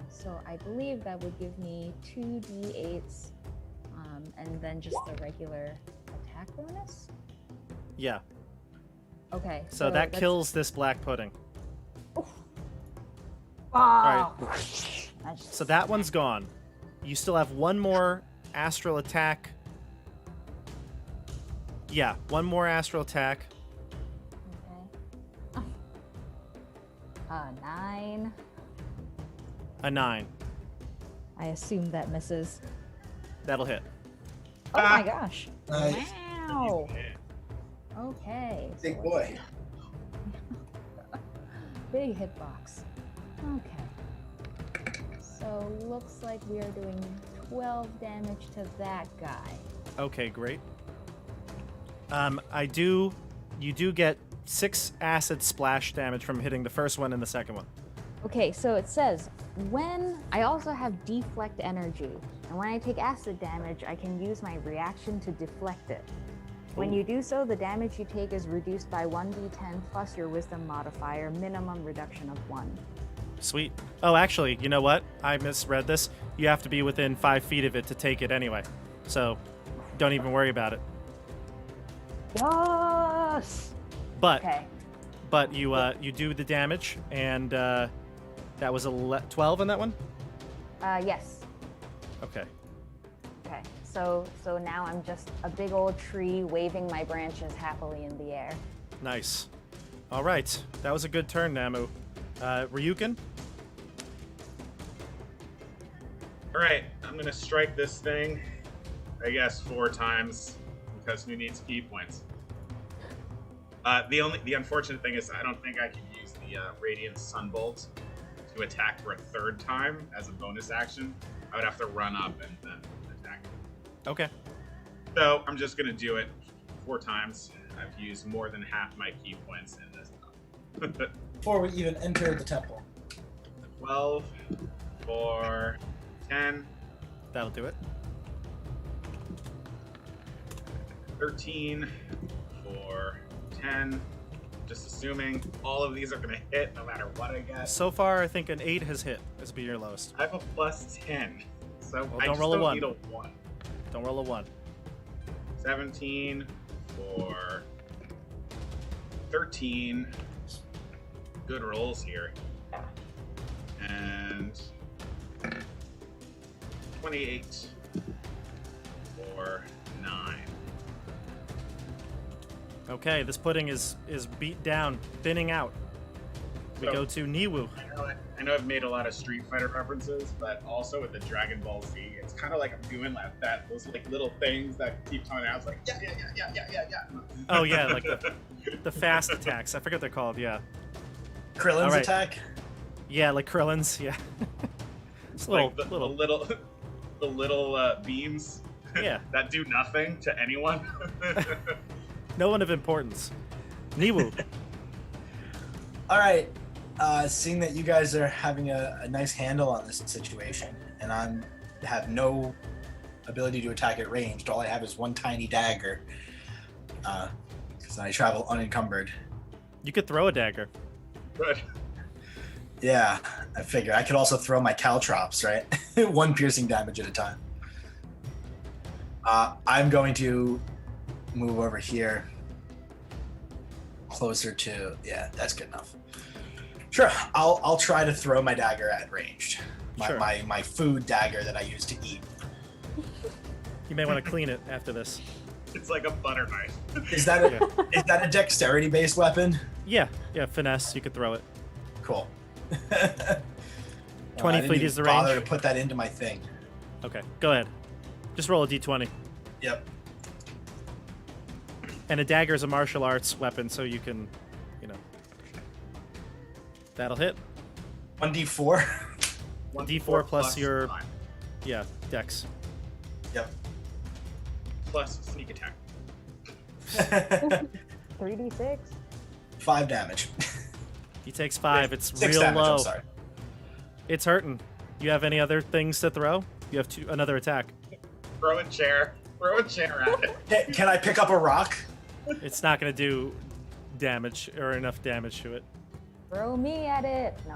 So I believe that would give me 2d8s, and then just the regular attack bonus. Yeah. Okay. So that that's- kills this black pudding. Ah! So that one's gone. You still have one more astral attack. Yeah, one more astral attack. Okay. 9. A 9. I assume that misses. That'll hit. Oh my gosh. Nice. Wow. Okay. so Big let's boy. see. Big hitbox. Okay. So looks like we are doing 12 damage to that guy. Okay, great. You do get 6 acid splash damage from hitting the first one and the second one. Okay, so it says, when I also have deflect energy, and when I take acid damage, I can use my reaction to deflect it. When you do so, the damage you take is reduced by 1d10 plus your wisdom modifier, minimum reduction of 1. Sweet. Oh, actually, you know what? I misread this. You have to be within 5 feet of it to take it anyway. So, don't even worry about it. Yes! But Okay. but you do the damage, and that was 12 on that one? Yes. Okay. Okay. So now I'm just a big old tree waving my branches happily in the air. Nice. All right. That was a good turn, Namu. Ryuken? All right, I'm gonna strike this thing, I guess 4 times, because who needs key points? The unfortunate thing is I don't think I can use the Radiant Sunbolt to attack for a 3rd time as a bonus action. I would have to run up and then attack. Okay. So I'm just gonna do it 4 times. I've used more than half my key points in this. Before we even enter the temple. 12 for 10, That'll do it. 13 for 10. Just assuming all of these are going to hit no matter what I get. So far, I think an 8 has hit. This will be your lowest. I have a plus 10. So Well, I don't just roll a don't 1. need a 1. Don't roll a 1. 17 for 13. Good rolls here. And 28 for 9. Okay, this pudding is beat down, thinning out. We So- go to Newoo. I know I've made a lot of Street Fighter references, but also with the Dragon Ball Z, it's kind of like I'm doing like that. Those like little things that keep coming out. It's like yeah. Oh yeah, like the fast attacks. I forget what they're called. Yeah, Krillin's All right. attack. yeah, like Krillin's. Yeah, it's like little. the little beams Yeah, that do nothing to anyone. no one of importance. Newoo. All right. Seeing that you guys are having a nice handle on this situation, and have no ability to attack at ranged, all I have is one tiny dagger. Because I travel unencumbered. You could throw a dagger. But Yeah, I figure I could also throw my caltrops, right? One piercing damage at a time. I'm going to move over here, closer to. Yeah, that's good enough. Sure, I'll try to throw my dagger at ranged. Sure. My food dagger that I use to eat. You may want to clean it after this. it's like a butter knife. Is that is that a dexterity based weapon? Yeah, finesse. You could throw it. Cool. 20 I didn't feet even is the bother range. to put that into my thing. Okay, go ahead. Just roll a d20. Yep. And a dagger is a martial arts weapon, so you can, that'll hit. 1d4. D4 plus your- 5. Yeah, dex. Yep. Plus sneak attack. 3d6. 5 damage. He takes 5. It's 6 real damage, low. I'm sorry. It's hurting. You have any other things to throw? You have another attack. Throw a chair. Throw a chair at it. Can I pick up a rock? It's not going to do damage or enough damage to it. Throw me at it. No.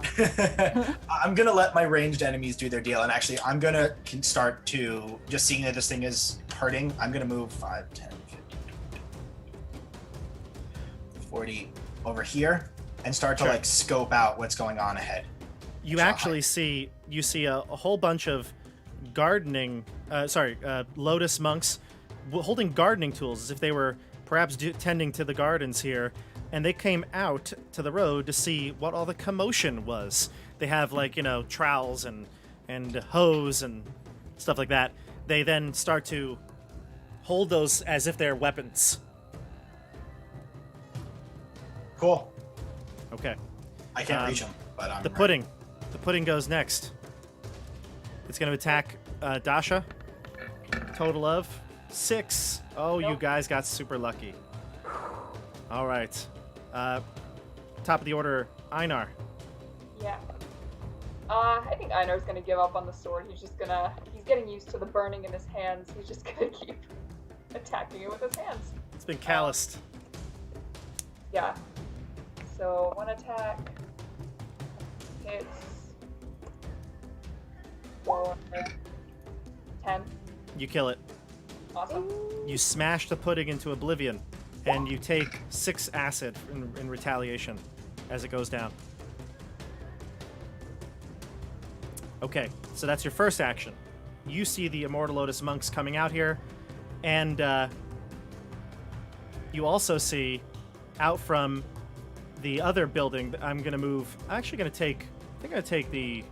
I'm gonna let my ranged enemies do their deal, and actually I'm gonna start to, just seeing that this thing is hurting, I'm gonna move 5, 10, 15, 40 over here and start to Sure. like scope out what's going on ahead. You Sure. actually see a whole bunch of lotus monks holding gardening tools as if they were perhaps tending to the gardens here, and they came out to the road to see what all the commotion was. They have trowels and hoes and stuff like that. They then start to hold those as if they're weapons. Cool. Okay. I can't reach him, but I'm The pudding goes next. It's going to attack Dasha, total of 6. Oh, you Nope. guys got super lucky. All right. Top of the order, Einar. Yeah. I think Einar's gonna give up on the sword. He's getting used to the burning in his hands. He's just gonna keep attacking it with his hands. It's been calloused. Yeah. So 1 attack hits for 10. You kill it. Awesome. You smash the pudding into oblivion, and you take 6 acid in retaliation as it goes down. Okay, so that's your first action. You see the Immortal Lotus monks coming out here, and you also see out from the other building. I'm gonna move. I'm actually gonna take. I think I'm gonna take the.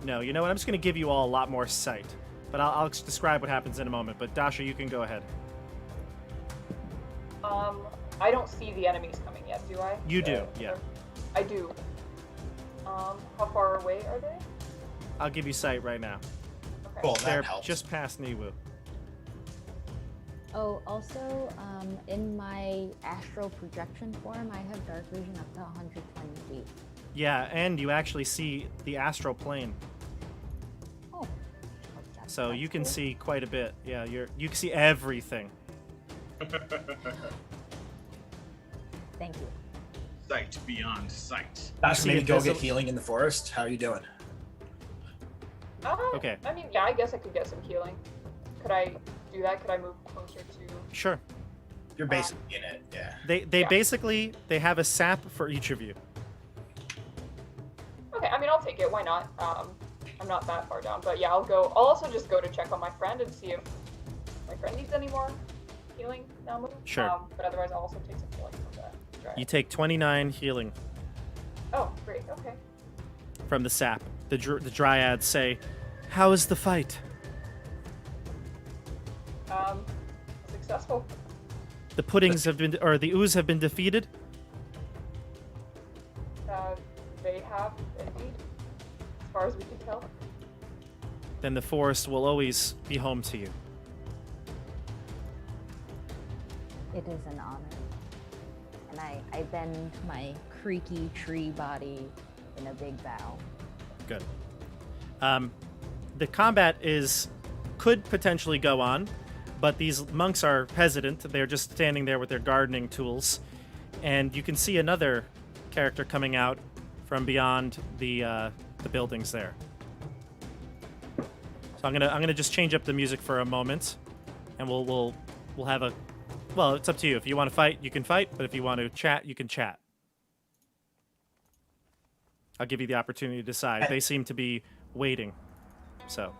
No, you know what? I'm just gonna give you all a lot more sight, but I'll describe what happens in a moment. But Dasha, you can go ahead. I don't see the enemies coming yet, do I? You do, yeah. I do. How far away are they? I'll give you sight right now. Okay. Cool, They're that helps. just past Newoo. Oh, also, in my astral projection form, I have dark vision up to 120 feet. Yeah, and you actually see the astral plane, Oh. so you can cool. see quite a bit. Yeah, you can see everything. Thank you. Sight beyond sight. Dasha, see maybe go invisible- get healing in the forest. How are you doing? Okay. I mean, yeah, I guess I could get some healing. Could I do that? Could I move closer to... Sure. You're basically in it, yeah. They Yeah. basically they have a sap for each of you. Okay, I mean, I'll take it. Why not? I'm not that far down, but yeah, I'll go. I'll also just go to check on my friend and see if my friend needs any more healing now. Sure. But otherwise, I'll also take some healing from that. You take 29 healing Oh, great. Okay. from the sap. The dryads say, "How is the fight?" Successful. The puddings have been, or the ooze have been defeated. They have indeed, as far as we can tell. Then the forest will always be home to you. It is an honor. And I bend my creaky tree body in a big bow. Good. The combat could potentially go on, but these monks are hesitant. They're just standing there with their gardening tools, and you can see another character coming out from beyond the buildings there. So I'm gonna just change up the music for a moment, and we'll have a. Well, it's up to you. If you want to fight, you can fight, but if you want to chat, you can chat. I'll give you the opportunity to decide. They seem to be waiting, so.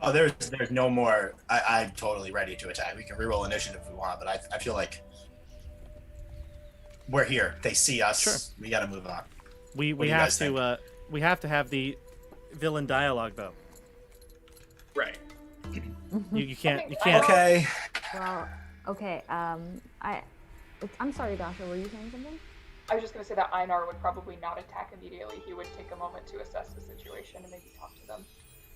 Oh, there's no more. I'm totally ready to attack. We can reroll initiative if we want, but I feel like we're here. They see us. Sure. We got to move on. We do you have guys to we have to have the villain dialogue though. Right. You can't. Okay. Well, okay. I'm sorry, Dasha. Were you saying something? I was just going to say that Einar would probably not attack immediately. He would take a moment to assess the situation and maybe talk to them.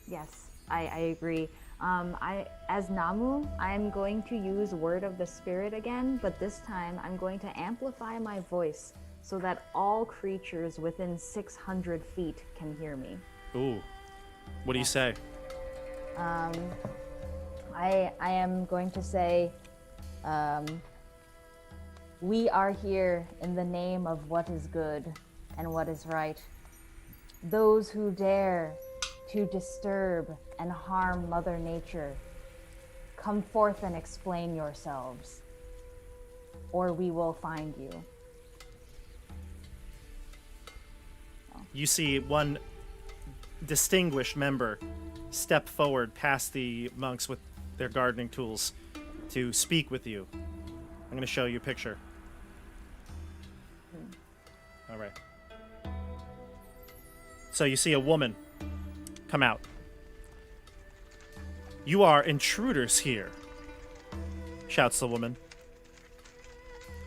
Yes, I agree. As Namu, I'm going to use Word of the Spirit again, but this time I'm going to amplify my voice so that all creatures within 600 feet can hear me. Ooh. What do you say? I am going to say, we are here in the name of what is good and what is right. Those who dare to disturb and harm Mother Nature, come forth and explain yourselves, or we will find you. You see one distinguished member step forward past the monks with their gardening tools to speak with you. I'm going to show you a picture. All right. So you see a woman come out. "You are intruders here," shouts the woman.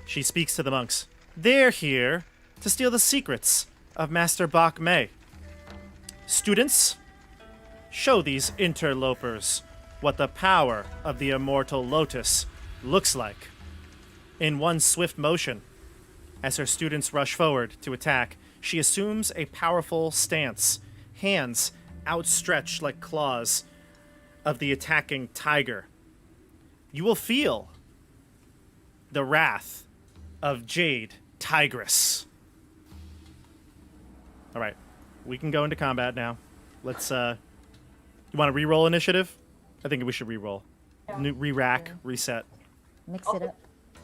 She speaks to the monks. "They're here to steal the secrets of Master Bach May. Students, show these interlopers what the power of the immortal Lotus looks like. In one swift motion, as her students rush forward to attack, she assumes a powerful stance, hands outstretched like claws of the attacking tiger. You will feel the wrath of Jade, Tigress. All right, we can go into combat now. Let's, you want to re-roll initiative? I think we should re-roll. Yeah. Re-rack, reset. Mix Also, it up.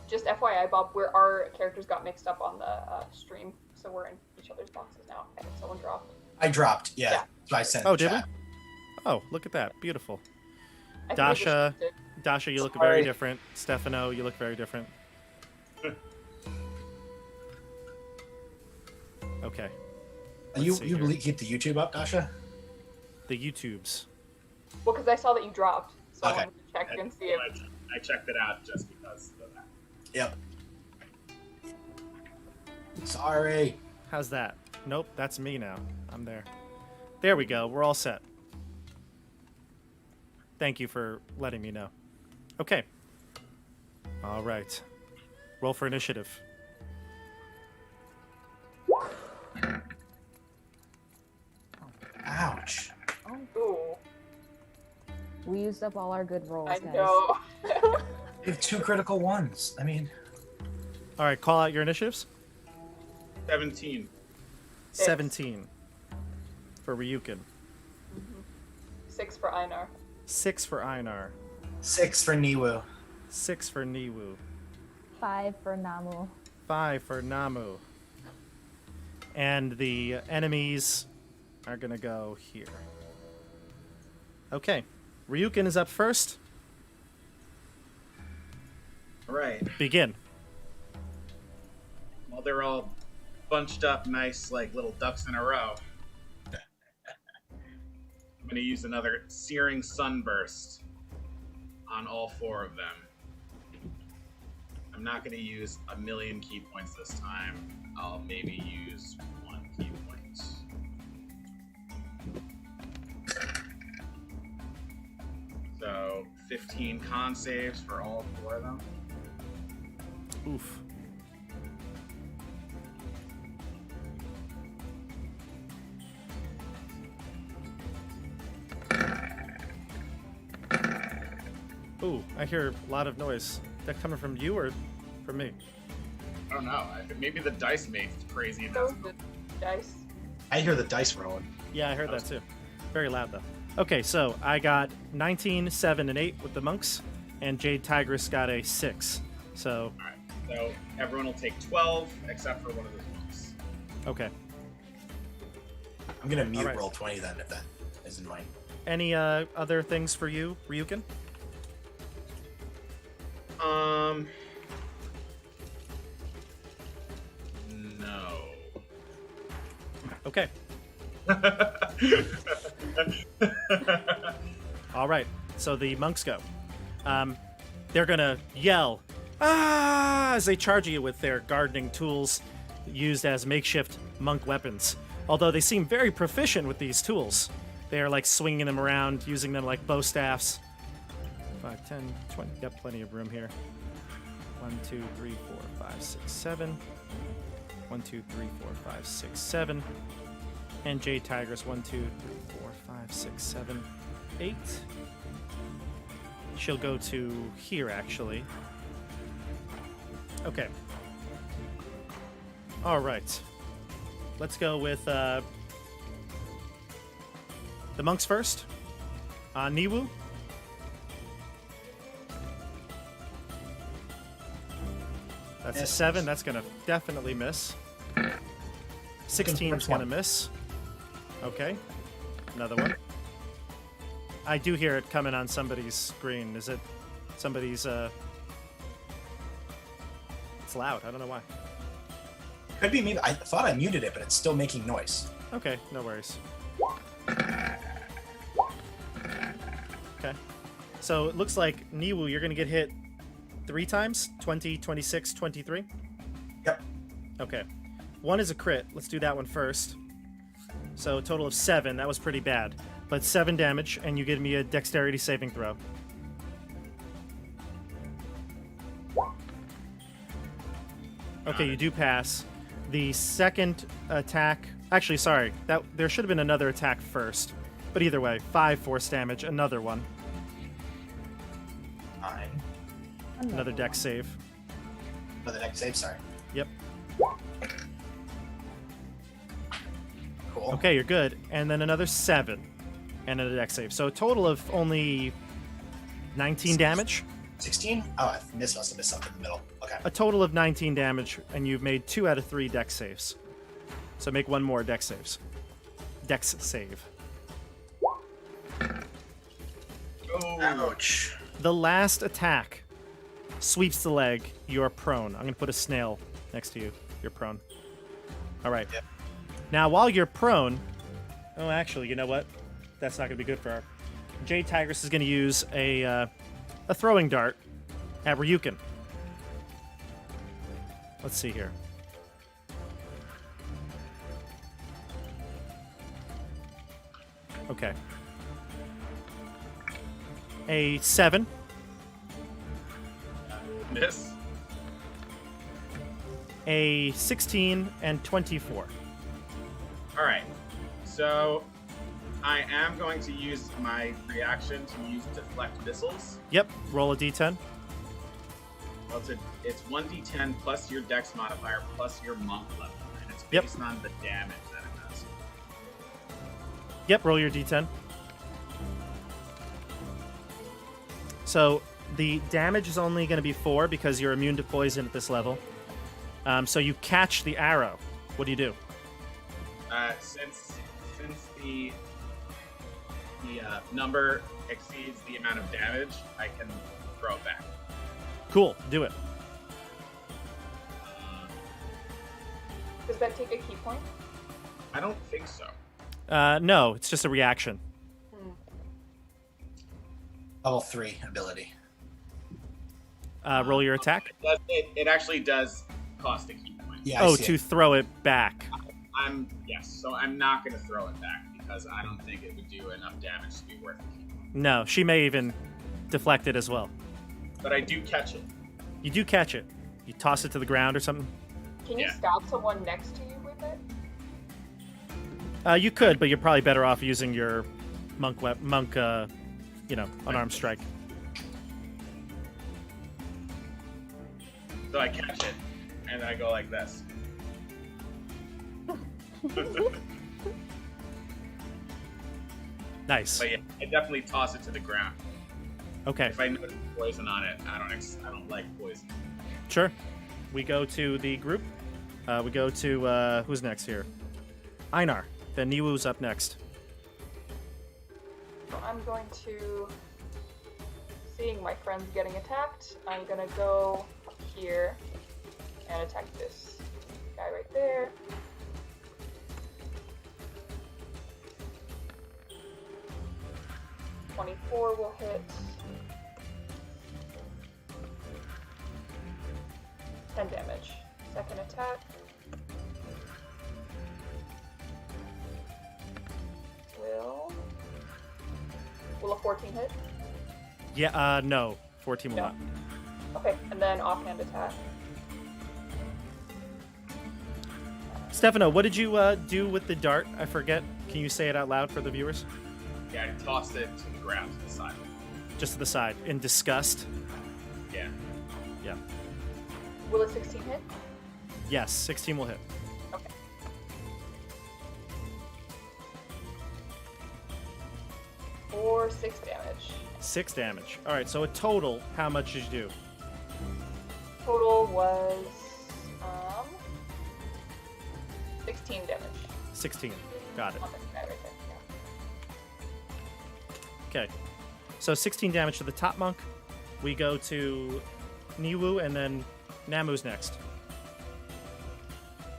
just FYI, Bob, where our characters got mixed up on the stream, so we're in each other's boxes now. I think someone dropped. I dropped. Yeah. Yeah. So I sent. Oh, did chat. we? Oh, look at that. Beautiful. I think we just Dasha, did. Dasha, you look Sorry. very different. Stefano, you look very different. Okay. You see you here. keep the YouTube up, Dasha? The YouTubes. Well, because I saw that you dropped, so I Okay. wanted to check and see if. I checked it out just because of that. Yep. Sorry. How's that? Nope, that's me now. I'm there. There we go. We're all set. Thank you for letting me know. Okay. All right. Roll for initiative. Ouch. Ooh, We used up all our good rolls, I guys. know. You have 2 critical ones. I mean, All right, call out your initiatives. 17. 17 for Ryuken. 6 for Einar. 6 for Einar. 6 for Newoo. 6 for Newoo. 5 for Namu. 5 for Namu. And the enemies are going to go here. Okay. Ryuken is up first. All right. Begin. Well, they're all bunched up nice, like little ducks in a row. I'm going to use another Searing Sunburst on all 4 of them. I'm not going to use a million key points this time. I'll maybe use 1 key point. So 15 con saves for all 4 of them. Oof. Ooh, I hear a lot of noise. Is that coming from you or from me? I don't know. I think maybe the dice made crazy. Those the dice. I hear the dice rolling. Yeah, I heard that too. Very loud though. Okay, so I got 19, 7, and 8 with the monks, and Jade Tigress got a 6. So, Alright, so everyone will take 12 except for one of those monks. okay. I'm gonna mute Alright. roll 20 then, if that isn't mine. Any other things for you, Ryuken? No. Okay. All right. So the monks go. They're gonna yell, "Ah!" as they charge you with their gardening tools, used as makeshift monk weapons. Although they seem very proficient with these tools, they are like swinging them around, using them like bow staffs. 5, 10, 20. Got plenty of room here. 1, 2, 3, 4, 5, 6, 7. 1, 2, 3, 4, 5, 6, 7. And Jade Tigress, 1, 2, 3, 4, 5, 6, 7, 8. She'll go to here, actually. Okay. All right. Let's go with the monks first. Newoo. That's a 7. That's going to definitely miss. 16 is going to miss. Okay. Another one. I do hear it coming on somebody's screen. Is it somebody's... It's loud. I don't know why. Could be me. I thought I muted it, but it's still making noise. Okay, no worries. Okay. So it looks like, Newoo, you're going to get hit 3 times? 20, 26, 23? Yep. Okay. 1 is a crit. Let's do that one first. So a total of 7. That was pretty bad. but 7 damage, and you give me a dexterity saving throw. Okay, you do pass. The second attack... Actually, sorry. There should have been another attack first. But either way, 5 force damage, another one. 9. Another dex save. For the next save, sorry. Yep. Cool. Okay, you're good. And then another 7. And another dex save. So a total of only 19 damage. 16? Oh, I must have missed something in the middle. Okay. A total of 19 damage, and you've made 2 out of 3 dex saves. So make 1 more dex saves. Dex save. Oh, Ouch. The last attack sweeps the leg. You're prone. I'm going to put a snail next to you. You're prone. All right. Yep. Now, while you're prone... Oh, actually, you know what? That's not going to be good for our... Jade Tigress is going to use a throwing dart at Ryuken. Let's see here. Okay. A 7. miss. A 16 and 24. All right. So I am going to use my reaction to use deflect missiles. Yep. Roll a d10. Well, it's 1d10 plus your dex modifier plus your monk level, and it's Yep. based on the damage that it does. Yep. Roll your d10. So the damage is only going to be 4 because you're immune to poison at this level. So you catch the arrow. What do you do? Since the number exceeds the amount of damage, I can throw it back. Cool. Do it. Does that take a key point? I don't think so. No, it's just a reaction. Level 3 ability. Roll your attack. It actually does cost a key point. Yeah. I Oh, see to it. throw it back. So I'm not going to throw it back because I don't think it would do enough damage to be worth a key point. No, she may even deflect it as well. But I do catch it. You do catch it. You toss it to the ground or something. Can you Yeah. stab someone next to you with it? You could, but you're probably better off using your monk, unarmed strike. So I catch it, and then I go like this. Nice. But yeah, I definitely toss it to the ground. Okay, If I notice poison on it, I don't like poison. sure. We go to the group. We go to who's next here? Einar. Then Newoo's up next. So I'm going to, seeing my friends getting attacked, I'm gonna go up here and attack this guy right there. .24 will hit. 10 damage. Second attack. Will a 14 hit? Yeah. No. 14 will No. not. Okay, and then offhand attack. Stefano, what did you do with the dart? I forget. Can you say it out loud for the viewers? Yeah, I tossed it to the ground to the side. Just to the side. In disgust. Yeah. Yeah. Will a 16 hit? Yes. 16 will hit. Okay. For 6 damage. 6 damage. All right. So a total, how much did you do? Total was 16 damage 16. Got it. on this guy right there. Yeah. Okay. So 16 damage to the top monk. We go to Newoo, and then Namu's next.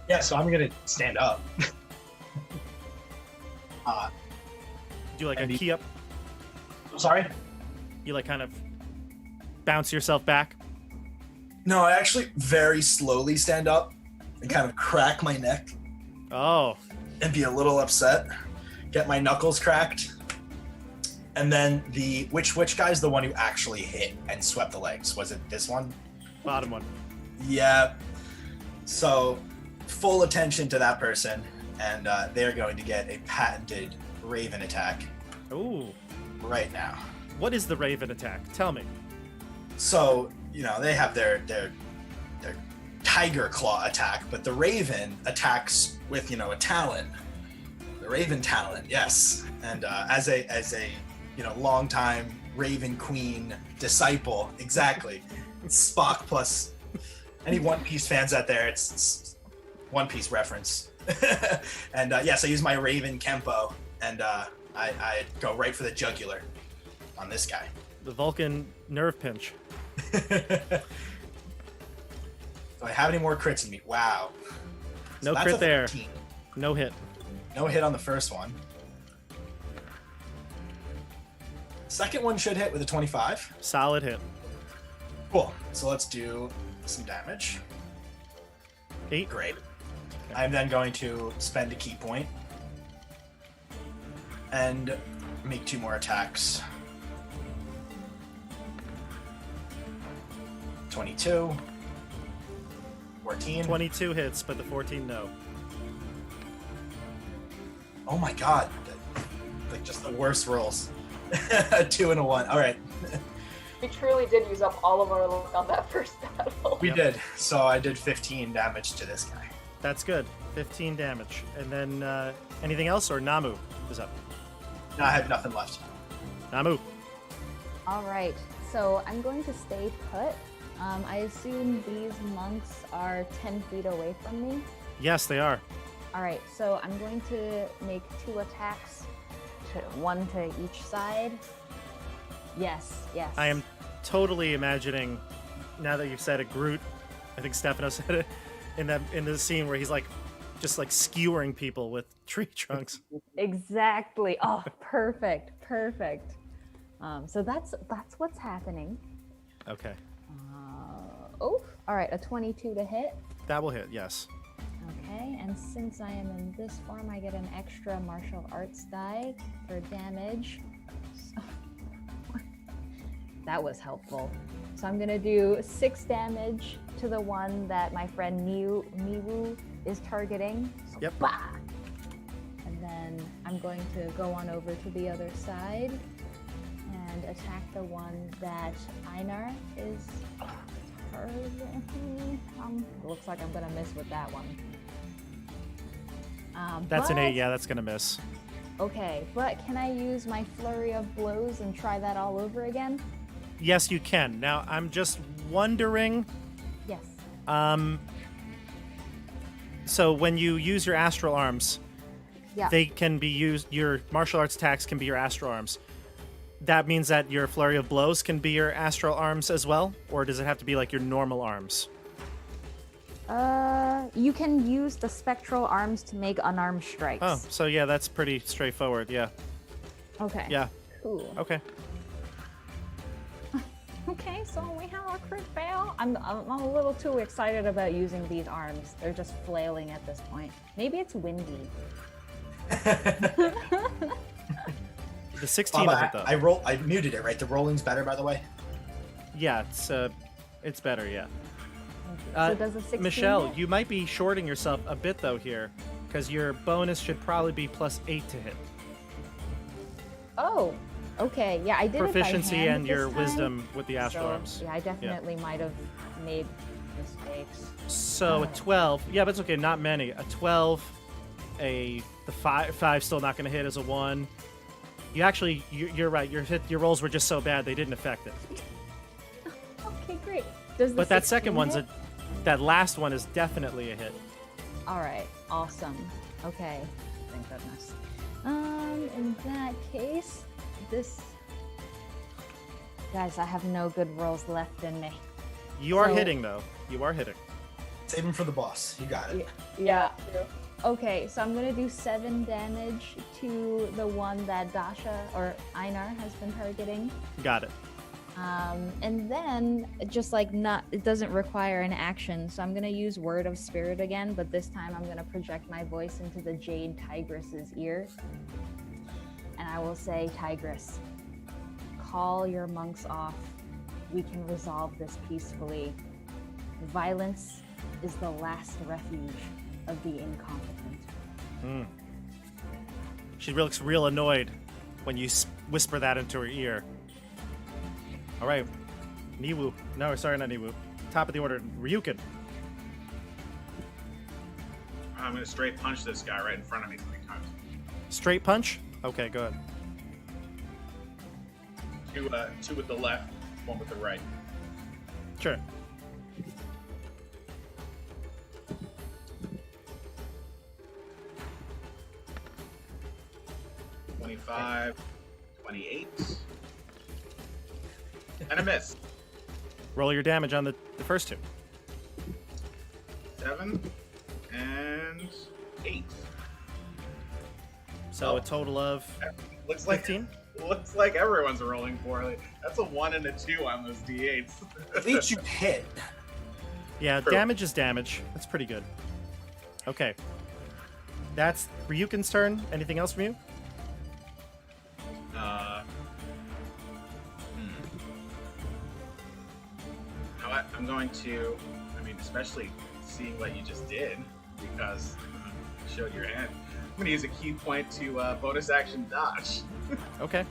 Yeah, so I'm going to stand up. Do like a And key up. I'm sorry? You like kind of bounce yourself back. No, I actually very slowly stand up and kind of crack my neck Oh, and be a little upset. Get my knuckles cracked. And then which guy's the one who actually hit and swept the legs? Was it this one? Bottom one. Yeah. So full attention to that person, and they're going to get a patented Raven attack Ooh. right now. What is the Raven attack? Tell me. So, they have their tiger claw attack, but the Raven attacks with, a talon. The Raven talon, yes. And as a longtime Raven Queen disciple, exactly. It's Spock plus any One Piece fans out there, it's One Piece reference. And so I use my Raven Kempo, and I go right for the jugular on this guy. The Vulcan nerve pinch. Do I have any more crits in me? Wow. No that's crit a there. 13. No hit. No hit on the first one. Second one should hit with a 25. Solid hit. Cool. So let's do some damage. 8. Great. I'm then going to spend a key point and make 2 more attacks. 22. 14. 22 hits, but the 14 no. Oh my god. Like just the worst rolls. A 2 and a 1. All right. We truly did use up all of our luck on that first battle. We did. So I did 15 damage to this guy. That's good. 15 damage. And then anything else, or Namu is up? No, I have nothing left. Namu. All right, so I'm going to stay put. I assume these monks are 10 feet away from me. Yes, they are. All right, so I'm going to make 2 attacks, one to each side. Yes. I am totally imagining, now that you've said it, Groot, I think Stefano said it, in the scene where he's just skewering people with tree trunks. Exactly. Oh, perfect. So that's what's happening. Okay. All right, a 22 to hit. That will hit, yes. Okay, and since I am in this form, I get an extra martial arts die for damage. So, that was helpful. So I'm gonna do 6 damage to the one that my friend Newoo is targeting. So, yep. Bah! And then I'm going to go on over to the other side and attack the one that Einar is targeting. It looks like I'm gonna miss with that one. That's an 8, yeah, that's gonna miss. Okay, but can I use my flurry of blows and try that all over again? Yes, you can. Now, I'm just wondering, Yes. so when you use your astral arms, Yeah. they can be used, your martial arts attacks can be your astral arms. That means that your flurry of blows can be your astral arms as well? Or does it have to be like your normal arms? You can use the spectral arms to make unarmed strikes. Oh, so yeah, that's pretty straightforward, yeah. Okay. Yeah, Cool. okay. Okay, so we have a crit fail. I'm a little too excited about using these arms. They're just flailing at this point. Maybe it's windy. The 16 will hit, though. I muted it, right? The rolling's better, by the way? Yeah, it's better, yeah. So does a 16 Michelle, hit? you might be shorting yourself a bit, though, here, because your bonus should probably be +8 to hit. Oh, okay. Yeah, I did Proficiency it by hand and your this time. wisdom with the astral So, arms. yeah, I definitely might have made mistakes. So a 12, yeah, but it's okay, not many. A 12, the 5 still not going to hit as a 1. You actually, you're right. Your rolls were just so bad they didn't affect it. Okay, great. Does the But that 16 second one's hit? that last one is definitely a hit. All right, awesome. Okay, thank goodness. In that case, guys, I have no good rolls left in me. You are So- hitting though. You are hitting. Save him for the boss. You got it. Yeah. Okay, so I'm gonna do 7 damage to the one that Dasha or Einar has been targeting. Got it. And then it doesn't require an action, so I'm gonna use Word of Spirit again, but this time I'm gonna project my voice into the Jade Tigress's ear. And I will say, Tigress, call your monks off, we can resolve this peacefully. Violence is the last refuge of the incompetent. She looks real annoyed when you whisper that into her ear. All right, Newoo. No, sorry, not Newoo. Top of the order, Ryuken. I'm gonna straight punch this guy right in front of me 3 times. Straight punch? Okay, go ahead. Two with the left, 1 with the right. Sure. $25, $28, and a miss. Roll your damage on the first 2. 7 and 8. So a total of Looks like 15? Looks like everyone's rolling poorly. That's a 1 and a 2 on those d8s. At least you hit. Yeah, True. damage is damage. That's pretty good. Okay. That's Ryuken's turn. Anything else from you? You know what? I'm going to, especially seeing what you just did, because you showed your hand. I'm going to use a key point to bonus action dodge. Okay.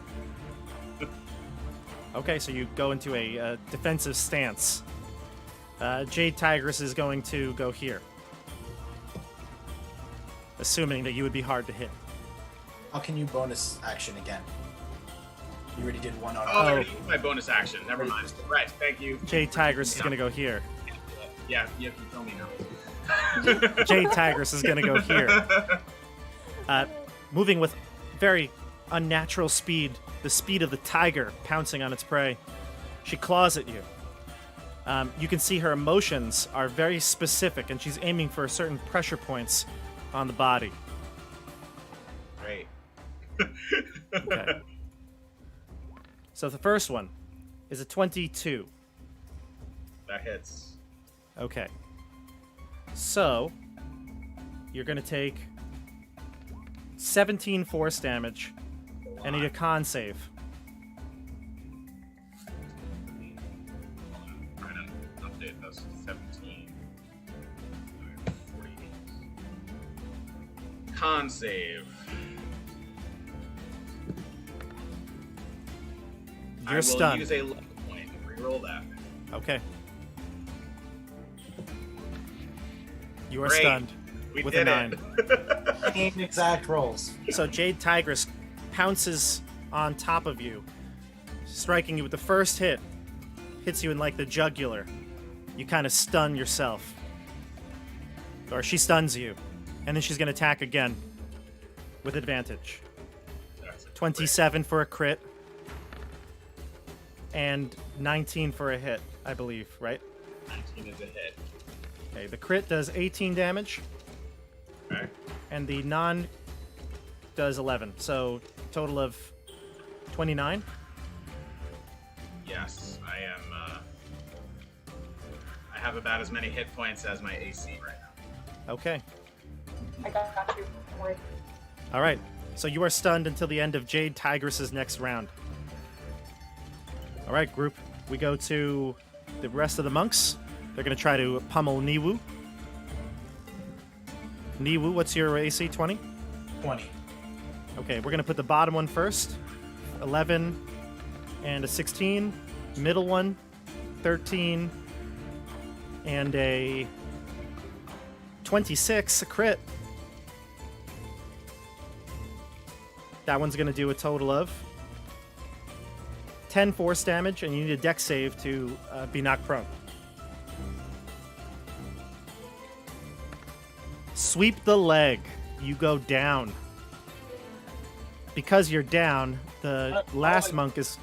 Okay, so you go into a defensive stance. Jade Tigress is going to go here. Assuming that you would be hard to hit. How can you bonus action again? You already did one on. Oh, I already used my bonus action. Never mind. Right, thank you. Jade Tigress is going to go here. Yeah, you can tell me now. Jade Tigress is going to go here. Moving with very unnatural speed, the speed of the tiger pouncing on its prey. She claws at you. You can see her emotions are very specific, and she's aiming for certain pressure points on the body. Great. Okay. So the first one is a 22. That hits. Okay. So you're going to take 17 force damage and need a con save. I'm trying to update this. 17. 48. Con save. You're I will stunned. use a luck point to reroll that. Okay. You are Great. stunned We with did a 9. it. Same exact rolls. So Jade Tigress pounces on top of you, striking you with the first hit. Hits you in like the jugular. You kind of stun yourself. Or she stuns you. And then she's going to attack again with advantage. That's a 27 for a crit. And 19 for a hit, I believe, right? 19 is a hit. Okay, the crit does 18 damage, Okay. and the non does 11. So total of 29. Yes, I am. I have about as many hit points as my AC right now. Okay. I got you. Don't worry. All right. So you are stunned until the end of Jade Tigress's next round. All right, group. We go to the rest of the monks. They're going to try to pummel Newoo. Newoo, what's your AC? 20? 20. Okay, we're going to put the bottom one first. 11 and a 16. Middle one, 13 and a 26, a crit. That one's going to do a total of 10 force damage, and you need a dex save to be knocked prone. Sweep the leg. You go down. Because you're down, the last monk is...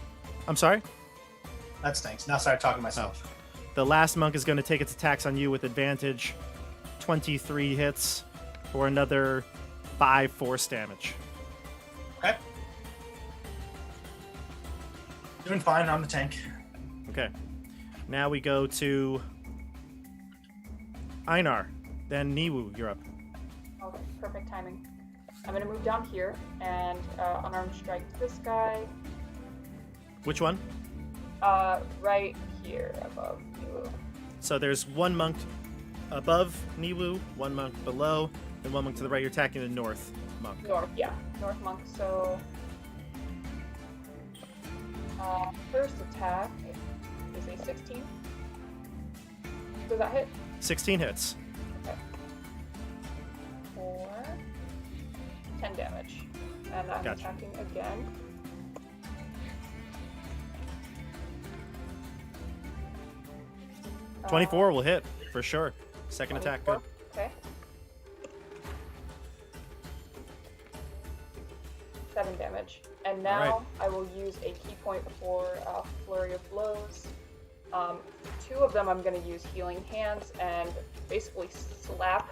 I'm sorry? That stinks. Now start talking to myself. The last monk is going to take its attacks on you with advantage. 23 hits for another 5 force damage. Okay. Doing fine on the tank. Okay. Now we go to Einar. Then Newoo, you're up. Okay, perfect timing. I'm gonna move down here and unarmed strike this guy. Which one? Right here above you. So there's one monk above Newoo, one monk below, and one monk to the right. You're attacking the north monk. North, yeah. North monk, so... first attack is a 16. Does that hit? 16 hits. Okay. For 10 damage. And I'm Gotcha. attacking again. Uh, 24 will hit, for sure. Second attack, good. 24, okay. 7 damage. And now Alright. I will use a key point for Flurry of Blows. 2 of them I'm going to use Healing Hands and basically slap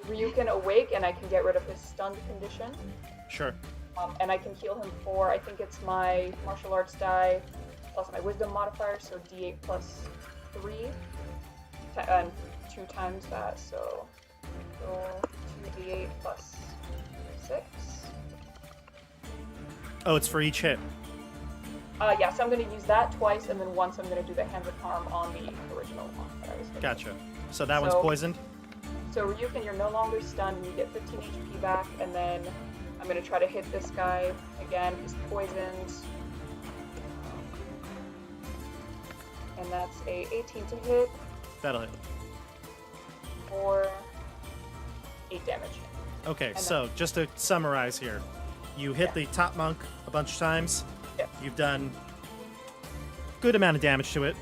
Ryuken awake, and I can get rid of his stunned condition. Sure. And I can heal him for, I think it's my martial arts die plus my wisdom modifier, so d8 plus 3, and 2 times that, so 2d8 plus 6. Oh, it's for each hit. Yeah, so I'm going to use that twice, and then once I'm going to do the Hands of Harm on the original one that I was thinking. Gotcha. So that one's So- poisoned? So Ryuken, you're no longer stunned, you get 15 HP back, and then I'm going to try to hit this guy again. He's poisoned. And that's a 18 to hit That'll hit. for 8 damage. Okay, And so just to summarize here, you hit Yeah. the top monk a bunch of times. Yeah. You've done good amount of damage to it.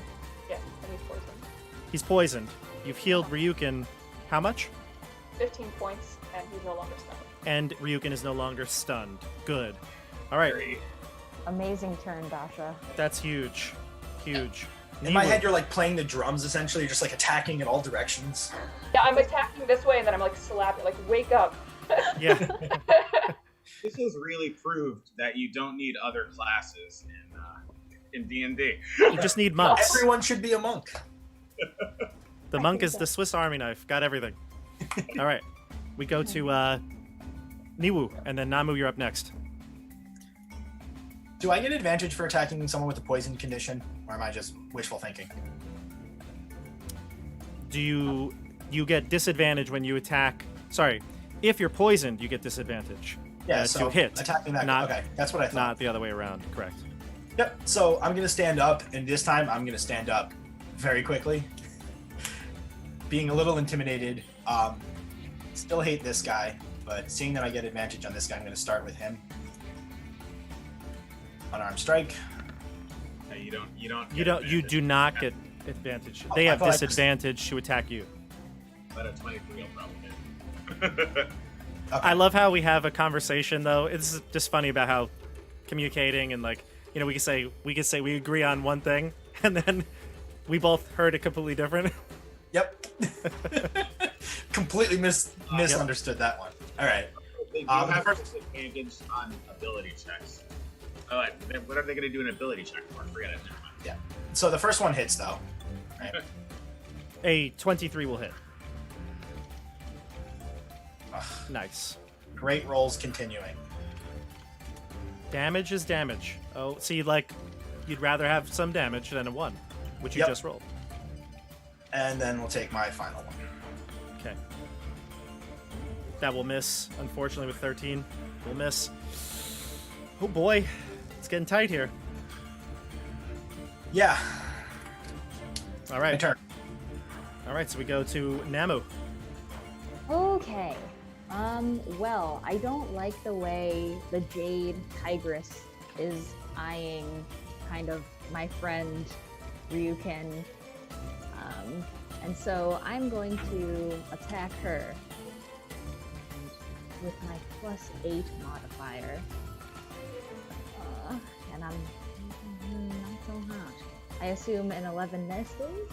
Yeah, and he's poisoned. He's poisoned. You've healed Ryuken how much? 15 points, and he's no longer stunned. And Ryuken is no longer stunned. Good. All right, Very- Amazing turn, Dasha. that's huge. Huge. In my Newoo. head, you're like playing the drums essentially. You're just like attacking in all directions. Yeah, I'm attacking this way, and then I'm like slapping, like, wake up. Yeah. This has really proved that you don't need other classes in D&D. You just need monks. Everyone should be a monk. The monk is the Swiss Army knife. Got everything. All right. We go to Newoo, and then Namu, you're up next. Do I get advantage for attacking someone with a poison condition, or am I just wishful thinking? Do you get disadvantage when you attack? Sorry, if you're poisoned, you get disadvantage. Yeah, to so hit, attacking that. not- Okay, that's what I thought. Not the other way around. Correct. Yep. So I'm gonna stand up, and this time I'm gonna stand up very quickly, being a little intimidated. Still hate this guy, but seeing that I get advantage on this guy, I'm gonna start with him. Unarmed strike. No, you don't. You don't. You get don't. You advantage. do not get advantage. Oh, They I have thought I just- disadvantage to attack you. But a 23 will probably hit. I love how we have a conversation though. It's just funny about how communicating and like we can say we agree on one thing and then we both heard it completely different. Yep. Completely misunderstood that one. All right. They do the have first- disadvantage on ability checks. Oh, what are they going to do an ability check for? Forget it. Never mind. So the first one hits though. Right. A 23 will hit. Ugh. Nice. Great rolls continuing. Damage is damage. Oh, see, like you'd rather have some damage than a 1, which you Yep. just rolled. And then we'll take my final one. Okay. That will miss, unfortunately, with 13. Will miss. Oh boy, it's getting tight here. Yeah. All My right. turn. All right, so we go to Namu. Okay. Well, I don't like the way the Jade Tigress is eyeing kind of my friend Ryuken. And so I'm going to attack her with my +8 modifier. And I'm not so hot. I assume an 11 misses?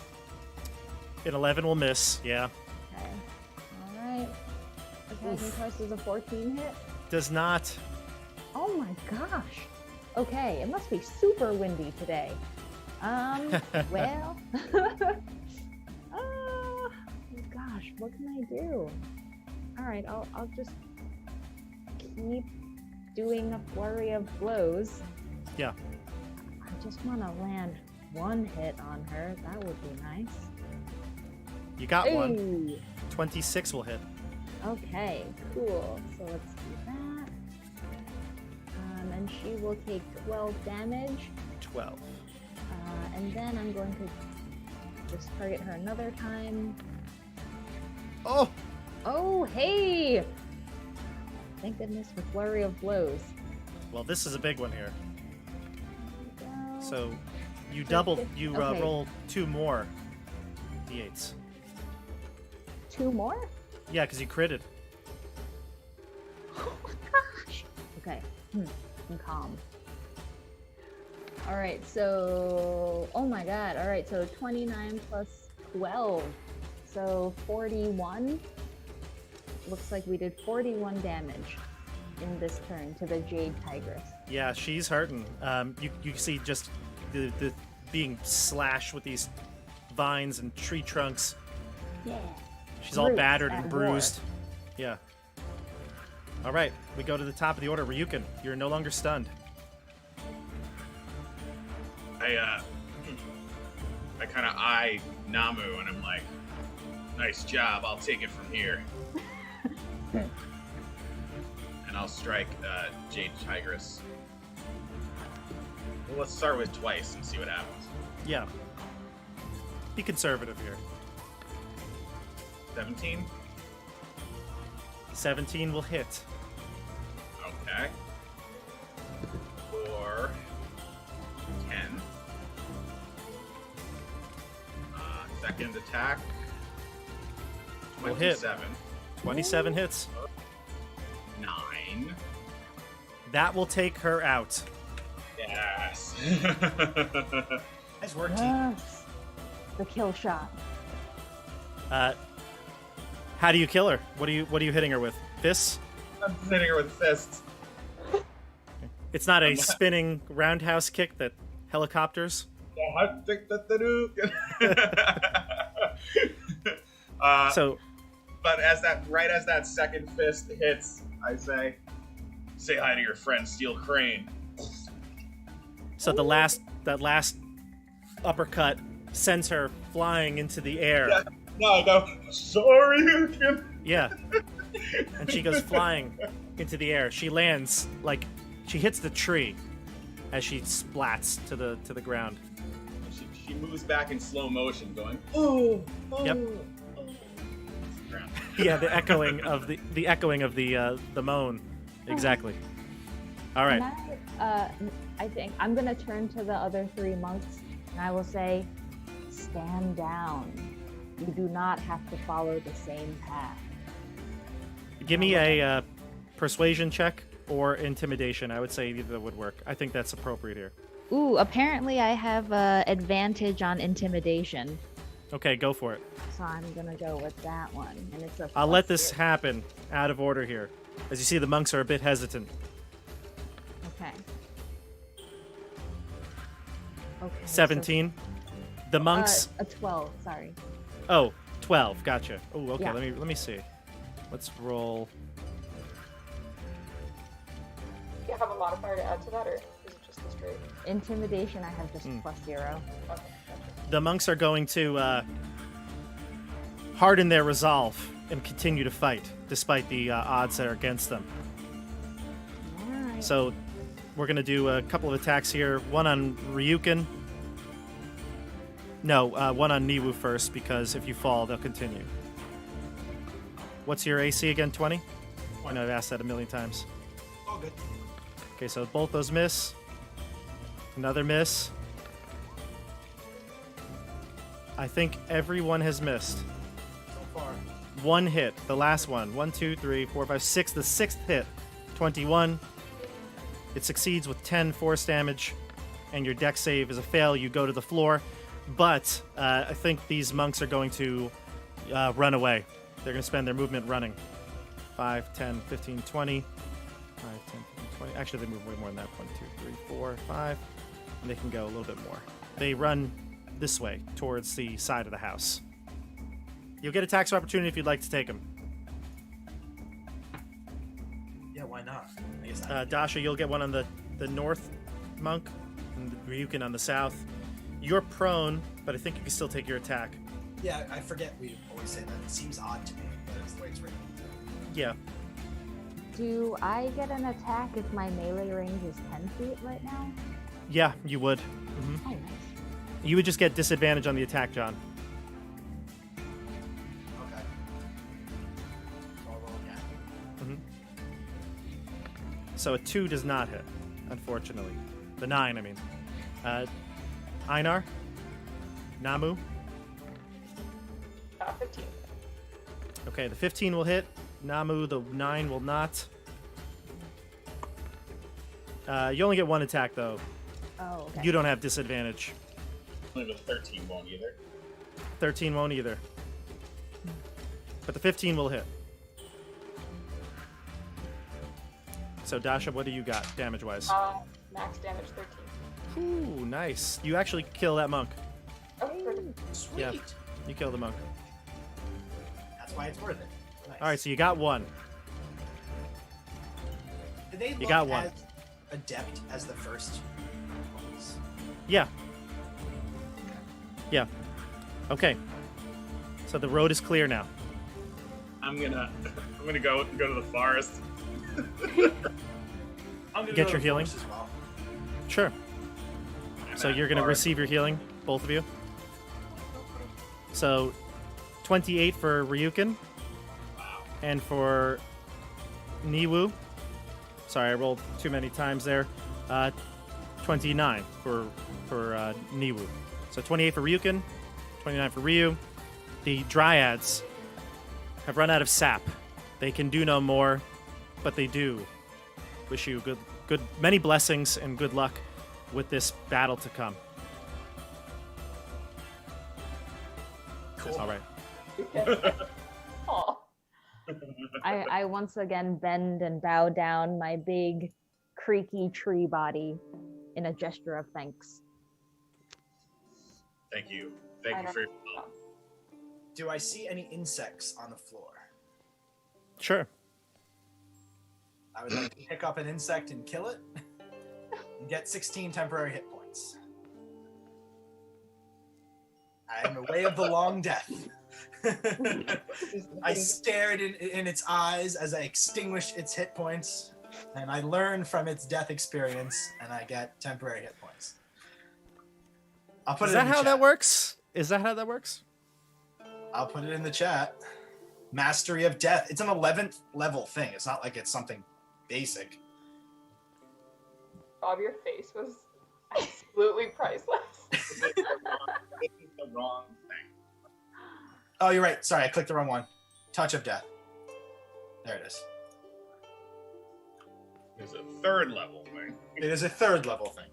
An 11 will miss, yeah. Okay. Alright. Attacking twice is a 14 hit? Does not. Oh my gosh. Okay, it must be super windy today. Well. Gosh, what can I do? Alright, I'll just keep doing a flurry of blows. Yeah. just want to land one hit on her. That would be nice. You got one. Ooh. 26 will hit. Okay, cool. So let's do that. And she will take 12 damage. 12. And then I'm going to just target her another time. Oh! Oh, hey! Thank goodness for flurry of blows. Well, this is a big one here. There we go. So you So double, fif- you okay. roll 2 more d8s. 2 more? Yeah, because you critted. Oh my gosh! Okay, I'm calm. Alright, so... Oh my god, alright, so 29 plus 12. So 41. Looks like we did 41 damage in this turn to the Jade Tigress. Yeah, she's hurting. You see just the being slashed with these vines and tree trunks. Yeah. She's all Roots battered at and war. bruised. Yeah. All right, we go to the top of the order. Ryuken, you're no longer stunned. I kind of eye Namu and I'm like, nice job. I'll take it from here. And I'll strike Jade Tigress. Well, let's start with twice and see what happens. Yeah. Be conservative here. 17. 17 will hit. Okay. For 10. Second attack. Will hit. 27. 27 hits. 9. That will take her out. Yes. Nice work, team. Yes! The kill shot. How do you kill her? What are you hitting her with? Fists? I'm hitting her with fists. It's not a spinning roundhouse kick that helicopters. So, but as that second fist hits, I say hi to your friend Steel Crane. so that last uppercut sends her flying into the air. Yeah. No, I go, sorry, Ryuken. Yeah. And she goes flying into the air. She lands she hits the tree as she splats to the ground. She moves back in slow motion, going, oh. Yep. Ground. Yeah, the echoing of the moan. Exactly. All right. I think I'm gonna turn to the other 3 monks and I will say, stand down. You do not have to follow the same path. Give me a persuasion check or intimidation. I would say either would work. I think that's appropriate here. Ooh, apparently I have advantage on intimidation. Okay, go for it. So I'm gonna go with that one. And it's a I'll let plus this 0. happen out of order here. As you see, the monks are a bit hesitant. Okay. Okay. so- 17. The monks. a 12, sorry. Oh, 12. Gotcha. Oh, okay. Yeah. Let me see. Let's roll. Do you have a modifier to add to that, or is it just the straight? Intimidation, I have just plus 0. Okay, gotcha. The monks are going to harden their resolve and continue to fight, despite the odds that are against them. Alright. So we're going to do a couple of attacks here. One on Ryuken. No, one on Newoo first, because if you fall, they'll continue. What's your AC again? 20? I know I've asked that a million times. All good. Okay, so both those miss. Another miss. I think everyone has missed. So far. One hit, the last one. 1, 2, 3, 4, 5, 6. The 6th hit, 21. It succeeds with 10 force damage, and your dex save is a fail. You go to the floor, but I think these monks are going to run away. They're going to spend their movement running. 5, 10, 15, 20. 5, 10, 15, 20. Actually, they move way more than that. 1, 2, 3, 4, 5. And they can go a little bit more. They run this way, towards the side of the house. You'll get a tax opportunity if you'd like to take them. Yeah, why not? I guess Dasha, you'll get one on the north monk. and Ryuken on the south. You're prone, but I think you can still take your attack. Yeah, I forget we always say that. It seems odd to me, but it's the way it's written. Yeah. Do I get an attack if my melee range is 10 feet right now? Yeah, you would. Hmm. Oh, nice. You would just get disadvantage on the attack, John. Okay. So I'll roll again. So a 2 does not hit, unfortunately. The 9, I mean. Einar? Namu? 15. Okay, the 15 will hit. Namu, the 9 will not. You only get one attack, though. Oh, okay. You don't have disadvantage. Only the 13 won't either. 13 won't either. But the 15 will hit. So, Dasha, what do you got, damage-wise? Max damage 13. Ooh, nice. You actually kill that monk. Oh, perfect. Sweet. Yeah. You kill the monk. That's why it's worth it. Nice. All right, so you got one. Did they look got one. as adept as the first ones? Yeah. Yeah. Okay. So the road is clear now. I'm gonna go to the forest. I'm gonna Get go your to healing? forest as well. Sure. I'm So at you're going to forest. receive your healing, both of you. So 28 for Ryuken. Wow. And for Newoo. Sorry, I rolled too many times there. 29 for Newoo. So 28 for Ryuken, 29 for Ryu. The dryads have run out of sap. They can do no more, but they do wish you good many blessings and good luck with this battle to come. Cool. All right. Aw. I once again bend and bow down my big, creaky tree body in a gesture of thanks. Thank you. Thank you for your help. Do I see any insects on the floor? Sure. I would like to pick up an insect and kill it and get 16 temporary hit points. I am away of the long death. I stared in its eyes as I extinguished its hit points, and I learn from its death experience, and I get temporary hit points. I'll put Is it that in the how chat. that works? Is that how that works? I'll put it in the chat. Mastery of Death. It's an 11th level thing. It's not like it's something basic. Bob, your face was absolutely priceless. This is the wrong thing. Oh, you're right. Sorry, I clicked the wrong one. Touch of Death. There it is. There's a third level thing. It is a 3rd level thing.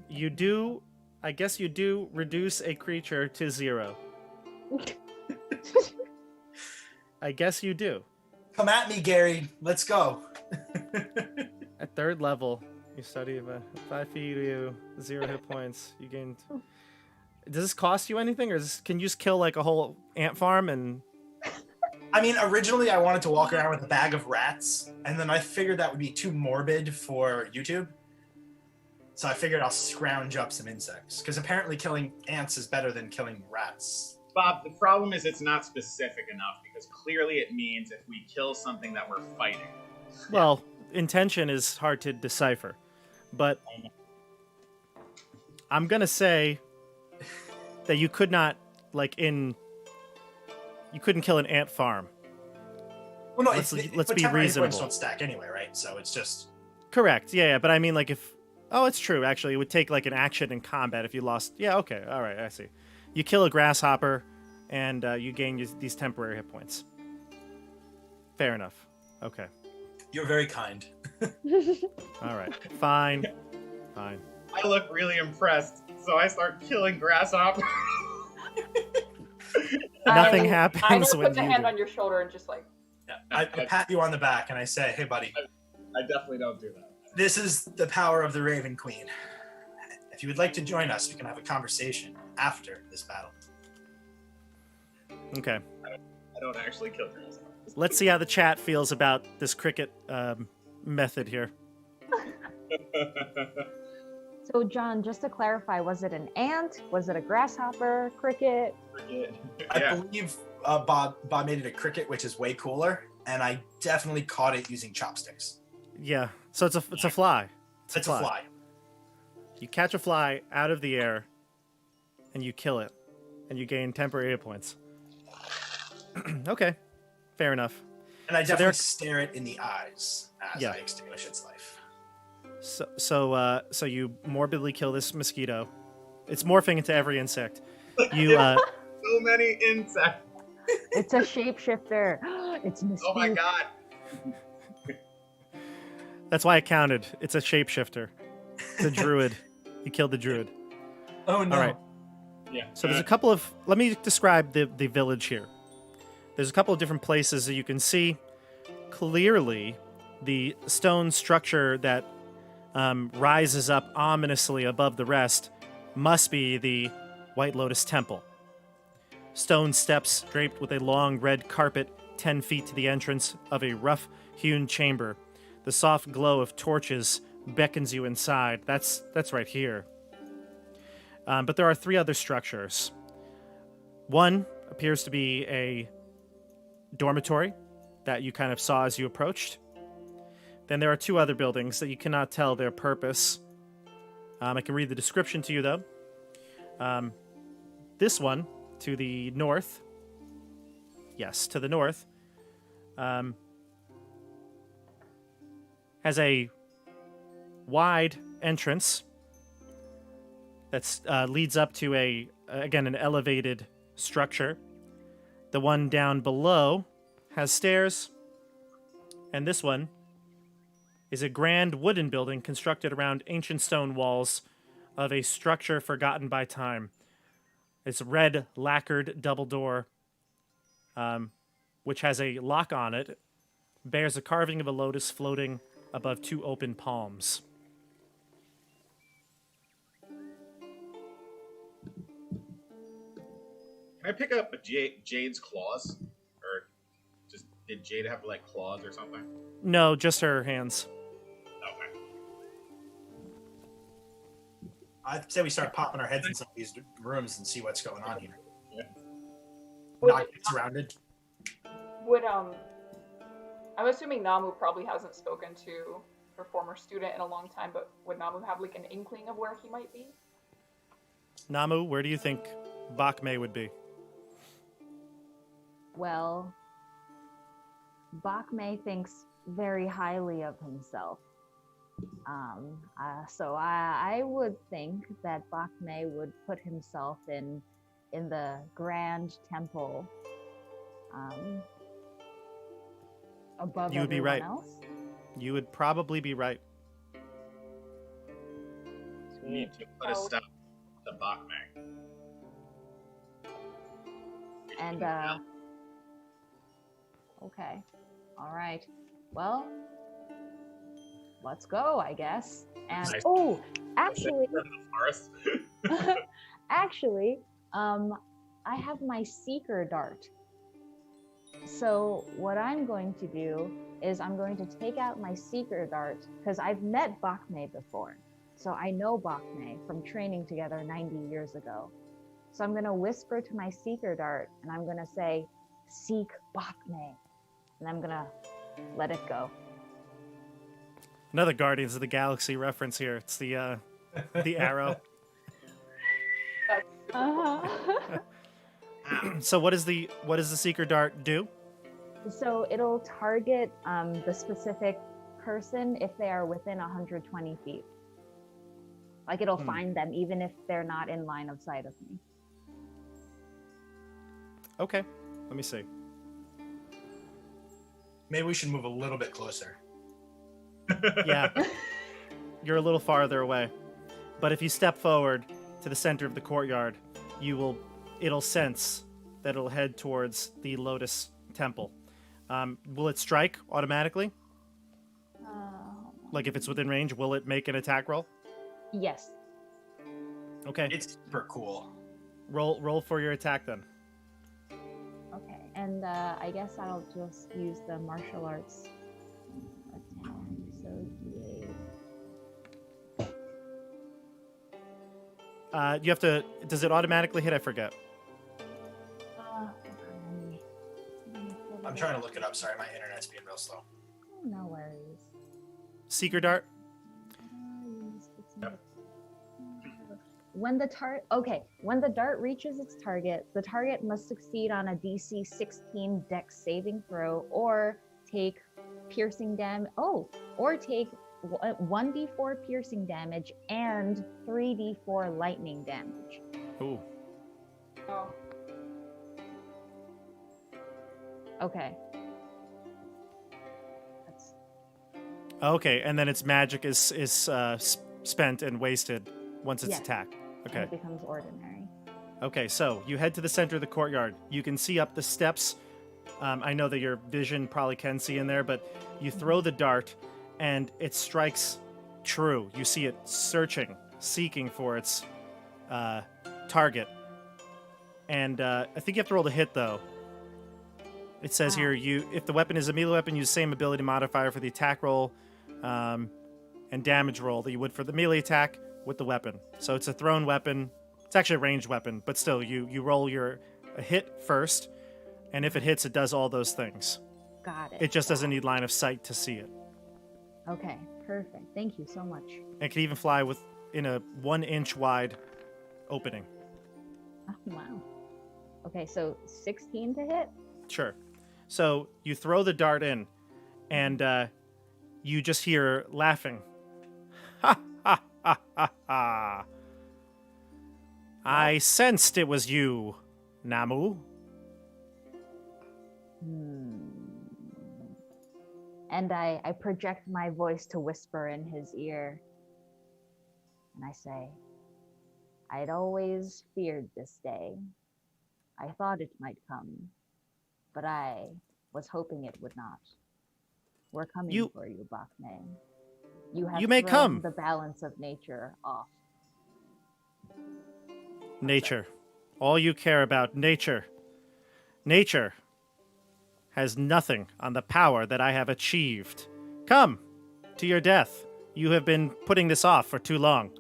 You do, I guess you do reduce a creature to 0. I guess you do. Come at me, Gary. Let's go. At 3rd level, you study 5 feet, you 0 hit points. You gain. Does this cost you anything, or can you just kill like a whole ant farm and? I mean, originally I wanted to walk around with a bag of rats, and then I figured that would be too morbid for YouTube. So I figured I'll scrounge up some insects, because apparently killing ants is better than killing rats. Bob, the problem is it's not specific enough because clearly it means if we kill something that we're fighting. Well, intention is hard to decipher, but I'm gonna say that you could not, you couldn't kill an ant farm. Well, no, Let's but be temporary hit points reasonable. don't stack anyway, right? So it's just... Correct. Yeah, but I mean, like if. Oh, it's true. Actually, it would take like an action in combat if you lost. Yeah. Okay. All right. I see. You kill a grasshopper, and you gain these temporary hit points. Fair enough. Okay. You're very kind. All right. Fine. Fine. I look really impressed, so I start killing grasshoppers. Nothing I happens will when put the you hand do. on your shoulder and just like, I pat you on the back and I say, hey, buddy, I definitely don't do that. this is the power of the Raven Queen. If you would like to join us, we can have a conversation after this battle. Okay. I don't actually kill grasshoppers. Let's see how the chat feels about this cricket method here. So, John, just to clarify, was it an ant? Was it a grasshopper? Cricket? I Yeah. believe Bob made it a cricket, which is way cooler, and I definitely caught it using chopsticks. Yeah. So it's a fly. It's a fly. You catch a fly out of the air, and you kill it, and you gain temporary hit points. Okay, fair enough. And I So definitely they're- stare it in the eyes as Yeah. I extinguish its life. So you morbidly kill this mosquito. It's morphing into every insect. You So many insects. It's a shapeshifter. It's Mystique. Oh my god. that's why it counted. It's a shapeshifter. It's a druid. You killed the druid. Oh no. All right. Yeah. So there's a couple of. Let me describe the village here. There's a couple of different places that you can see clearly the stone structure that rises up ominously above the rest must be the White Lotus Temple. Stone steps draped with a long red carpet 10 feet to the entrance of a rough-hewn chamber. The soft glow of torches beckons you inside. That's right here. But there are 3 other structures. One appears to be a dormitory that you kind of saw as you approached. Then there are 2 other buildings that you cannot tell their purpose. I can read the description to you, though. This one, to the north, yes, to the north, has a wide entrance that leads up to an elevated structure. The one down below has stairs, and this one is a grand wooden building constructed around ancient stone walls of a structure forgotten by time. It's a red lacquered double door, which has a lock on it, bears a carving of a lotus floating above 2 open palms. Can I pick up Jade's claws? Or just did Jade have like claws or something? No, just her hands. Okay. I'd say we start popping our heads in some of these rooms and see what's going on here. Would, Not get surrounded. would I'm assuming Namu probably hasn't spoken to her former student in a long time, but would Namu have like an inkling of where he might be? Namu, where do you think Bach May would be? Well, Bach May thinks very highly of himself. So I would think that Bach May would put himself in the grand temple above You would be everyone right. else. You would probably be right. We need to put a stop to Bach May. And okay, all right. Well, let's go, I guess. And Nice. oh, actually, We're in the forest. actually, I have my seeker dart. So what I'm going to do is I'm going to take out my seeker dart because I've met Bach May before. So I know Bach May from training together 90 years ago. So I'm going to whisper to my seeker dart and I'm going to say, "Seek Bach May." And I'm going to let it go. Another Guardians of the Galaxy reference here. It's the arrow. That's Uh-huh. So what does the seeker dart do? So it'll target the specific person if they are within 120 feet. Like it'll find them even if they're not in line of sight of me. Okay, let me see. Maybe we should move a little bit closer. Yeah, you're a little farther away, but if you step forward to the center of the courtyard, it'll sense that it'll head towards the Lotus Temple. Will it strike automatically? Like if it's within range, will it make an attack roll? Yes. Okay, It's super cool. roll for your attack then. Okay. And I guess I'll just use the martial arts attack. So D8 You have to. Does it automatically hit? I forget. Hold on, let me pull I'm it trying up. to look it up. Sorry, my internet's being real slow. Oh, no worries. Seeker dart. When when the dart reaches its target, the target must succeed on a DC 16 Dex saving throw, or take piercing damage. Or take 1d4 piercing damage and 3d4 lightning damage. Ooh. Oh. Okay. That's Okay, and then its magic is spent and wasted once it's Yes. attacked. and Okay. it becomes ordinary. Okay, so you head to the center of the courtyard. You can see up the steps. I know that your vision probably can see in there, but you throw the dart, and it strikes true. You see it searching, seeking for its target. And I think you have to roll to hit, though. It says here, if the weapon is a melee weapon, use the same ability modifier for the attack roll and damage roll that you would for the melee attack with the weapon. So it's a thrown weapon. It's actually a ranged weapon, but still, you roll your hit first, and if it hits, it does all those things. Got it. It just doesn't need line of sight to see it. Okay, perfect. Thank you so much. It can even fly in a 1-inch wide opening. Oh, wow. Okay, so 16 to hit? Sure. So you throw the dart in, and you just hear laughing. Ha ha ha ha ha! I sensed it was you, Namu. And I project my voice to whisper in his ear. And I say, I'd always feared this day. I thought it might come, but I was hoping it would not. We're coming for you, Bach May. You have may thrown come. the balance of nature off. Nature. All you care about, nature. Nature has nothing on the power that I have achieved. Come to your death. You have been putting this off for too long.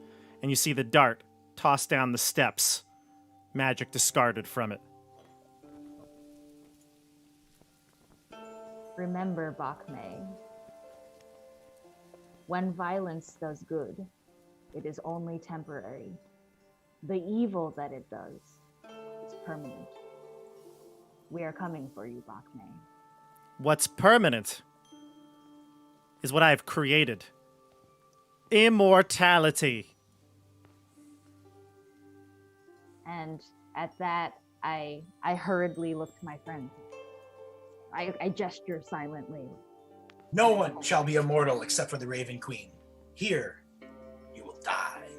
And you see the dart tossed down the steps, magic discarded from it. Remember, Bach May, when violence does good, it is only temporary. The evil that it does is permanent. We are coming for you, Bach May. What's permanent is what I have created. Immortality. And at that, I hurriedly look to my friends. I gesture silently. No one shall be immortal except for the Raven Queen. Here, you will die.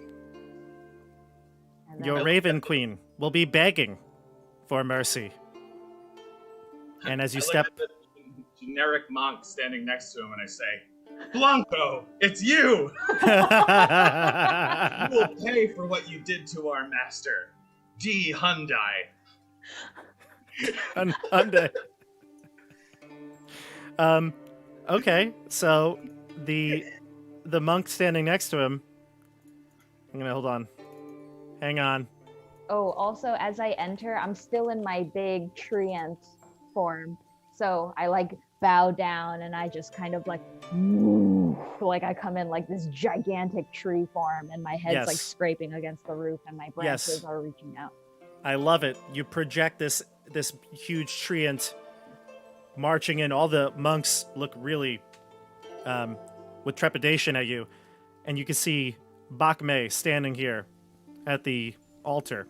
And then Your Raven Queen will be begging for mercy. And as you step... I look at the generic monk standing next to him and I say, Blanco, it's you! You will pay for what you did to our master, D. Hyundai. Hyundai. Okay, so the monk standing next to him. I'm gonna hold on. Hang on. Oh, also, as I enter, I'm still in my big treant form. So I bow down and I just kind of I come in like this gigantic tree form and my head's Yes. scraping against the roof and my branches are reaching out. I love it. You project this huge treant marching in. All the monks look really with trepidation at you, and you can see Bach May standing here at the altar.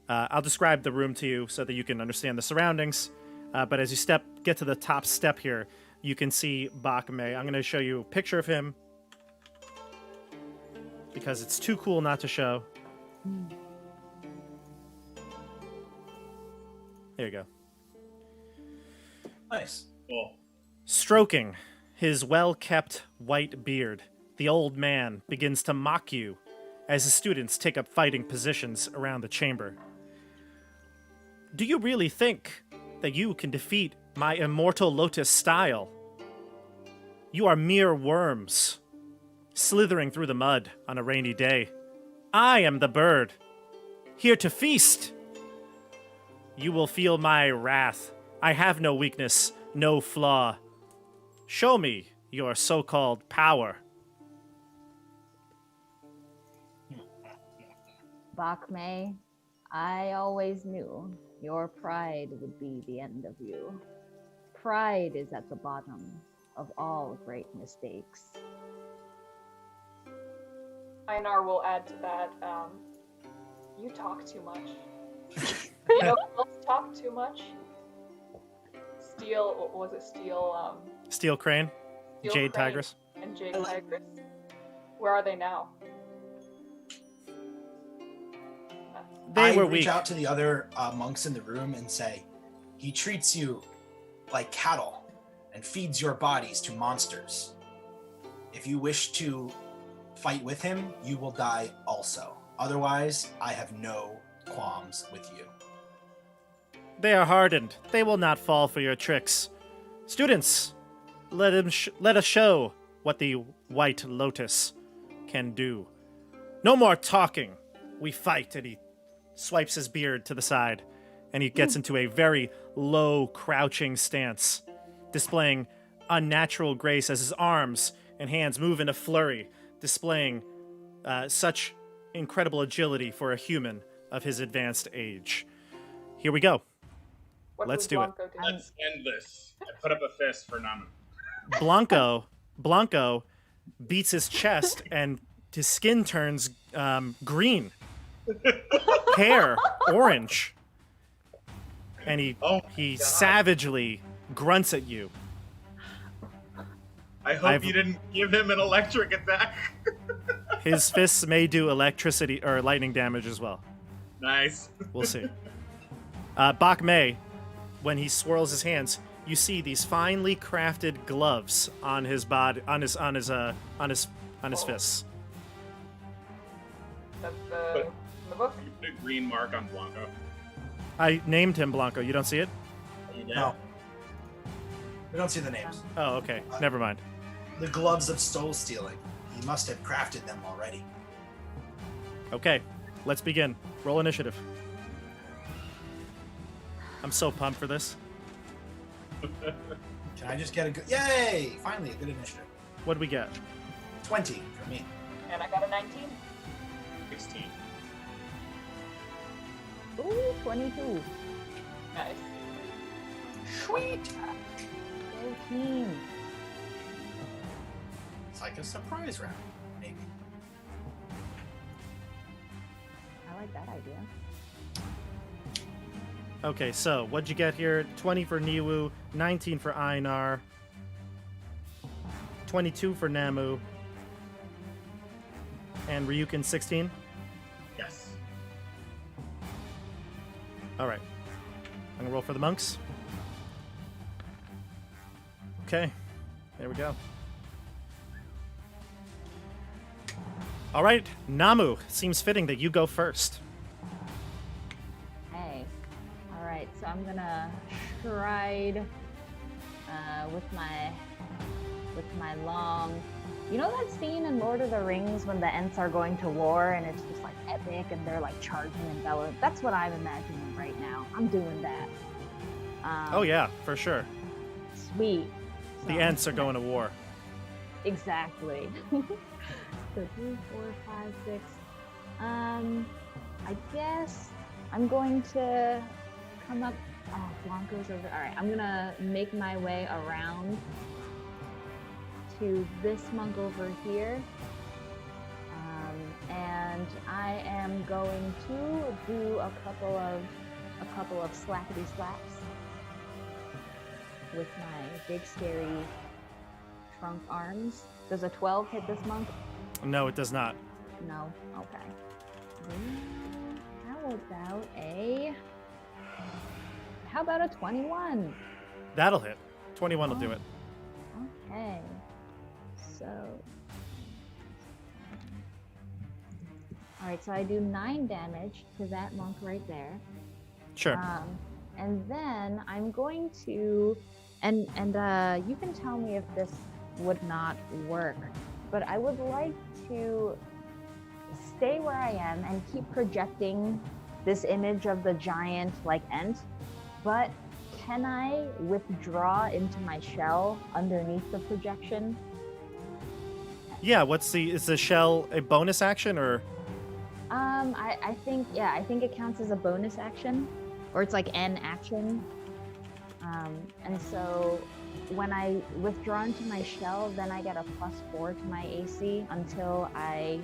I'll describe the room to you so that you can understand the surroundings. But as you get to the top step here, you can see Bach May. I'm going to show you a picture of him because it's too cool not to show. There you go. Nice. Cool. Stroking his well-kept white beard, the old man begins to mock you as his students take up fighting positions around the chamber. Do you really think that you can defeat my immortal lotus style? You are mere worms, slithering through the mud on a rainy day. I am the bird, here to feast. You will feel my wrath. I have no weakness, no flaw. Show me your so-called power. Bach May, I always knew your pride would be the end of you. Pride is at the bottom of all great mistakes. Einar will add to that. You talk too much. You know who else talk too much? Steel, was it Steel? Steel Crane, Steel Jade Crane Tigress. and Jade Tigress. Where are they now? They were reach weak. out to the other monks in the room and say, he treats you like cattle and feeds your bodies to monsters. If you wish to fight with him, you will die also. Otherwise, I have no qualms with you. They are hardened. They will not fall for your tricks. Students, let us show what the White Lotus can do. No more talking. We fight. And he swipes his beard to the side, and he gets into a very low, crouching stance, displaying unnatural grace as his arms and hands move in a flurry, displaying such incredible agility for a human of his advanced age. Here we go. What Let's was do it. Blanco do? Let's end this. I put up a fist for Namu. Blanco beats his chest, and his skin turns green. Hair orange. And he Oh my God. savagely grunts at you. I hope you didn't give him an electric attack. His fists may do electricity or lightning damage as well. Nice. We'll see. Bach May, when he swirls his hands, you see these finely crafted gloves on his body, on his fists. That's in the book. You put a green mark on Blanco. I named him Blanco. You don't see it? You did? No. We don't see the names. Oh, okay. Never mind. The gloves of soul stealing. He must have crafted them already. Okay, let's begin. Roll initiative. I'm so pumped for this. Can I just get a good... Yay! Finally, a good initiative. What do we get? 20 for me. And I got a 19. 16. Ooh, 22. Nice. Sweet! Go team. It's like a surprise round, maybe. I like that idea. Okay, so what'd you get here? 20 for Newoo, 19 for Einar, 22 for Namu, and Ryuken 16? Yes. All right. I'm gonna roll for the monks. Okay, there we go. All right, Namu, seems fitting that you go first. Hey. All right, so I'm gonna stride with my long. You know that scene in Lord of the Rings when the Ents are going to war and it's just like epic and they're like charging and bellowing? That's what I'm imagining right now. I'm doing that. Oh yeah, for sure. Sweet. The So- Ents are going to war. Exactly. So 3, 4, 5, 6. I guess I'm going to come up. Oh, Blanco's over. All right, I'm gonna make my way around to this monk over here, and I am going to do a couple of slappity slaps with my big scary trunk arms. Does a 12 hit this monk? No, it does not. No? Okay. How about a 21? That'll hit. 21 will do it. Okay. So. Alright, so I do 9 damage to that monk right there. Sure. And then I'm going to, and you can tell me if this would not work, but I would like to stay where I am and keep projecting this image of the giant like ent, but can I withdraw into my shell underneath the projection? Yeah, is the shell a bonus action or? I think it counts as a bonus action, or it's like an action. And so when I withdraw into my shell, then I get a +4 to my AC until I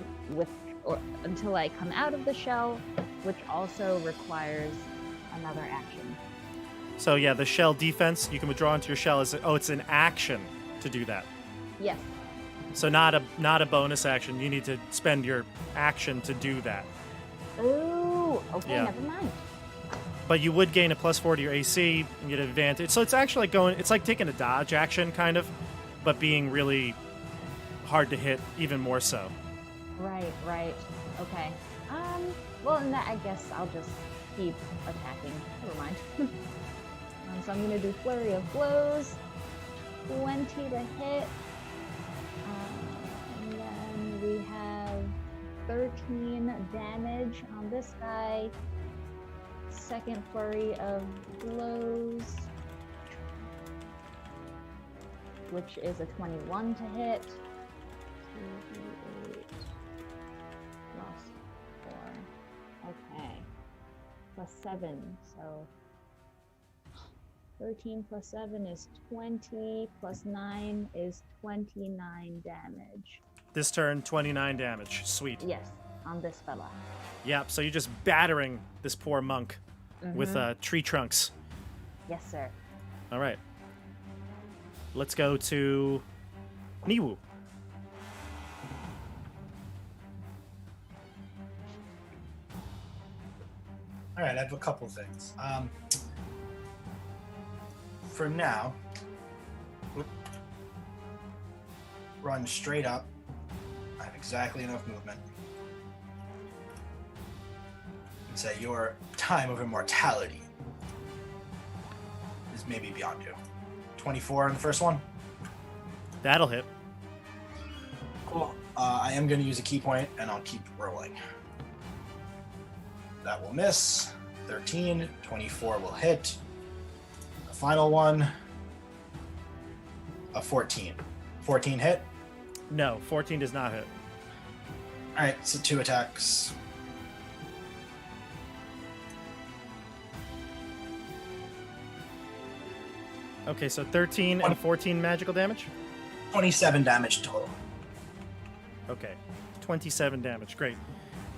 come out of the shell, which also requires another action. So yeah, the shell defense, you can withdraw into your shell it's an action to do that. Yes. So not a bonus action. You need to spend your action to do that. Oh, okay, Yeah. never mind. But you would gain a +4 to your AC and get an advantage. So it's actually it's like taking a dodge action kind of, but being really hard to hit even more so. Right. Okay. Well, in that, I guess I'll just keep attacking. Never mind. So I'm gonna do flurry of blows. 20 to hit. And then we have 13 damage on this guy. Second flurry of blows, which is a 21 to hit. 2d8 plus 4. Okay. Plus 7. So 13 plus 7 is 20, plus 9 is 29 damage. This turn, 29 damage. Sweet. Yes, on this fella. Yep, so you're just battering this poor monk with tree trunks. Yes, sir. All right. Let's go to Newoo. All right, I have a couple things. For now, run straight up. I have exactly enough movement. And say your time of immortality is maybe beyond you. 24 on the first one. That'll hit. Cool. I am going to use a key point, and I'll keep rolling. That will miss. 13. 24 will hit. The final one, a 14. 14 hit. No, 14 does not hit. All right, so 2 attacks. Okay, so 13 and 14 magical damage? 27 damage total. Okay, 27 damage. Great.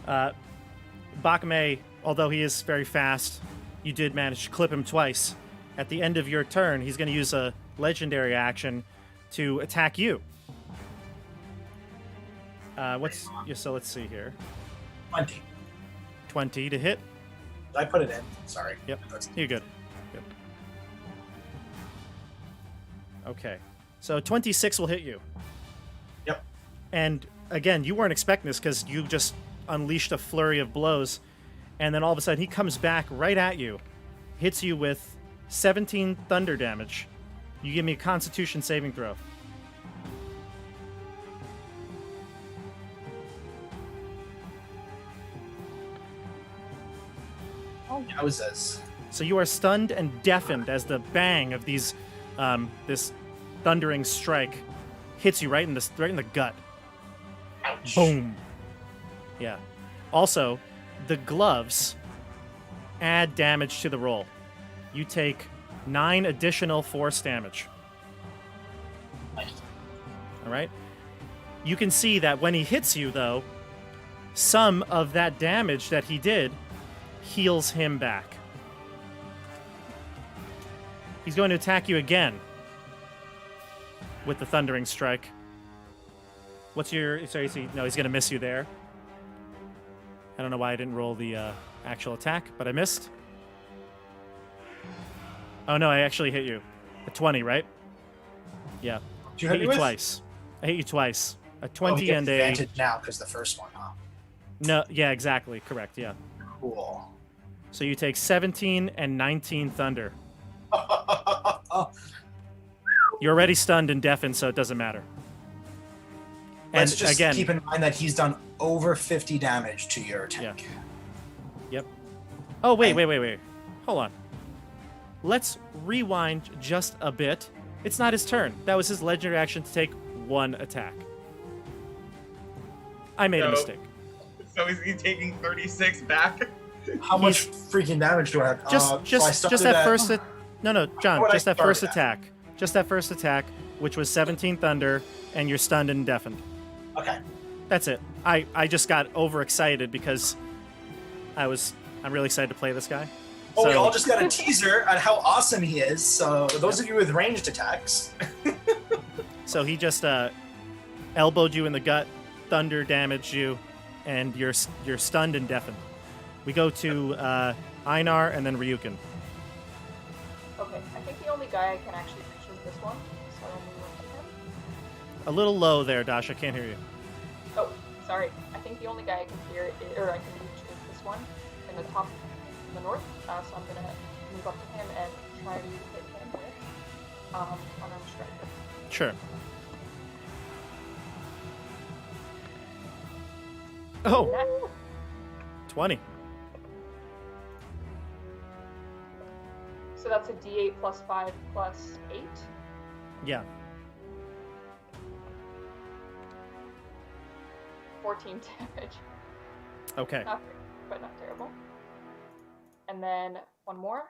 Bach May, although he is very fast, you did manage to clip him twice. At the end of your turn, he's going to use a legendary action to attack you. So let's see here. 20. 20 to hit. I put it in. Sorry. Yep, you're good. Yep. Okay, so 26 will hit you. Yep. And again, you weren't expecting this because you just unleashed a flurry of blows, and then all of a sudden he comes back right at you, hits you with 17 thunder damage. You give me a Constitution saving throw. Yowzas. So you are stunned and deafened as the bang of these, this thundering strike hits you right in the gut. Ouch. Boom. Yeah. Also, the gloves add damage to the roll. You take 9 additional force damage. Nice. All right. You can see that when he hits you, though, some of that damage that he did heals him back. He's going to attack you again with the thundering strike. What's your... Sorry, no, he's going to miss you there. I don't know why I didn't roll the actual attack, but I missed. Oh, no, I actually hit you. A 20, right? Yeah. Did you I hit hit you me with? twice. I hit you twice. A Oh, 20 he gets and a... advantage now because the first one, huh? No, yeah, exactly. Correct, yeah. Cool. So you take 17 and 19 thunder. You're already stunned and deafened, so it doesn't matter. Let's just again, keep in mind that he's done over 50 damage to your tank. Yep. Oh, wait. Hold on. Let's rewind just a bit. It's not his turn. That was his legendary action to take 1 attack. I made a mistake. So is he taking 36 back? How much freaking damage do I have? Just so I that started at- first. No, John. What Just I that first started attack. Just that first attack, which was 17 thunder, and you're stunned and deafened. Okay. That's it. I just got overexcited because I'm really excited to play this guy. Well, we So- all just got a teaser on how awesome he is. So those of you with ranged attacks, So he just elbowed you in the gut, thunder damaged you, and you're stunned and deafened. We go to Einar and then Ryuken. Okay, I think the only guy I can actually reach is this one, so I'll move up to him. A little low there, Dasha. Can't hear you. Oh, sorry. I think the only guy I can hear or I can reach is this one in the top, in the north. So I'm gonna move up to him and try to hit him with unarmed striker. Sure. Oh, That- 20. So that's a D8 plus 5 plus 8. Yeah. 14 damage. Okay. Not great, but not terrible. And then one more.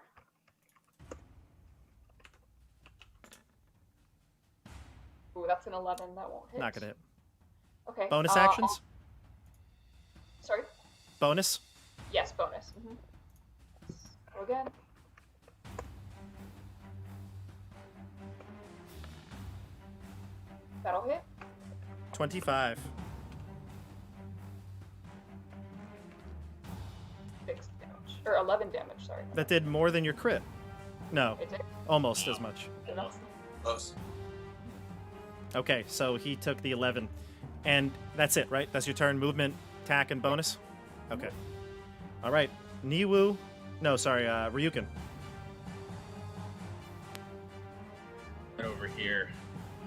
Ooh, that's an 11. That won't hit. Not gonna hit. Okay. Bonus actions? Sorry? Bonus? Yes, bonus. Go again. That'll hit. 25. 6 damage. Or 11 damage, sorry. That did more than your crit. No, It did. almost as much. Enough. close. Okay, so he took the 11. And that's it, right? That's your turn. Movement, attack, and bonus? Okay. All right. Newoo. No, sorry, Ryuken. Right over here,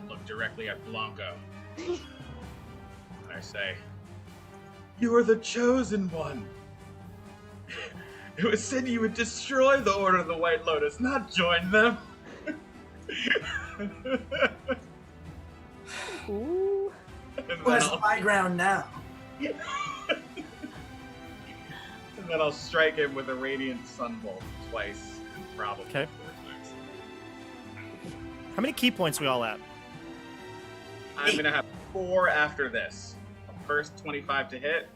look directly at Blanco. And I say, "You are the chosen one. It was said you would destroy the Order of the White Lotus, not join them." Ooh. And then Where's I'll- my ground now? And then I'll strike him with a Radiant Sunbolt twice, and probably Okay. 4 times. How many key points we all at? I'm gonna have 4 after this. First 25 to hit.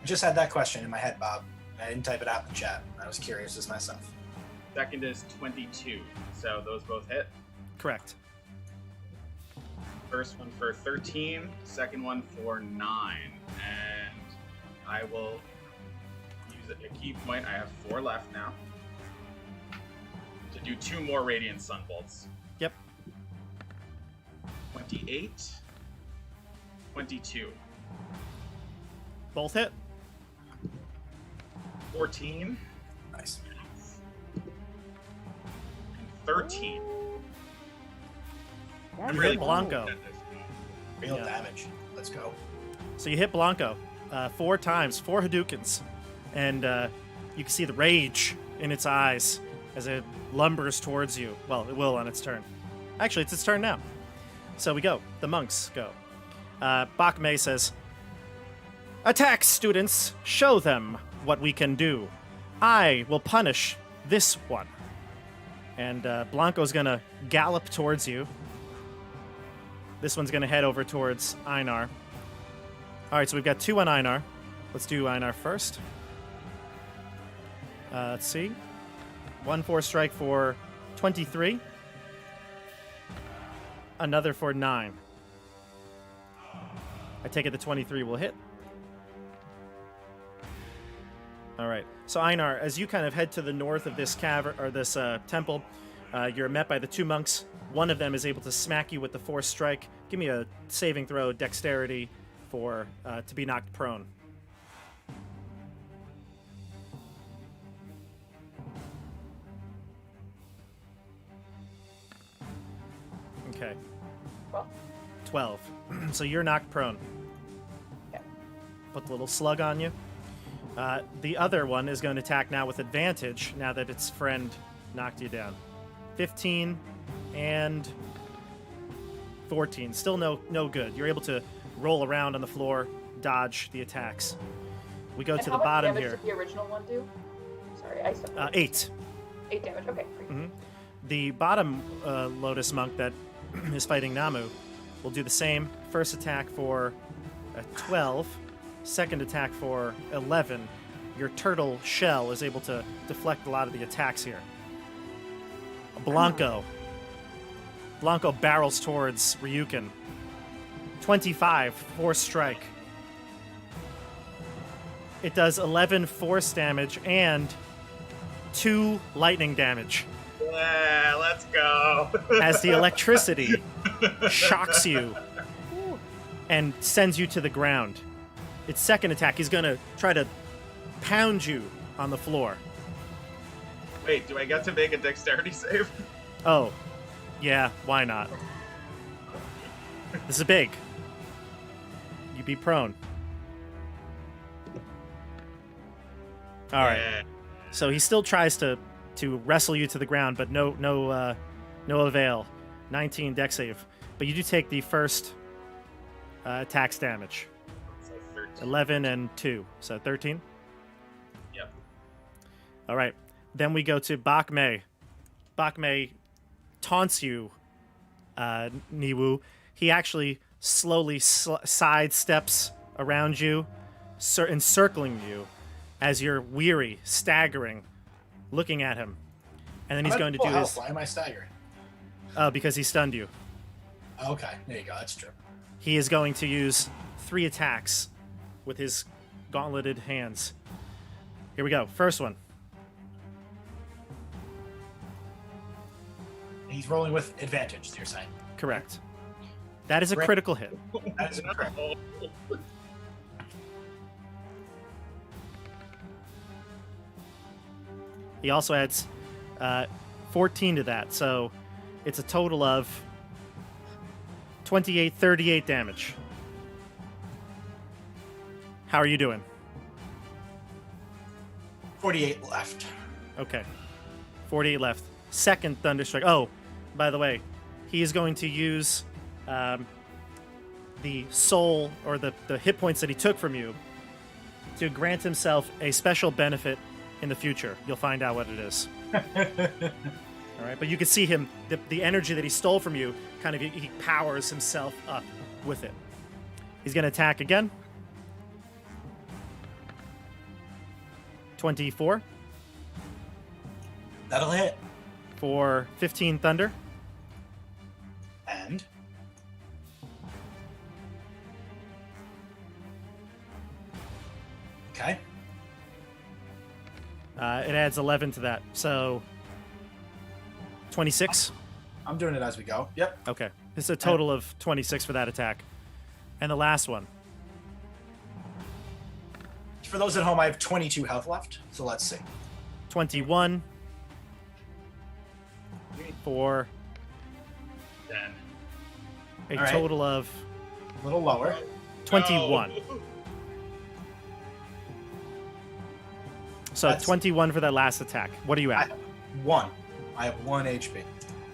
I just had that question in my head, Bob. I didn't type it out in the chat. I was curious as myself. Second is 22. So those both hit. Correct. First one for 13, second one for 9. And I will use a key point. I have 4 left now. To do 2 more Radiant Sunbolts. Yep. 28, 22, Both hit. 14, Nice. and 13. That's I'm You really hit Blanco. at this point. Real Yeah. damage. Let's go. So you hit Blanco 4 times, 4 Hadoukens. And you can see the rage in its eyes as it lumbers towards you. Well, it will on its turn. Actually, it's its turn now. So we go. The monks go. Bach May says, "Attack, students! Show them what we can do. I will punish this one." And Blanco's gonna gallop towards you. This one's gonna head over towards Einar. All right, so we've got 2 on Einar. Let's do Einar first. Let's see. 1-4 strike for 23. Another for 9. I take it the 23 will hit. All right. So Einar, as you kind of head to the north of this cavern or this temple, you're met by the 2 monks. One of them is able to smack you with the force strike. Give me a saving throw, dexterity, for to be knocked prone. Okay. Well, 12. So you're knocked prone. Okay. Put the little slug on you. The other one is going to attack now with advantage now that its friend knocked you down. 15 and 14. Still no good. You're able to roll around on the floor, dodge the attacks. We go And to how the bottom much here. damage did the original one do? Sorry, I stepped on it. 8. 8 damage. Okay, great. The bottom Lotus Monk that is fighting Namu will do the same. First attack for 12. Second attack for 11. Your turtle shell is able to deflect a lot of the attacks here. Blanco barrels towards Ryuken. 25, force strike. It does 11 force damage and 2 lightning damage Yeah, let's go. as the electricity shocks you and sends you to the ground. Its second attack, he's going to try to pound you on the floor. Wait, do I get to make a dexterity save? Oh, yeah, why not? This is big. You be prone. All right. Yeah. So he still tries to wrestle you to the ground, but no avail. 19 dex save. But you do take the first attacks damage. So 13. 11 and 2. So 13. Yep. All right. Then we go to Bach May. Bach May taunts you, Newoo. He actually slowly sidesteps around you, encircling you as you're weary, staggering, looking at him. And then he's going to do his... Why am I staggering? because he stunned you. Okay, there you go. That's true. He is going to use 3 attacks with his gauntleted hands. Here we go. First one. He's rolling with advantage, you're saying. Correct. That is a Great. critical hit. That is incorrect. He also adds 14 to that, so it's a total of 38 damage. How are you doing? 48 left. Okay. 48 left. Second Thunderstrike. Oh, by the way, he is going to use the soul or the hit points that he took from you to grant himself a special benefit in the future. You'll find out what it is. All right, but you can see him, the energy that he stole from you, kind of he powers himself up with it. He's going to attack again. 24 That'll hit. for 15 thunder. And okay. It adds 11 to that, so 26. I'm doing it as we go. Yep. Okay, it's a total of 26 for that attack. And the last one. For those at home, I have 22 health left. So let's see. 21 for 10. a All right. total of A little lower. 21. No. So That's- 21 for that last attack. What are you I at? have 1. I have 1 HP.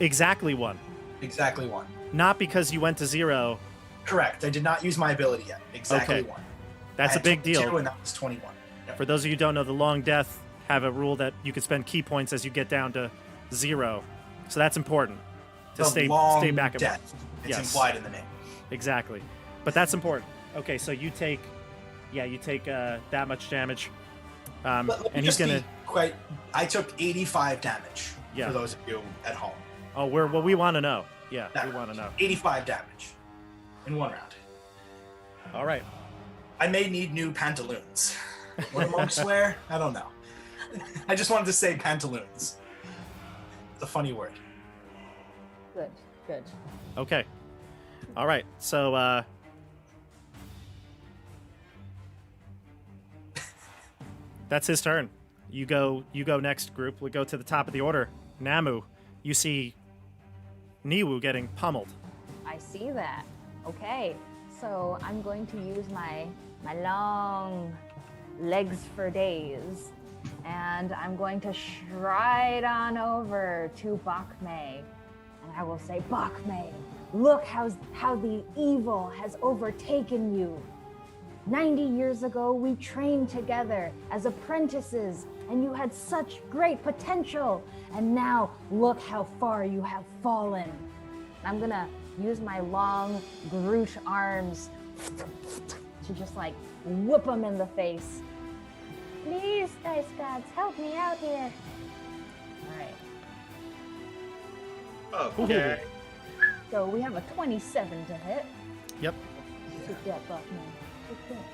Exactly 1. Exactly 1. Not because you went to 0. Correct. I did not use my ability yet. Exactly Okay. 1. That's I a had big 22 deal. And that was 21. Yep. For those of you who don't know, the Long Death have a rule that you can spend key points as you get down to 0. So that's important to The stay long back. death. It's Yes. implied in the name. Exactly. But that's important. Okay, so you take that much damage. Let me And he's just going be to... quite. I took 85 damage. Yeah. For those of you at home, Oh, we want to know. Yeah, That we want to know. 85 damage in 1 round. All right. I may need new pantaloons. What do monks wear? I don't know. I just wanted to say pantaloons. It's a funny word. Good, good. Okay. All right. So that's his turn. You go next, group. We go to the top of the order. Namu, you see Newoo getting pummeled. I see that. Okay, so I'm going to use my long legs for days, and I'm going to stride on over to Bach May, and I will say, Bach May, look how the evil has overtaken you. 90 years ago, we trained together as apprentices, and you had such great potential, and now look how far you have fallen. I'm gonna use my long Groot arms to just like whoop him in the face. Please, dice gods, help me out here. All right. Okay. So we have a 27 to hit. Yep. Take that, Buckman. Take that.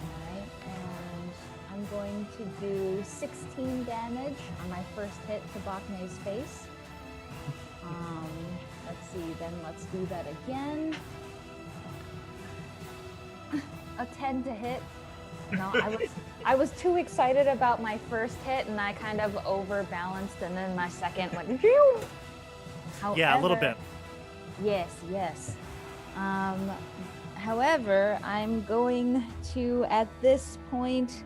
All right, and I'm going to do 16 damage on my first hit to Bach May's face. Let's see, then let's do that again. A 10 to hit. No, I was too excited about my first hit, and I kind of overbalanced, and then my second went. Yeah, a little bit. Yes. However, I'm going to, at this point,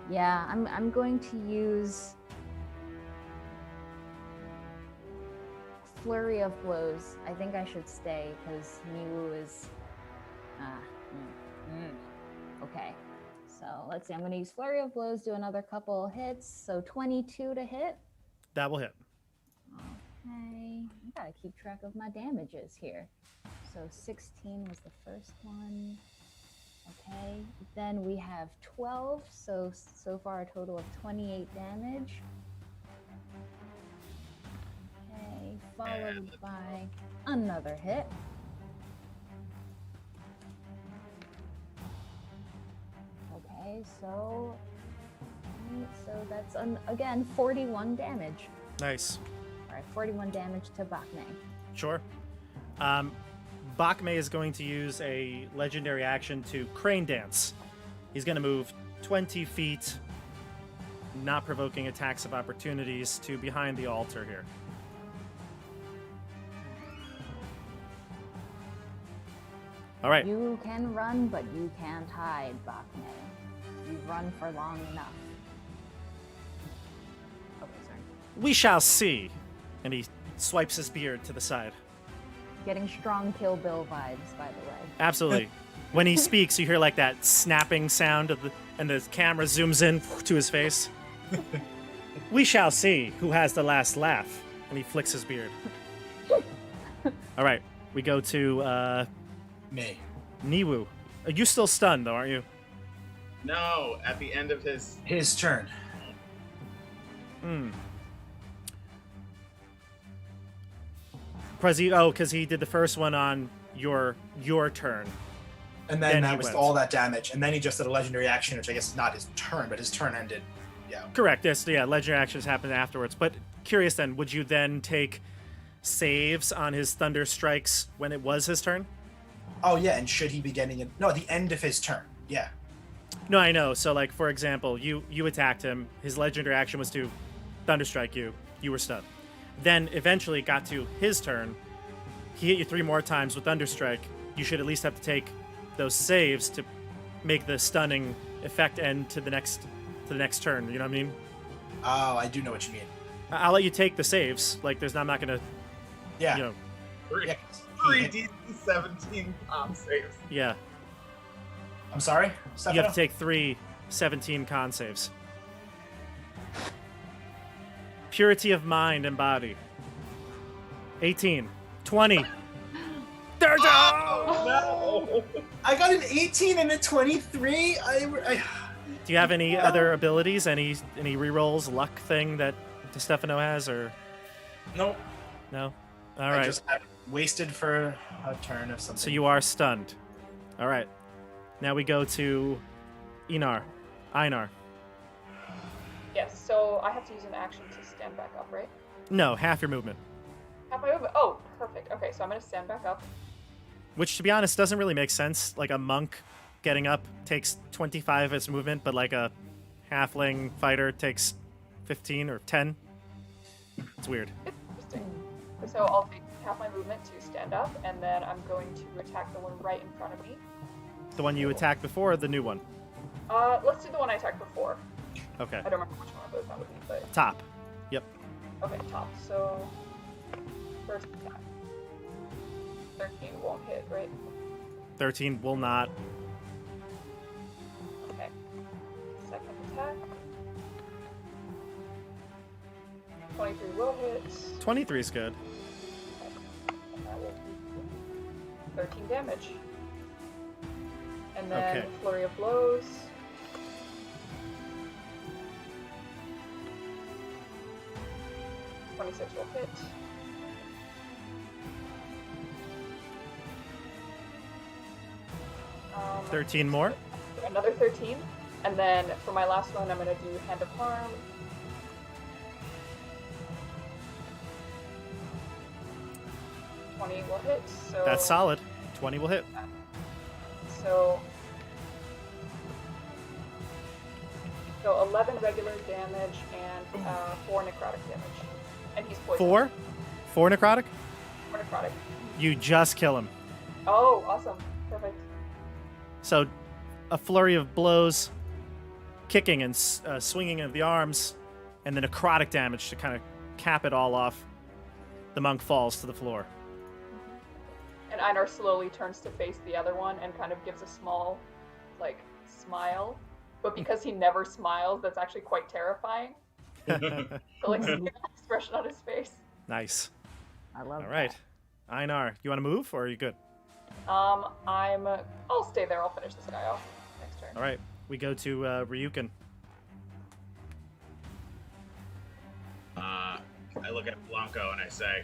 I'm going to use Flurry of Blows. I think I should stay because Newoo is. Okay, so let's see. I'm going to use Flurry of Blows, do another couple hits. So 22 to hit. That will hit. Okay, I gotta keep track of my damages here. So 16 was the first one. Okay, then we have 12, so far a total of 28 damage. Okay, followed by another hit. Okay, so that's again 41 damage. Nice. All right, 41 damage to Bach May. Sure. Bach May is going to use a legendary action to crane dance. He's going to move 20 feet, not provoking attacks of opportunities, to behind the altar here. All right. You can run, but you can't hide, Bach May. You've run for long enough. Okay, sorry. We shall see. And he swipes his beard to the side. Getting strong Kill Bill vibes, by the way. Absolutely. When he speaks, you hear like that snapping sound and the camera zooms in to his face. We shall see who has the last laugh. And he flicks his beard. All right, we go to May. Newoo. You still stunned though, aren't you? No, at the end of his. His turn. Because he did the first one on your turn. And then he that was went. all that damage. And then he just did a legendary action, which I guess is not his turn, but his turn ended. Yeah. Correct. Yes. Yeah. Legendary actions happened afterwards. But curious then, would you then take saves on his thunder strikes when it was his turn? Oh, yeah. And should he be getting it? No, at the end of his turn. Yeah. No, I know. So, like, for example, you attacked him. His legendary action was to thunderstrike you. You were stunned. Then eventually got to his turn. He hit you 3 more times with thunderstrike. You should at least have to take those saves to make the stunning effect end to the next turn. You know what I mean? Oh, I do know what you mean. I'll let you take the saves. Like, I'm not gonna. Yeah. You know. Three, Yeah. three DC 17 con saves. Yeah. I'm sorry? You Stefano? have to take 3 17 con saves. Purity of mind and body. 18. 20. There's Oh, no! I got an 18 and a 23. Do you have any other abilities? Any rerolls, luck thing that Stefano has, or Nope. no? All I right. just wasted for a turn of something. So you are stunned. All right. Now we go to Einar. Yes, so I have to use an action to stand back up, right? No, half your movement. Half my movement. Oh, perfect. Okay, so I'm gonna stand back up. Which, to be honest, doesn't really make sense. Like, a monk getting up takes 25 of its movement, but like a halfling fighter takes 15 or 10. It's weird. Interesting. So I'll take half my movement to stand up, and then I'm going to attack the one right in front of me. The one you attacked before, or the new one? Let's do the one I attacked before. Okay. I don't remember which one of those that would be, but Top. Yep. okay, top. So first attack. 13 won't hit, right? 13 will not. Okay. Second attack. 23 will hit. 23 is good. And that will be 13 damage. And then Okay. flurry of blows. .26 will hit. Um, 13 more. Another 13. And then for my last one, I'm going to do Hand of Harm. .20 will hit. So That's solid. 20 will hit. So 11 regular damage and 4 necrotic damage. And he's poisoned. 4 necrotic. 4 necrotic. You just kill him. Oh, awesome. Perfect. So, a flurry of blows, kicking and swinging of the arms, and then necrotic damage to kind of cap it all off. The monk falls to the floor. And Einar slowly turns to face the other one and kind of gives a small, like, smile. But because he never smiles, that's actually quite terrifying. So, like, see that expression on his face. Nice. I love All right. Einar, you want to move, or are you good? I'll stay there. I'll finish this guy off next turn. All right. We go to Ryuken. I look at Blanco and I say,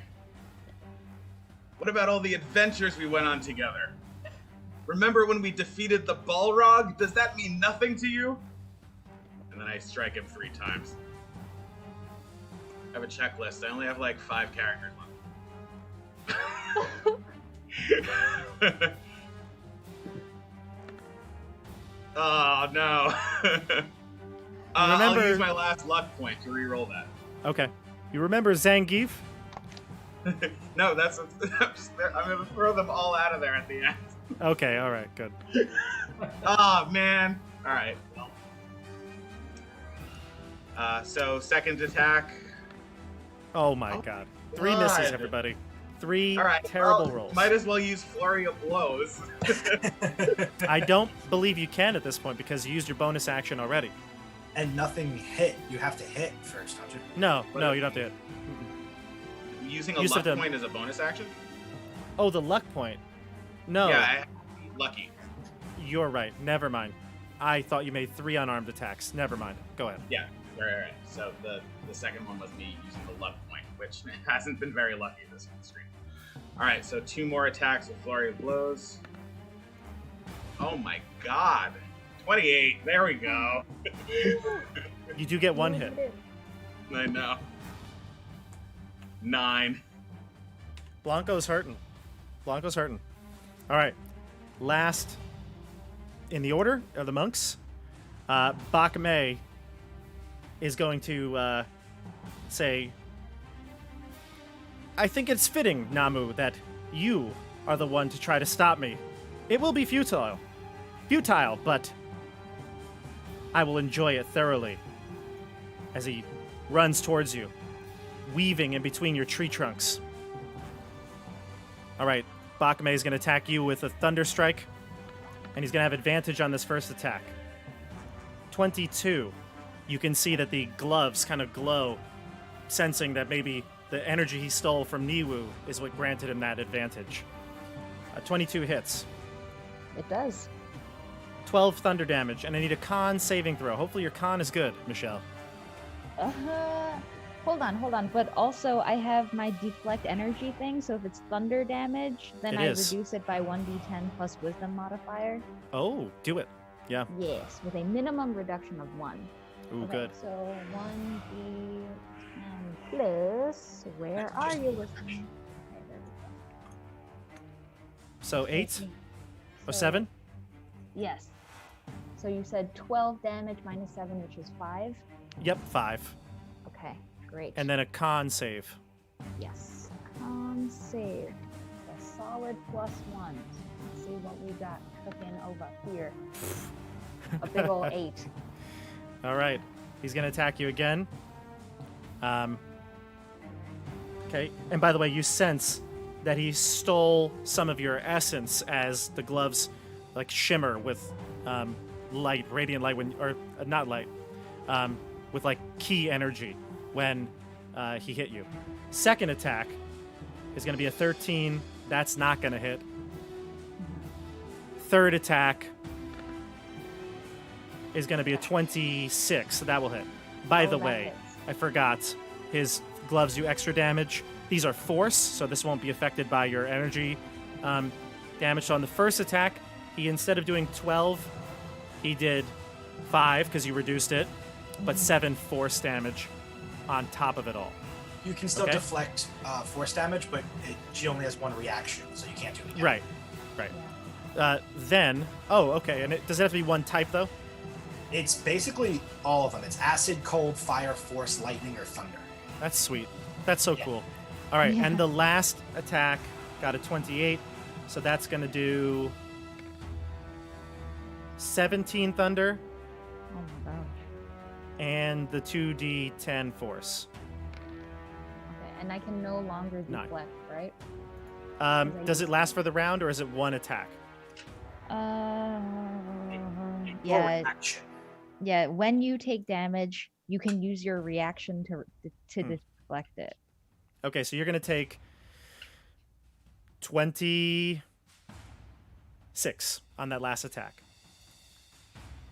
"What about all the adventures we went on together? Remember when we defeated the Balrog? Does that mean nothing to you?" And then I strike him 3 times. I have a checklist. I only have like 5 characters left. Oh no. Remember- I'll use my last luck point to re-roll that. Okay. You remember Zangief? No, I'm gonna throw them all out of there at the end. Okay, all right, good. Oh man. All right. So second attack. Oh my god. 3 God. misses, everybody. 3 All right. terrible well, rolls. Might as well use flurry of blows. I don't believe you can at this point because you used your bonus action already. And nothing hit. You have to hit first, don't you? No, What no, if- you don't have to hit. Using You a just luck have to- point as a bonus action. Oh, the luck point. No, Yeah, I have to be lucky. you're right. Never mind. I thought you made 3 unarmed attacks. Never mind. Go ahead. Yeah. Right. So the second one was me using the luck point, which hasn't been very lucky this stream. All right. So 2 more attacks with flurry of blows. Oh my god. 28. There we go. You do get 1 hit. I know. 9. Blanco's hurting. Blanco's hurting. All right. Last in the order are the monks. Bach May is going to say, "I think it's fitting, Namu, that you are the one to try to stop me. It will be futile, but I will enjoy it thoroughly." As he runs towards you, weaving in between your tree trunks. All right, Bach May is going to attack you with a Thunder Strike, and he's going to have advantage on this first attack. 22. You can see that the gloves kind of glow, sensing that maybe the energy he stole from Newoo is what granted him that advantage. 22 hits. It does. 12 thunder damage, and I need a con saving throw. Hopefully your con is good, Michelle. Hold on. But also, I have my deflect energy thing, so if it's thunder damage, then It I is. reduce it by 1d10 plus wisdom modifier. Oh, do it. Yeah. Yes, with a minimum reduction of 1. Ooh, Okay, good. So 1d10 plus. Where are you, wisdom? Okay, there we go. So 8 So- or 7? Yes. So you said 12 damage minus 7, which is 5. Yep, 5. Okay, great. And then a con save. Yes. Con save. A solid +1. Let's see what we got cooking over here. A big ol' 8. All right. He's going to attack you again. Okay. And by the way, you sense that he stole some of your essence as the gloves like shimmer with light, radiant light, or not light, with like key energy when he hit you. Second attack is going to be a 13. That's not going to hit. Third attack is going to be a 26. So that will hit. By the that way, hits. I forgot. His gloves do extra damage. These are force, so this won't be affected by your energy damage. So on the first attack, he, instead of doing 12, he did 5 because you reduced it, but 7 force damage on top of it all. You can still deflect force damage, but she only has one reaction, so you can't do it again. Right. Then, okay. And does it have to be one type, though? It's basically all of them. It's acid, cold, fire, force, lightning, or thunder. That's sweet. That's so cool. All right, and the last attack got a 28, so that's going to do 17 thunder Oh my gosh. and the 2d10 force. Okay, and I can no longer Nine. deflect, right? Does it last for the round, or is it one attack? Yeah, Action. yeah. When you take damage, you can use your reaction to deflect it. Okay, so you're going to take 26 on that last attack.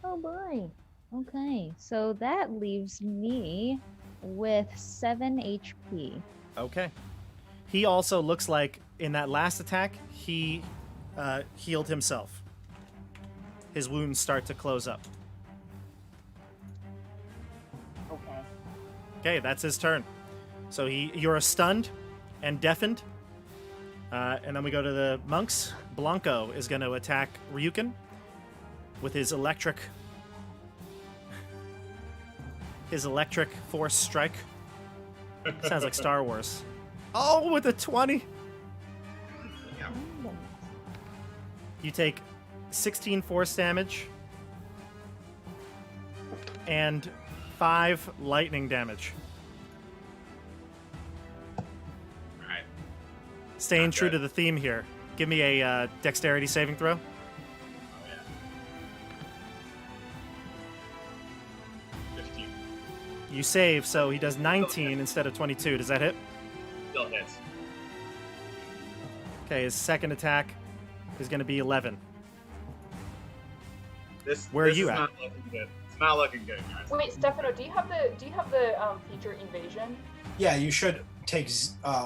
Oh boy. Okay, so that leaves me with 7 HP. Okay. He also looks like in that last attack, he healed himself. His wounds start to close up. Okay. Okay, that's his turn. So you're stunned and deafened. And then we go to the monks. Blanco is going to attack Ryuken with his electric force strike. Sounds like Star Wars. Oh, with a 20. You take 16 force damage and 5 lightning damage. Alright. Staying Not true good. to the theme here. Give me a dexterity saving throw. Oh, yeah. 15. You save, so he does 19 instead of 22. Does that hit? Still hits. Okay, his second attack is going to be 11. Where This are you is at? Not looking good. It's not looking good, guys. Wait, Stefano, do you have the feature evasion? Yeah, you should take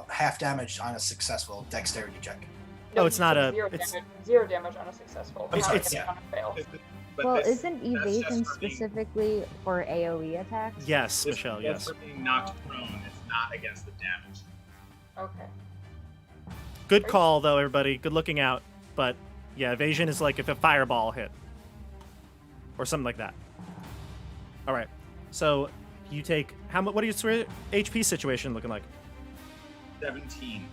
half damage on a successful dexterity check. No, Oh, it's you not took a- zero it's- damage. 0 damage on a successful. It's- not it's- on a fail. But Well, this- isn't that's just evasion for being- specifically for AoE attacks? Yes, this- Michelle, that's yes. for being knocked prone. It's not against the damage. Okay. Good call, though, everybody. Good looking out. But, yeah, evasion is like if a fireball hit. Or something like that. All right. So, you take... what are your HP situation looking like? 17.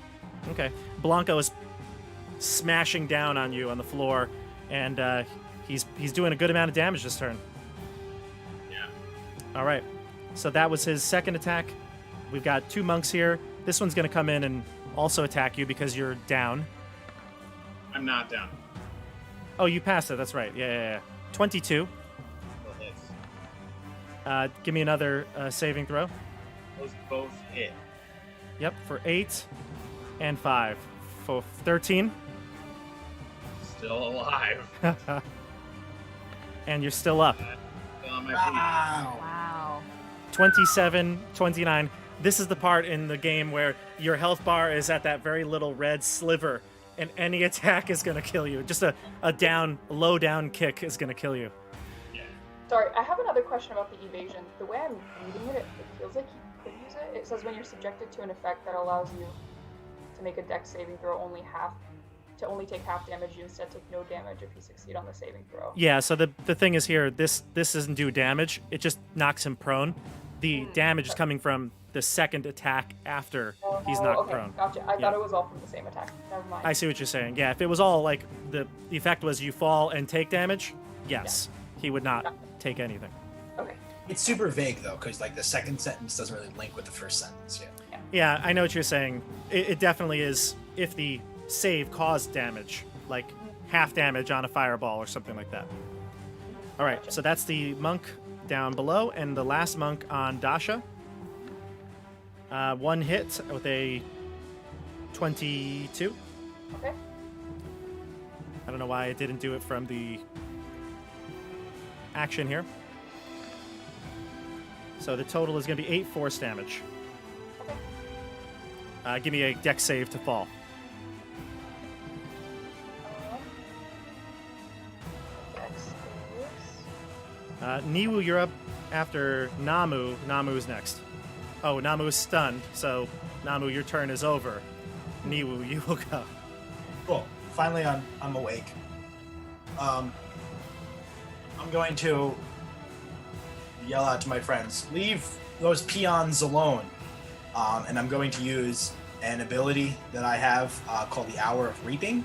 Okay. Blanco is smashing down on you on the floor, and he's doing a good amount of damage this turn. Yeah. All right. So that was his second attack. We've got 2 monks here. This one's going to come in and also attack you because you're down. I'm not down. Oh, you passed it. That's right. Yeah. 22. Still hits. Give me another saving throw. Those both hit. Yep, for 8 and 5. For 13. Still alive. And you're still up. Still on my feet. Wow. Wow. 27, 29. This is the part in the game where your health bar is at that very little red sliver, and any attack is going to kill you. Just a low down kick is going to kill you. Yeah. Sorry, I have another question about the evasion. The way I'm reading it, it feels like you could use it. It says when you're subjected to an effect that allows you to make a dex saving throw only take half damage, you instead take no damage if you succeed on the saving throw. Yeah, so the thing is here, this doesn't do damage. It just knocks him prone. The damage is coming from the second attack after he's Oh, knocked okay, prone. gotcha. I Yeah. thought it was all from the same attack. Never mind. I see what you're saying. Yeah, if it was all like the effect was you fall and take damage, yes, he would not take anything. Okay. It's super vague though, because like the second sentence doesn't really link with the first sentence yet. Yeah, I know what you're saying. It definitely is if the save caused damage, like half damage on a fireball or something like that. All right, so that's the monk down below, and the last monk on Dasha. One hit with a 22. Okay. I don't know why I didn't do it from the action here. So the total is going to be 8 force damage. Okay. Give me a dex save to fall. Dex saves. Newoo, you're up after Namu. Namu's next. Oh, Namu's stunned, so Namu, your turn is over. Newoo, you will go. Cool. Finally, I'm awake. I'm going to yell out to my friends, leave those peons alone. And I'm going to use an ability that I have called the Hour of Reaping.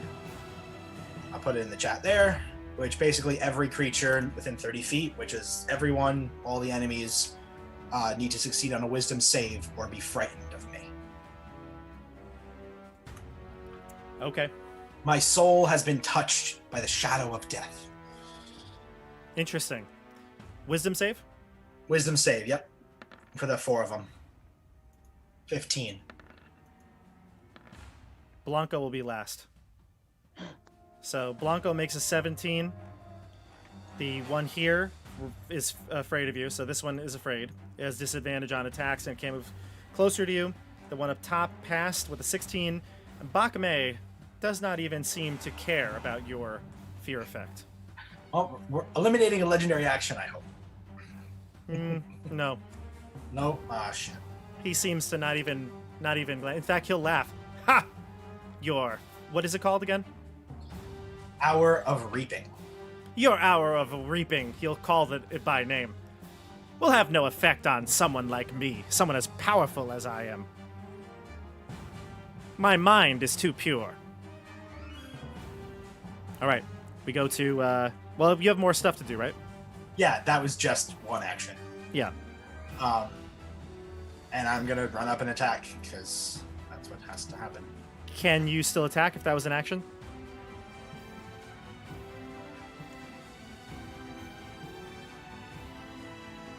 I'll put it in the chat there, which basically every creature within 30 feet, which is everyone, all the enemies, need to succeed on a wisdom save or be frightened of me. Okay. My soul has been touched by the shadow of death. Interesting. Wisdom save? Wisdom save, yep. For the 4 of them. 15. Blanco will be last. So Blanco makes a 17. The one here is afraid of you, so this one is afraid. It has disadvantage on attacks and can't move closer to you. The one up top passed with a 16. Bach May does not even seem to care about your fear effect. Oh, we're eliminating a legendary action, I hope. No. No? Ah, shit. He seems to not even. In fact, he'll laugh. Ha! What is it called again? Hour of Reaping. Your hour of reaping. He'll call it by name. Will have no effect on someone like me, someone as powerful as I am. My mind is too pure. All right, we go to. Well, you have more stuff to do, right? Yeah, that was just one action. Yeah. And I'm gonna run up and attack, because that's what has to happen. Can you still attack if that was an action?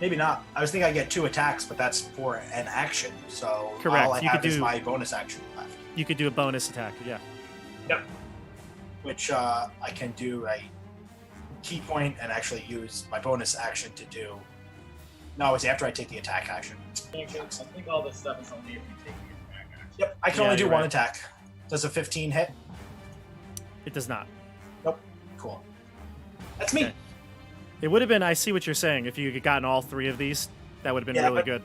Maybe not. I was thinking I get 2 attacks, but that's for an action. So Correct. all I You have could is do- my bonus action left. You could do a bonus attack. Yeah. Yep. Which I can do a key point and actually use my bonus action to do. No, it's after I take the attack action. I think all this stuff is only if you take the attack action. Yep, I can Yeah, only do you're one right. attack. Does a 15 hit? It does not. Nope. Cool. That's me. Okay. It would have been. I see what you're saying. If you had gotten all 3 of these, that would have been Yeah, really but- good.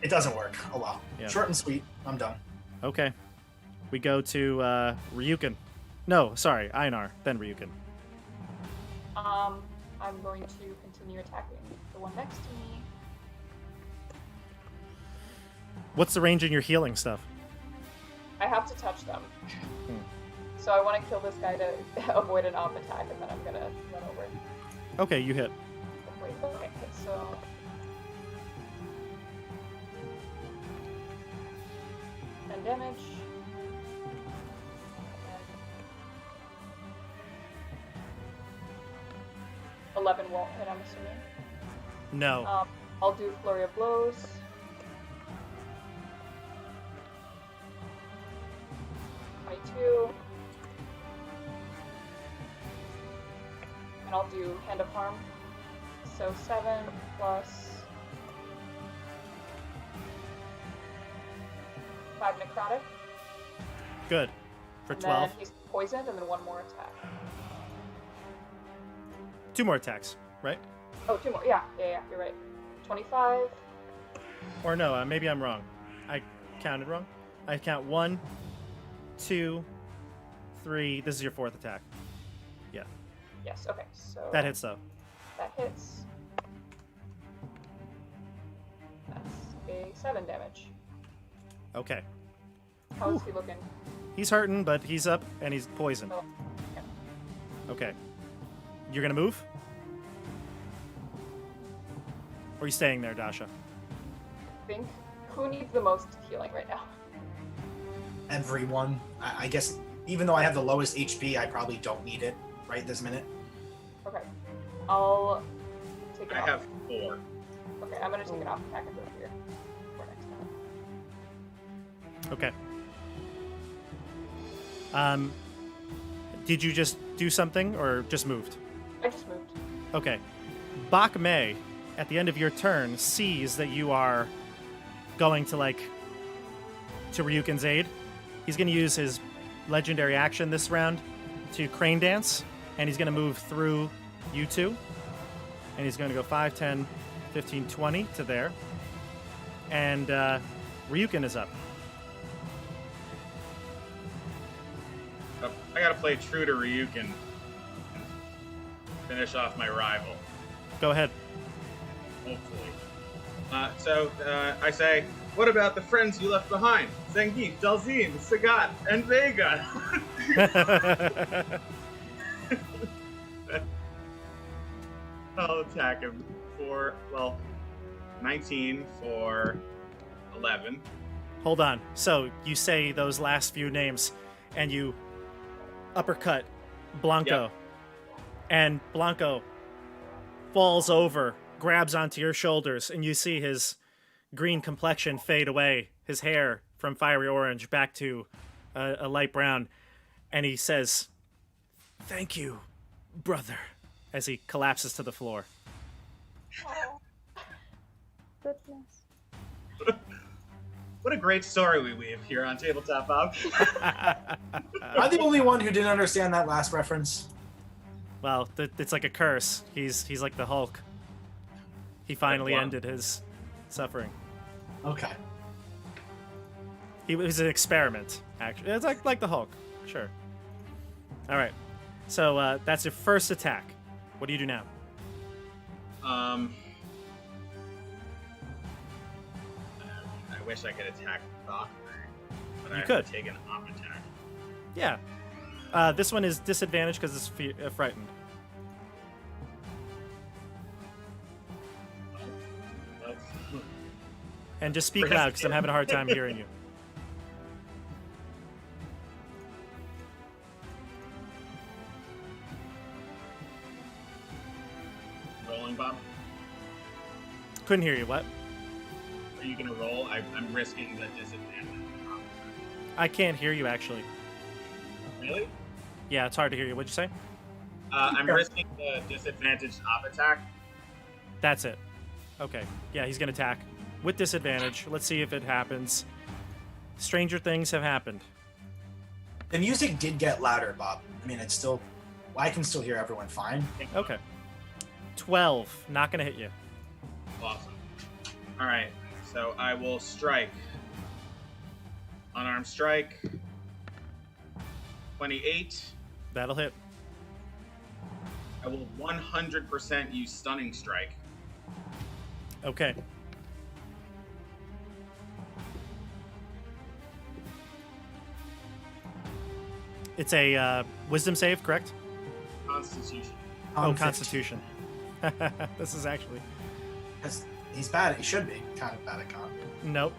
It doesn't work. Oh well. Yeah. Short and sweet. I'm done. Okay. We go to Ryuken. No, sorry, Einar, then Ryuken. I'm going to continue attacking the one next to me. What's the range in your healing stuff? I have to touch them. So I want to kill this guy to avoid an off attack, and then I'm gonna run over. Okay, you hit. Wait, okay, so 10 damage. 11 won't hit, I'm assuming. No. I'll do Flurry of Blows. And I'll do Hand of Harm. So 7 plus 5 necrotic. Good. For And 12. then he's poisoned, and then 1 more attack. 2 more attacks, right? Oh, 2 more. Yeah, you're right. 25. Or no, maybe I'm wrong. I counted wrong. I count 1, 2, 3. This is your 4th attack. Yeah. Yes, okay, so That hits though. that hits. That's a 7 damage. Okay. How's he looking? He's hurting, but he's up and he's poisoned. Oh, okay. Okay. You're gonna move? Or are you staying there, Dasha? I think who needs the most healing right now? Everyone. I guess even though I have the lowest HP, I probably don't need it right this minute. Okay. I'll take it I off. have 4. Okay, I'm gonna take it off attack and move here for next time. Okay. Did you just do something or just moved? I just moved. Okay. Bach May, at the end of your turn, sees that you are going to Ryuken's aid. He's going to use his legendary action this round to crane dance, and he's going to move through you two. And he's going to go 5, 10, 15, 20 to there. And Ryuken is up. I gotta play true to Ryuken and finish off my rival, Go ahead. hopefully. So I say, what about the friends you left behind? Zangief, Dalzine, Sagat, and Vega. I'll attack him for, 19 for 11. Hold on. So you say those last few names, and you uppercut Blanco, Yep. and Blanco falls over, grabs onto your shoulders, and you see his green complexion fade away, his hair from fiery orange back to a light brown, and he says, "Thank you, brother," as he collapses to the floor. Oh. Goodness. What a great story we weave here on Tabletop, Bob. Am I the only one who didn't understand that last reference? Well, it's like a curse. He's like the Hulk. He finally Wow. ended his suffering. Okay. It was an experiment, actually. It's like the Hulk. Sure. All right. So that's your first attack. What do you do now? I wish I could attack Bach, but You I have could. to take an op attack. Yeah. This one is disadvantaged because it's frightened. That's- And just speak loud because I'm having a hard time hearing you. Rolling, Bob? Couldn't hear you. What? Are you gonna roll? I'm risking the disadvantage. I can't hear you, actually. Really? Yeah, it's hard to hear you. What'd you say? I'm risking the disadvantage op attack. That's it. Okay. Yeah, he's going to attack with disadvantage. Let's see if it happens. Stranger things have happened. The music did get louder, Bob. I mean, it's still... I can still hear everyone fine. Okay. 12. Not going to hit you. Awesome. All right, so I will strike. Unarmed strike. 28. That'll hit. I will 100% use stunning strike. Okay. It's a wisdom save, correct? Constitution. Oh, 15. Constitution. This is actually... He's bad. He should be kind of bad at con. Nope.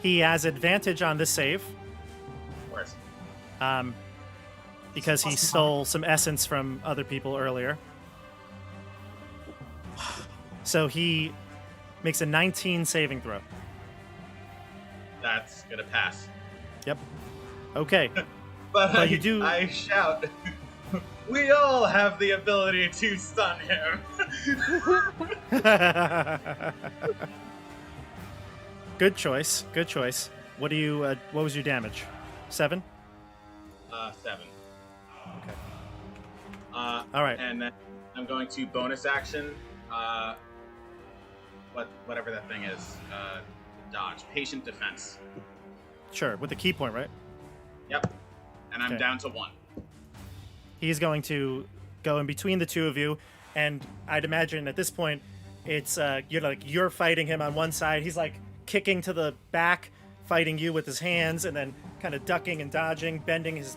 He has advantage on this save Of course. because he stole some essence from other people earlier. So he makes a 19 saving throw. That's gonna pass. Yep. Okay. But Well, you do- I shout, we all have the ability to stun him. Good choice. Good choice. What do you? What was your damage? 7. 7. Okay. All right. And then I'm going to bonus action. Whatever that thing is. Dodge. Patient defense. Sure. With the key point, right? Yep. And I'm Okay. down to 1. He's going to go in between the two of you, and I'd imagine at this point, It's you're fighting him on one side. He's like kicking to the back, fighting you with his hands, and then kind of ducking and dodging, bending his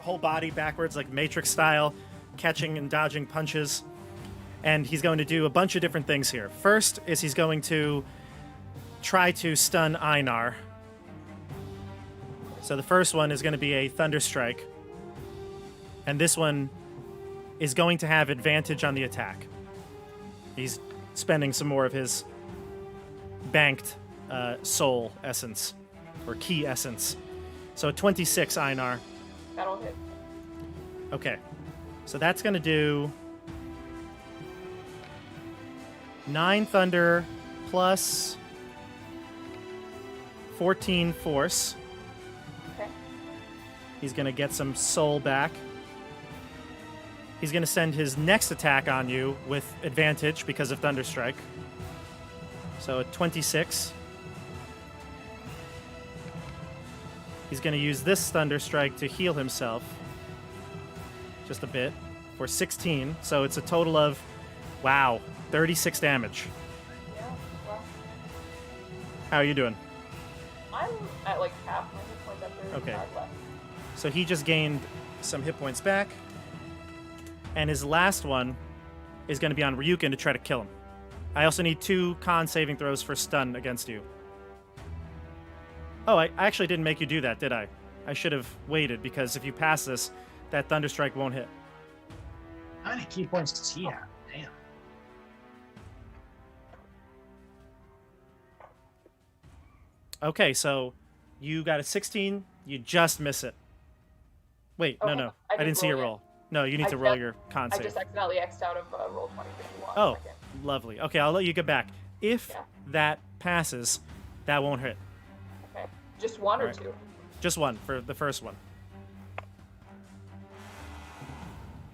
whole body backwards like Matrix style, catching and dodging punches. And he's going to do a bunch of different things here. First is he's going to try to stun Einar. So the first one is going to be a Thunder Strike. And this one is going to have advantage on the attack. He's spending some more of his banked soul essence, or key essence. So 26, Einar. That'll hit. Okay. So that's going to do 9 thunder plus 14 force. Okay. He's going to get some soul back. He's going to send his next attack on you with advantage because of Thunderstrike. So a 26. He's going to use this Thunderstrike to heal himself just a bit for 16. So it's a total of, wow, 36 damage. Yeah, well, How are you doing? I'm at like half my hit points after 35 Okay. left. So he just gained some hit points back. And his last one is going to be on Ryuken to try to kill him. I also need 2 con saving throws for stun against you. Oh, I actually didn't make you do that, did I? I should have waited, because if you pass this, that Thunderstrike won't hit. How many key points does he have? Damn. Okay, so you got a 16. You just miss it. Wait, Okay, no. I I didn't didn't see your roll yet. roll. No, you need I to roll just- your con I save. just accidentally X'd out of roll 20 if you want. Oh, a second. lovely. Okay, I'll let you get back. If Yeah. that passes, that won't hit. Okay. Just one or Alright. 2? Just one for the first one.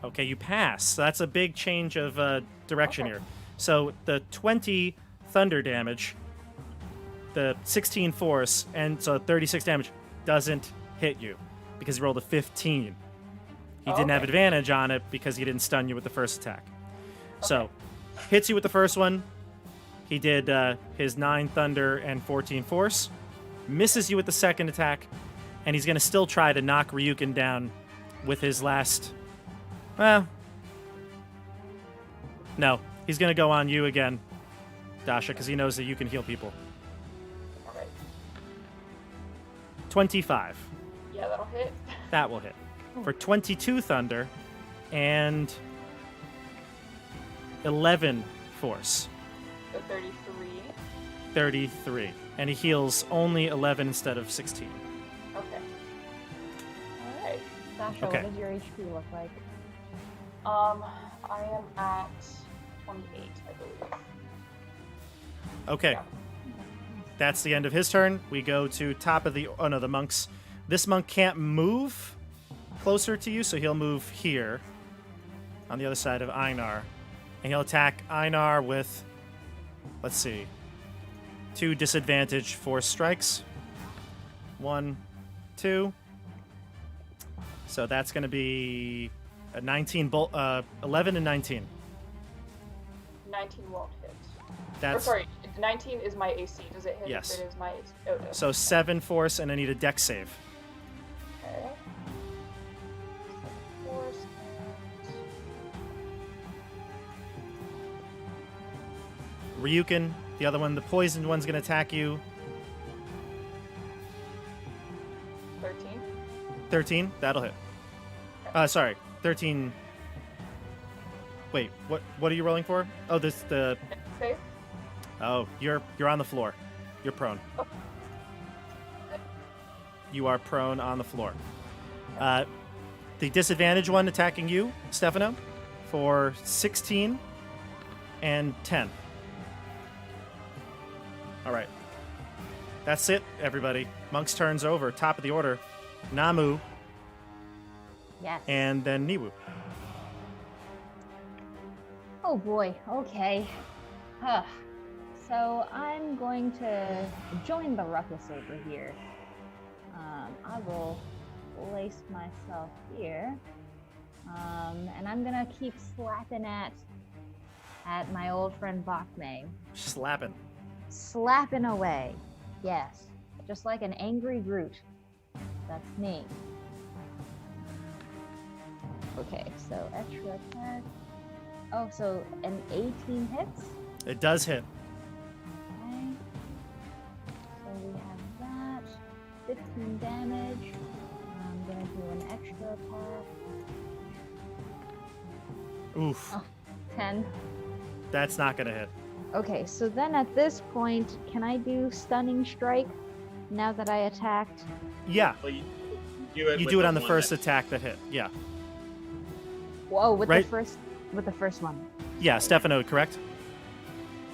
Okay, you pass. So that's a big change of direction Okay. here. So the 20 thunder damage, the 16 force, and so 36 damage doesn't hit you because you rolled a 15. He didn't have Okay. advantage on it because he didn't stun you with the first attack. So, hits you with the first one. He did his 9 thunder and 14 force. Misses you with the second attack. And he's going to still try to knock Ryuken down with his last... Well... No. He's going to go on you again, Dasha, because he knows that you can heal people. Alright. 25. Yeah, that'll hit. That will hit. For 22 thunder and 11 force. So 33. 33. And he heals only 11 instead of 16. Okay. Alright. Dasha, Okay. what does your HP look like? I am at 28, I believe. Okay. Yeah. That's the end of his turn. We go to top of the... Oh, no, the monks. This monk can't move closer to you, so he'll move here on the other side of Einar. And he'll attack Einar with... Let's see. 2 disadvantage force strikes. 1, 2. So that's going to be a 19 bolt... 11 and 19. 19 won't hit. That's... Or sorry, 19 is my AC. Does it hit Yes. if it is my AC? Oh, no. So 7 force, and I need a dex save. Okay. Force. Ryuken, the other one, the poisoned one's going to attack you. 13. 13, that'll hit. Sorry, 13. Wait, what are you rolling for? Oh, this the. Save. Oh, you're on the floor. You're prone. Oh. You are prone on the floor. The disadvantage one attacking you, Stefano, for 16 and 10. All right. That's it, everybody. Monk's turn's over. Top of the order. Namu, Yes. and then Newoo. Oh boy, okay. Huh. So I'm going to join the ruckus over here. I will place myself here. And I'm gonna keep slapping at at my old friend Bach May. Slapping. Slapping away. Yes. Just like an angry Groot. That's me. Okay, so extra attack. Oh, so an 18 hits? It does hit. Okay. So we have that. 15 damage. I'm gonna do an extra attack. Oof. Oh. 10. That's not gonna hit. Okay, so then at this point, can I do Stunning Strike now that I attacked? Yeah. Well, you do it. You with do it on the one first that- attack that hit. Yeah. Whoa, with Right. the first one. Yeah, Stefano, correct?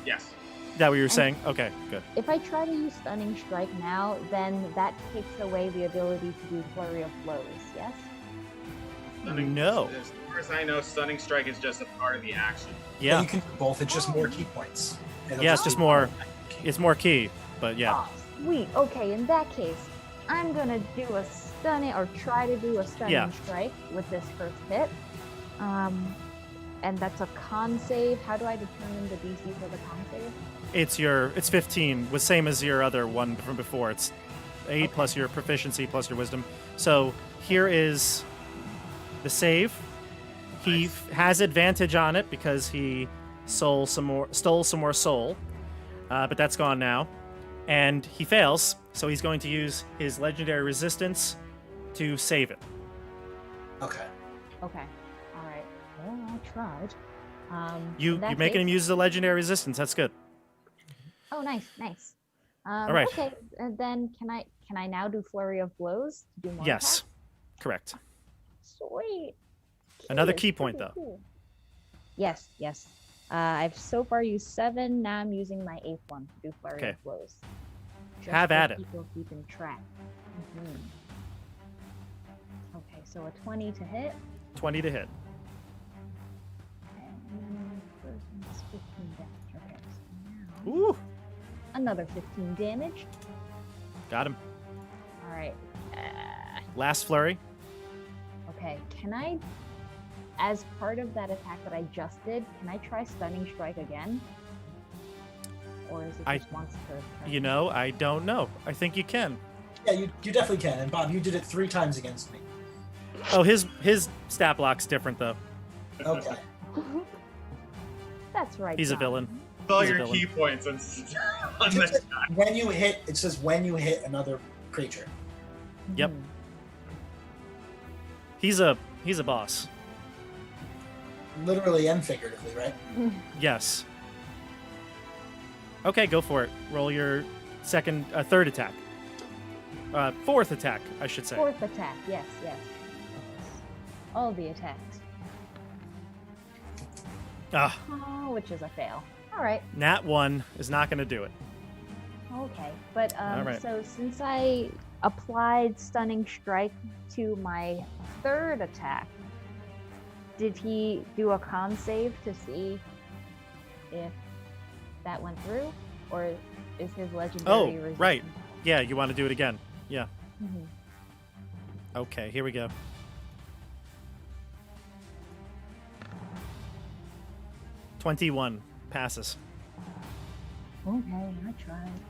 Yes. Is that what you were And- saying? Okay, good. If I try to use Stunning Strike now, then that takes away the ability to do Flurry of Blows, yes? No. As far as I know, Stunning Strike is just a part of the action. Yeah. You can do both. It's just more key points. It'll Yeah, it's just be- more. It's more key, but yeah. Oh, sweet. Okay, in that case, I'm gonna do a stunning, or try to do a Stunning Yeah. Strike with this first hit. And that's a con save. How do I determine the DC for the con save? It's 15, was same as your other one from before. It's 8 plus your proficiency plus your wisdom. So here is the save. He Nice. has advantage on it because he stole some more soul, but that's gone now, and he fails. So he's going to use his legendary resistance to save it. Okay. Okay. All right. Well, I tried. You in that making case- him use the legendary resistance. That's good. Oh, nice, nice. All right. Okay, and then can I now do Flurry of Blows to do more Yes, attacks? correct. Sweet. Another Cool, key point, cool, though. cool. Yes, yes. I've so far used 7. Now I'm using my 8th one to do Flurry Okay. of Blows. Just Have for at it. people keeping track. Mhm. Okay, so a 20 to hit. 20 to hit. And then first one is 15 damage. Okay, so now Ooh, another 15 damage. got him. All right. Last flurry. Okay, can I, as part of that attack that I just did, can I try Stunning Strike again? Or is it I- just once per turn? You know, I don't know. I think you can. Yeah, you definitely can. And Bob, you did it 3 times against me. Oh, his stat block's different though. Okay. That's right. He's a John. villain. All He's a your villain. key points on this. When you hit, it says when you hit another creature. Yep. Mhm. He's a boss. Literally and figuratively, right? Yes. Okay, go for it. Roll your third attack. Fourth attack, I should say. Fourth attack. Yes, yes. All the attacks. Ah, Oh, which is a fail. All right. nat 1 is not going to do it. Okay, but All right. so since I applied Stunning Strike to my third attack, did he do a con save to see if that went through, or is his legendary? Oh, resistance? right. Yeah, you want to do it again. Yeah. Mhm. Okay, here we go. "21 passes. Okay, I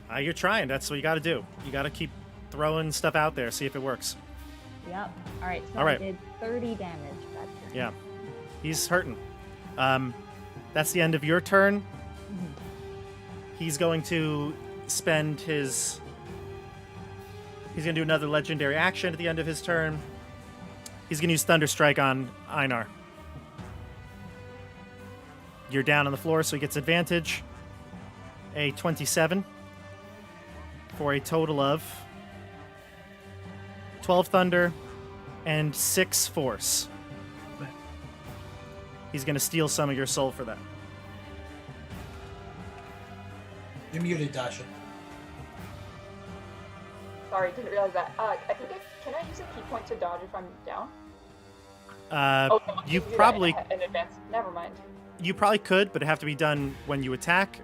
tried. You're trying. That's what you got to do. You got to keep throwing stuff out there, see if it works. Yep. All right. So All right. I did 30 damage that turn. Yeah. He's hurting. That's the end of your turn. Mhm. He's going to spend his... He's going to do another legendary action at the end of his turn. He's going to use Thunder Strike on Einar. You're down on the floor, so he gets advantage. A 27 for a total of 12 Thunder and 6 Force. He's going to steal some of your soul for that. You're muted, Dasha. Sorry, didn't realize that. Can I use a key point to dodge if I'm down? You can do that probably in advance. Never mind. you probably could, but it'd have to be done when you attack,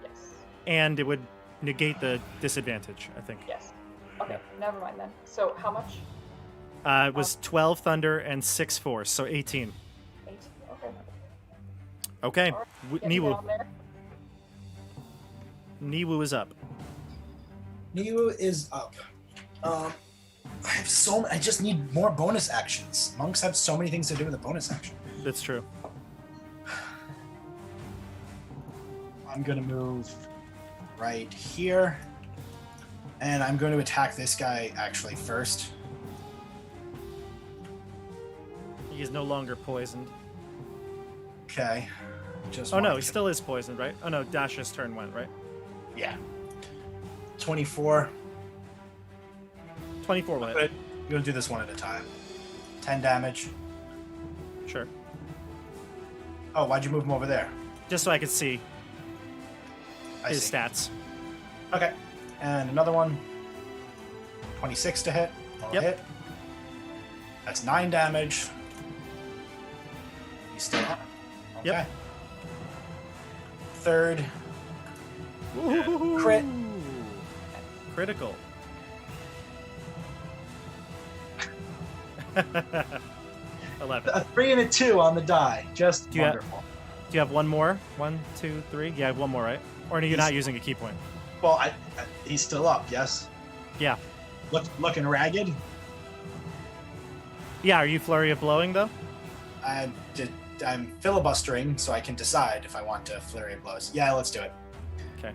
Yes. and it would negate the disadvantage, I think. Yes. Okay. Never mind then. So how much? It was 12 Thunder and 6 Force, so 18. 8. Okay. Okay. All right, W- get me Newoo. down there. Newoo is up. Newoo is up. I have I just need more bonus actions. Monks have so many things to do with a bonus action. That's true. I'm gonna move right here, and I'm going to attack this guy actually first. He is no longer poisoned. Okay. Just Oh no, wanted he to- still is poisoned, right? Oh no, Dasha's turn went, right? Yeah. 24. 24 will hit. But you're gonna do this one at a time. 10 damage. Sure. Oh, why'd you move him over there? Just so I could see I his see. stats. Okay. And another one. 26 to hit. That'll Yep. hit. That's 9 damage. He's still up. Okay. Yep. Third. Ooh. Crit. Critical. 11. A 3 and a 2 on the die. Just Do you have- wonderful. Do you have one more? 1, 2, 3? Yeah, I have one more, right? Or are you not using a key point? Well, he's still up, yes? Yeah. Looking ragged? Yeah, are you flurry of blowing though? I'm filibustering, so I can decide if I want to flurry of blows. Yeah, let's do it. Okay.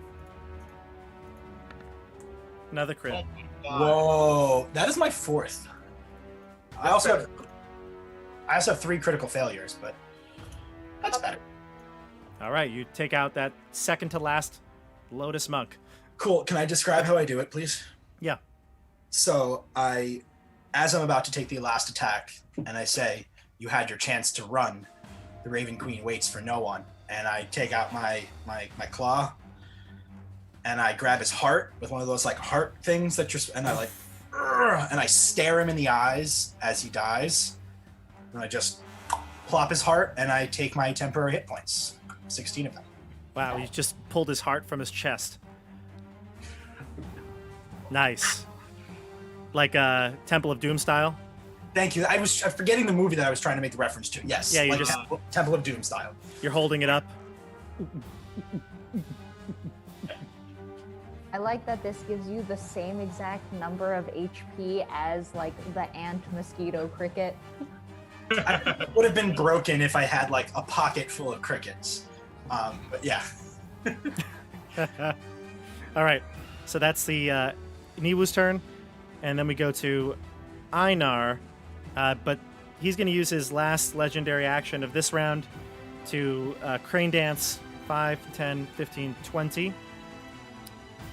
Another Oh crit. my god. Whoa, that is my 4th. I also have 3 critical failures, but that's better. All right, you take out that second to last Lotus Monk. Cool. Can I describe how I do it, please? Yeah. So as I'm about to take the last attack, and I say, "You had your chance to run," the Raven Queen waits for no one, and I take out my claw, and I grab his heart with one of those like heart things that and I like, and I stare him in the eyes as he dies, and I just plop his heart, and I take my temporary hit points, 16 of them. Wow, you just pulled his heart from his chest. Nice. Like Temple of Doom style. Thank you. I'm forgetting the movie that I was trying to make the reference to. Yes. Yeah, you like just- Temple of Doom style. You're holding it up. I like that this gives you the same exact number of HP as like the ant, mosquito, cricket. I would have been broken if I had like a pocket full of crickets. But yeah. All right, so that's the Newoo's turn, and then we go to Einar, but he's going to use his last legendary action of this round to Crane Dance 5, 10, 15, 20.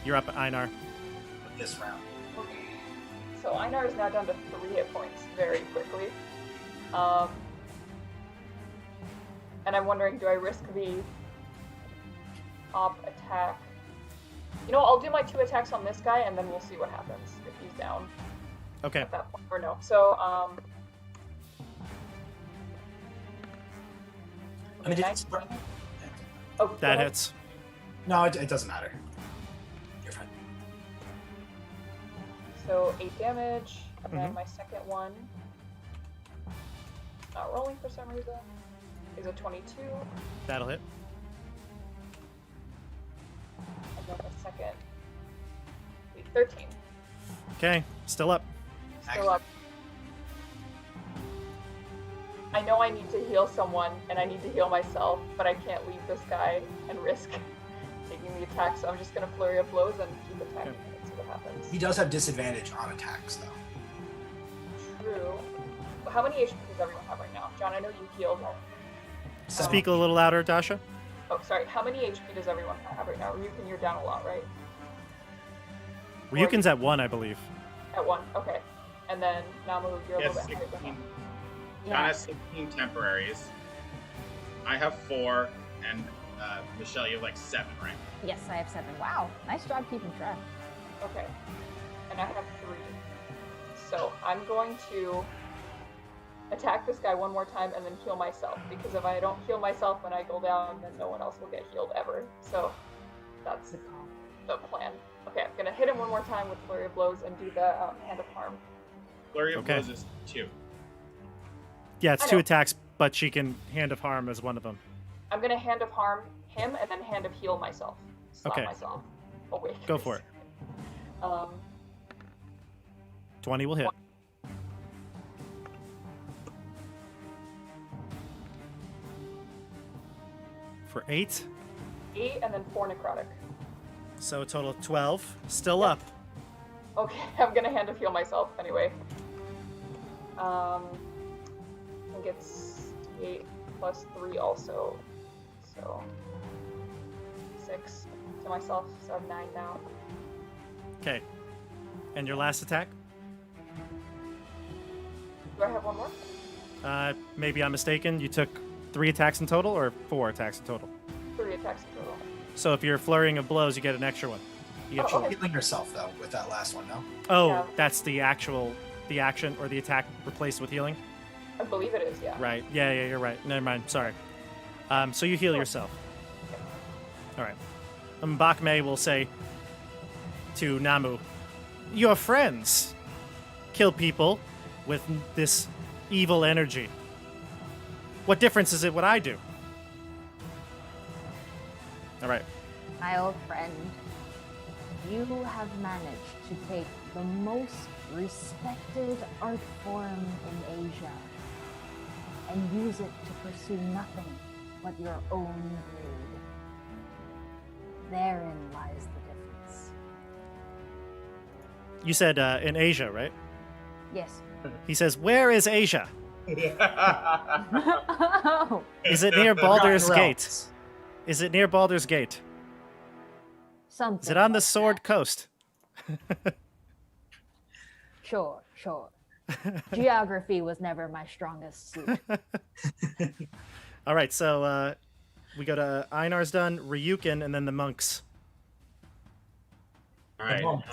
You're up, Einar. This round. Okay. So Einar is now down to 3 hit points very quickly. And I'm wondering, do I risk the op attack? You know, I'll do my 2 attacks on this guy, and then we'll see what happens if he's down Okay. at that point, or no. So, I mean, 19. Oh, go That ahead. hits. No, it doesn't matter. You're fine. So 8 damage, and then Mhm. my second one, not rolling for some reason, is a 22, That'll hit. and then the second, 13. Okay, still up. Still up. I know I need to heal someone, and I need to heal myself, but I can't leave this guy and risk taking the attack, so I'm just gonna flurry of blows and keep attacking and see what happens. He does have disadvantage on attacks, though. True. How many HP does everyone have right now? John, I know you healed. Speak a little louder, Dasha. Oh, sorry. How many HP does everyone have right now? Ryuken, you're down a lot, right? Ryuken's at 1, I believe. At 1. Okay. And then Namu, you're a Yes, little bit higher than 16. him. John has 16 temporaries. I have 4, and Michelle, you have like 7, right? Yes, I have 7. Wow, nice job keeping track. Okay. And I have 3. So I'm going to attack this guy one more time and then heal myself, because if I don't heal myself when I go down, then no one else will get healed ever. So that's the plan. Okay, I'm gonna hit him one more time with Flurry of Blows and do the Hand of Harm. Flurry of Okay. blows is 2. Yeah, it's I 2 know. attacks, but she can Hand of Harm as one of them. I'm gonna Hand of Harm him and then Hand of Heal myself. Slap Okay. myself awake. Go for it. 20 will hit. For 8. 8 and then 4 necrotic. So a total of 12. Still Yep. up. Okay, I'm gonna Hand of Heal myself anyway. I think it's 8 plus 3 also. So 6 to myself, so I'm 9 now. Okay. And your last attack? Do I have one more? Maybe I'm mistaken. You took 3 attacks in total or 4 attacks in total? 3 attacks in total. So if you're flurrying of blows, you get an extra one. You get Oh, okay. Healing yourself though with that last one, no? Oh, Yeah. that's the action or the attack replaced with healing? I believe it is, yeah. Right. Yeah, you're right. Never mind. Sorry. So you heal yourself. All right. Bach May will say to Namu, your friends kill people with this evil energy. What difference is it what I do? All right. My old friend, you have managed to take the most respected art form in Asia and use it to pursue nothing but your own greed. Therein lies the difference. You said in Asia, right? Yes. He says, where is Asia? Oh, Is it near Baldur's Forgotten Gate? realms. Is it near Baldur's Gate? something. Is it on the like Sword that. Coast? Sure. Geography was never my strongest suit. All right, so we go to Einar's done, Ryuken, and then the monks. All right. monk.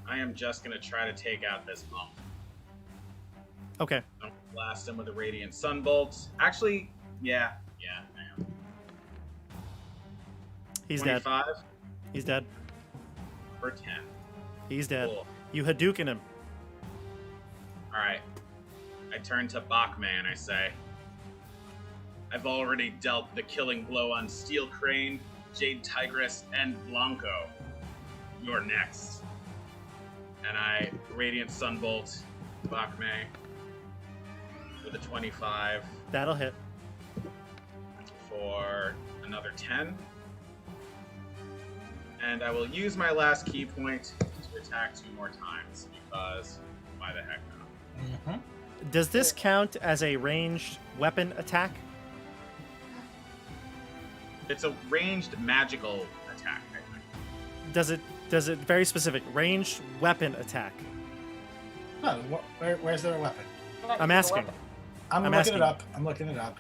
I am just gonna try to take out this monk. Okay. I'm gonna blast him with a radiant sunbolt. Actually, yeah, I am. He's dead. 25 He's dead. for 10. He's dead. Cool. You Hadouken him. All right. I turn to Bach May and I say, I've already dealt the killing blow on Steel Crane, Jade Tigress, and Blanco. You're next. And I Radiant Sunbolt Bach May with a 25 That'll hit. for another 10. And I will use my last key point to attack 2 more times because why the heck not? Mm-hmm. Does this count as a ranged weapon attack? It's a ranged magical attack, I think. Does it very specific ranged weapon attack? No, where's their weapon? You're not I'm using the asking. weapon. I'm I'm looking asking. it up. I'm looking it up.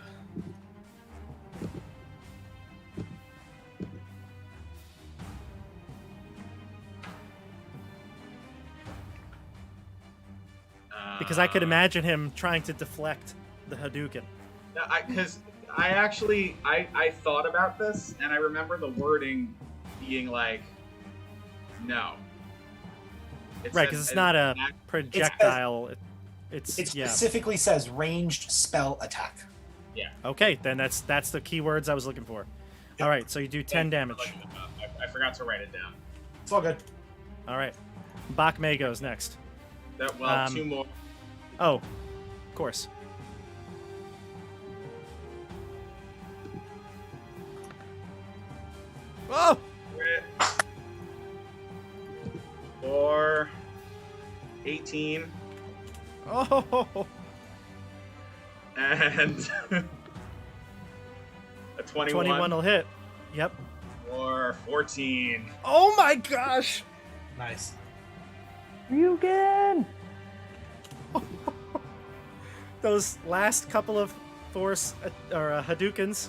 Because I could imagine him trying to deflect the Hadouken. Because I actually I thought about this and I remember the wording being like, no. It Right, says because it's as not a mag- projectile. It's It yeah. specifically says ranged spell attack. Okay, then that's the key words I was looking for. All right, so you do 10 damage. I forgot to write it down. It's all good. All right, Bach May goes next. Well, 2 more. Oh, of course. Oh! For 18 Oh! and a 21, 21 will hit. Yep. or 14. Oh my gosh! Nice. Ryuken! Those last couple of force or Hadoukens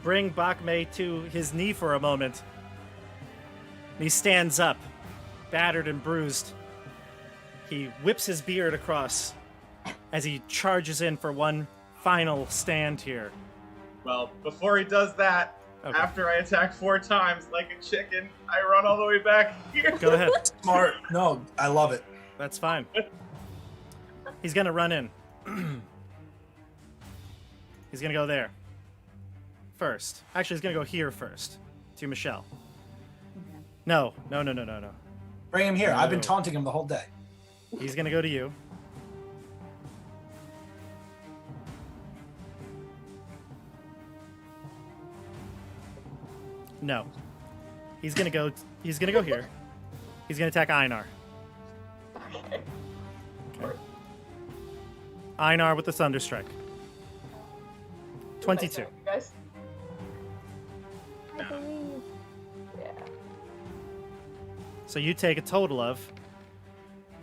bring Bach May to his knee for a moment. And he stands up, battered and bruised. He whips his beard across as he charges in for one final stand here. Well, before he does that, Okay. after I attack 4 times like a chicken, I run all the way back here. Go ahead. Smart. No, I love it. That's fine. He's gonna run in. He's gonna go there. first. Actually, he's going to go here first to Michelle. Okay. No. Bring him here. I've been No. taunting him the whole day. He's going to go to you. No. He's going to go here. He's going to attack Einar. Okay. Einar with the Thunderstrike. Nice 22. knowing you guys. I believe. Yeah. So you take a total of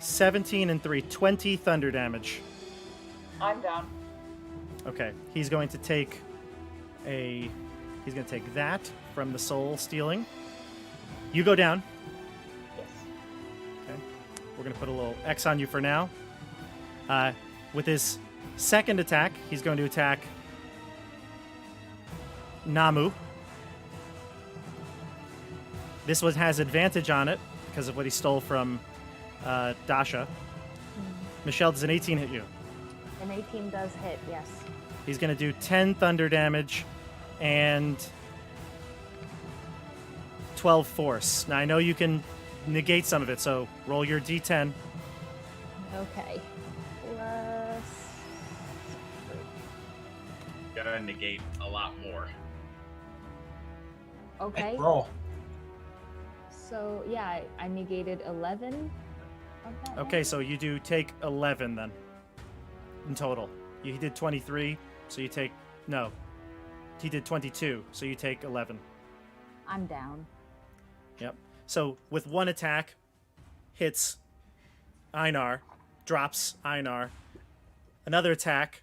17 and 3, 20 thunder damage. I'm down. Okay, he's going to take that from the soul stealing. You go down. Yes. Okay. We're going to put a little X on you for now. With his second attack, he's going to attack Namu. This one has advantage on it because of what he stole from Dasha. Michelle, does an 18 hit you? An 18 does hit, yes. He's going to do 10 thunder damage and 12 force. Now, I know you can negate some of it, so roll your d10. Okay. Plus. Gotta negate a lot more. Okay. Roll. So, yeah, I negated 11 of that. Okay, so you do take 11 then in total. He did 23, so you take... No. He did 22, so you take 11. I'm down. Yep. So with one attack, hits Einar, drops Einar. Another attack,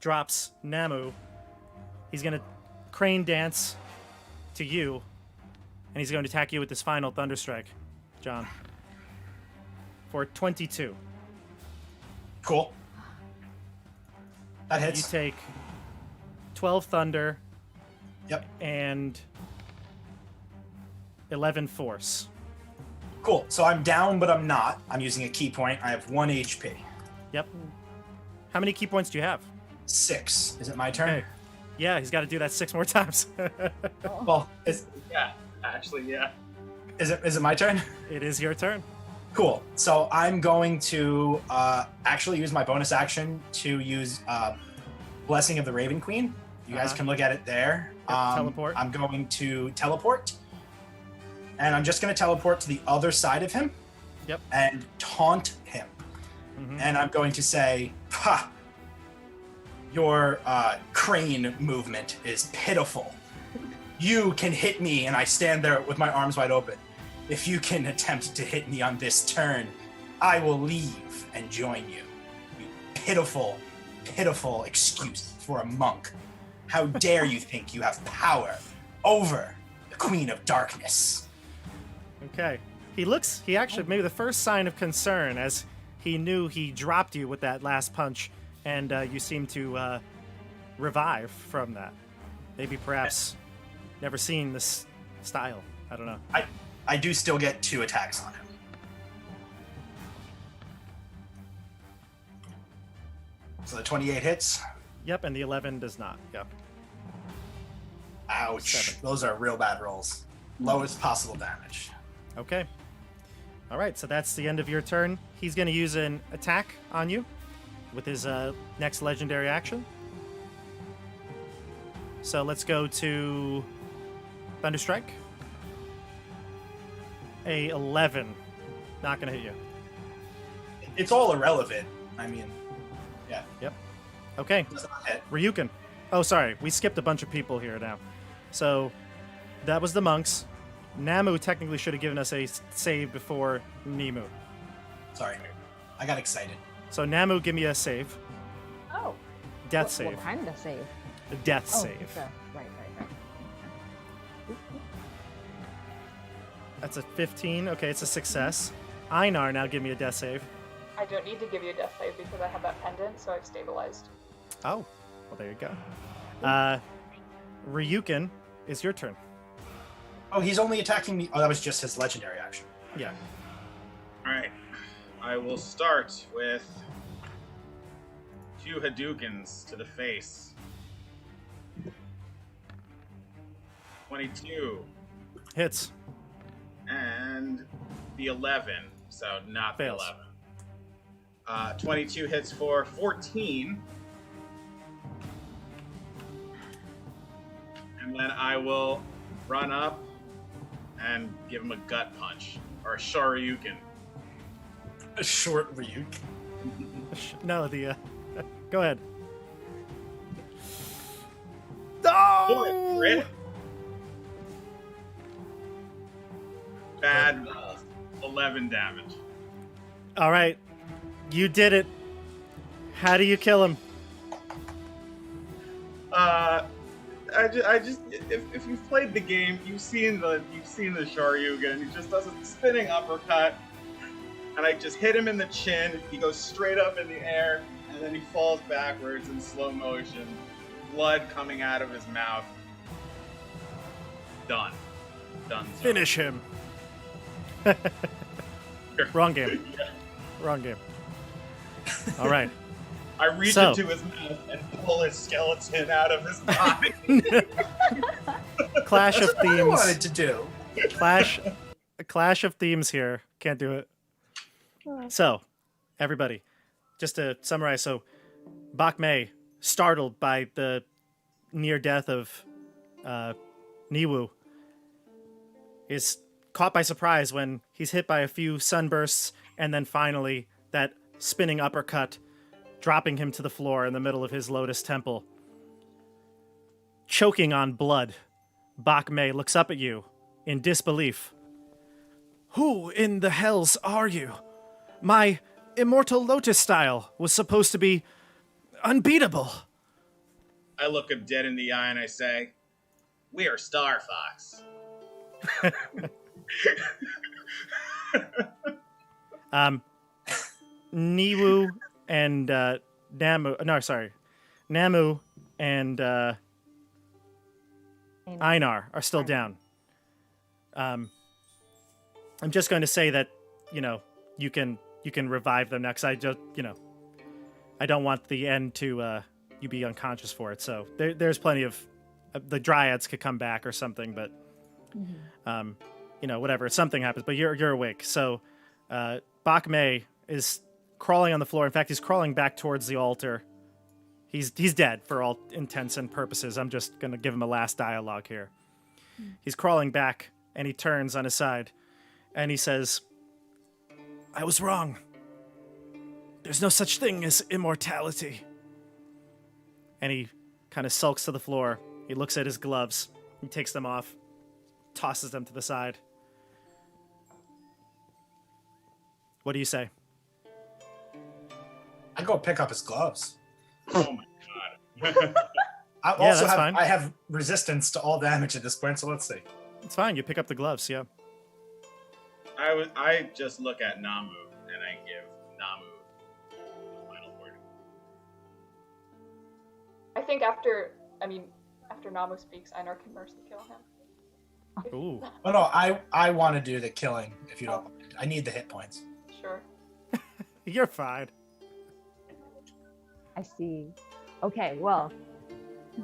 drops Namu. He's going to crane dance to you, and he's going to attack you with this final Thunderstrike, John, for 22. Cool. That You hits. take 12 thunder Yep. and 11 force. Cool. So I'm down, but I'm not. I'm using a key point. I have 1 HP. Yep. How many key points do you have? 6. Is it my turn? Okay. Yeah, he's got to do that 6 more times. Well, is Yeah, actually, yeah. it my turn? It is your turn. Cool. So I'm going to actually use my bonus action to use Blessing of the Raven Queen. You guys can look at it there. Yep, teleport. I'm going to teleport. And I'm just going to teleport to the other side of him. Yep. And taunt him. Mhm. And I'm going to say, ha! Your crane movement is pitiful. You can hit me, and I stand there with my arms wide open. If you can attempt to hit me on this turn, I will leave and join you. You pitiful, pitiful excuse for a monk. How dare you think you have power over the Queen of Darkness? Okay. He actually, maybe the first sign of concern as he knew he dropped you with that last punch, and you seem to revive from that. Maybe perhaps never seen this style. I don't know. I do still get 2 attacks on him. So the 28 hits. Yep, and the 11 does not. Yep. Ouch. 7. Those are real bad rolls. Lowest possible damage. Okay. All right, so that's the end of your turn. He's going to use an attack on you with his next legendary action. So let's go to Thunderstrike. A 11. Not going to hit you. It's all irrelevant. I mean, yeah. Yep. Okay. Does not hit. Ryuken. Oh, sorry. We skipped a bunch of people here now. So that was the monks. Namu technically should have given us a save before Nemu. Sorry. I got excited. So Namu, give me a save. Oh. Death What save. kind of save? A death Oh, save. it's a, right. That's a 15. Okay, it's a success. Einar, now give me a death save. I don't need to give you a death save because I have that pendant, so I've stabilized. Oh, well, there you go. Ryuken, it's your turn. Oh, he's only attacking me. Oh, that was just his legendary action. Yeah. Alright. I will start with 2 Hadoukens to the face. 22. Hits. And the 11. So not Fails. the 11. 22 hits for 14. And then I will run up and give him a gut punch. Or a Shoryuken. A short Ryuk. No, the go ahead. Oh! Crit. Bad roll. 11 damage. All right, you did it. How do you kill him? I just if you've played the game, you've seen the Shoryuken. He just does a spinning uppercut, and I just hit him in the chin. He goes straight up in the air, and then he falls backwards in slow motion, blood coming out of his mouth. Done. Done. Finish him. Wrong game. Yeah. Wrong game. All right. I reach So- into his mouth and pull his skeleton out of his body. Clash of That's what I themes. wanted to do. Clash of themes here. Can't do it. So, everybody, just to summarize, so Bach May, startled by the near death of Newoo, is caught by surprise when he's hit by a few sunbursts and then finally that spinning uppercut, dropping him to the floor in the middle of his lotus temple. Choking on blood, Bach May looks up at you in disbelief. Who in the hells are you? My immortal lotus style was supposed to be unbeatable. I look him dead in the eye and I say, "We are Star Fox." Newoo and Namu. No, sorry, Namu and Einar are still down. I'm just going to say that you can revive them next. I just I don't want the end to you be unconscious for it. So there's plenty of the dryads could come back or something, but whatever, something happens. But you're awake. So Bach May is crawling on the floor. In fact, he's crawling back towards the altar. He's dead for all intents and purposes. I'm just gonna give him a last dialogue here. He's crawling back and he turns on his side and he says, "I was wrong. There's no such thing as immortality." And he kind of sulks to the floor. He looks at his gloves. He takes them off, tosses them to the side. What do you say? I go pick up his gloves. Oh my god. I Yeah, also that's fine. I have resistance to all damage at this point, so let's see. It's fine. You pick up the gloves, yeah. I just look at Namu and I give Namu the final word. I think after Namu speaks, Einar can mercy kill him. Ooh. Oh no, I want to do the killing if you don't mind. I need the hit points. Sure. You're fine. I see. Okay, well,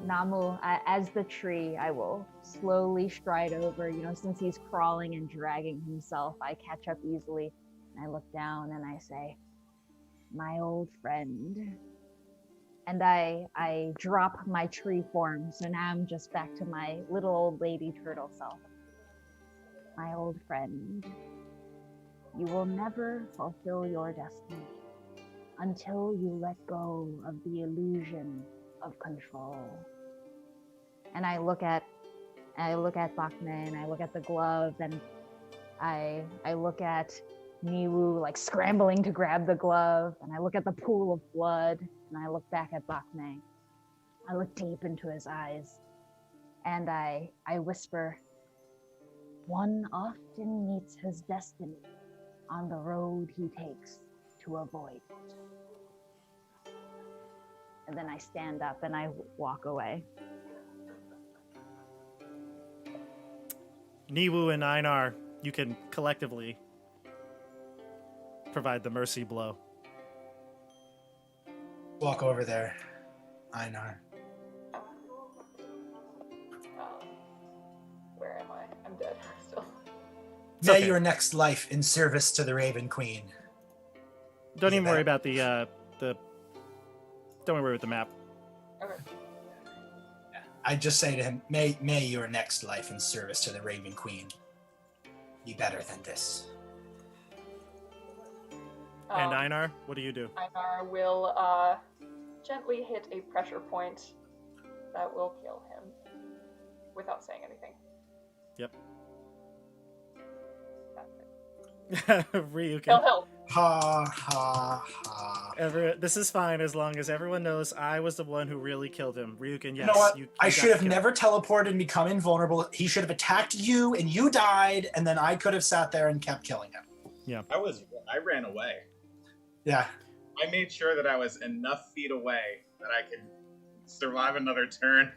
Namu, as the tree, I will slowly stride over. Since he's crawling and dragging himself, I catch up easily. And I look down and I say, "My old friend." And I drop my tree form, so now I'm just back to my little old lady turtle self. "My old friend, you will never fulfill your destiny until you let go of the illusion of control." And I look at Bach May and I look at the glove and I look at Newoo like scrambling to grab the glove, and I look at the pool of blood and I look back at Bach May. I look deep into his eyes and I whisper, "One often meets his destiny on the road he takes to avoid it." And then I stand up and I walk away. Newoo and Einar, you can collectively provide the mercy blow. Walk over there, Einar. May okay. your next life in service to the Raven Queen. Don't Is it even worry that? about the. Don't worry with the map. Okay. I just say to him, may your next life in service to the Raven Queen be better than this. And Einar, what do you do? Einar will gently hit a pressure point that will kill him without saying anything. Yep. That's it. Ryuken. He'll help. Ha ha ha. This is fine as long as everyone knows I was the one who really killed him. Ryuken, yes. You know what? I got should have killed. never teleported and become invulnerable. He should have attacked you and you died, and then I could have sat there and kept killing him. I ran away. Yeah. I made sure that I was enough feet away that I could survive another turn.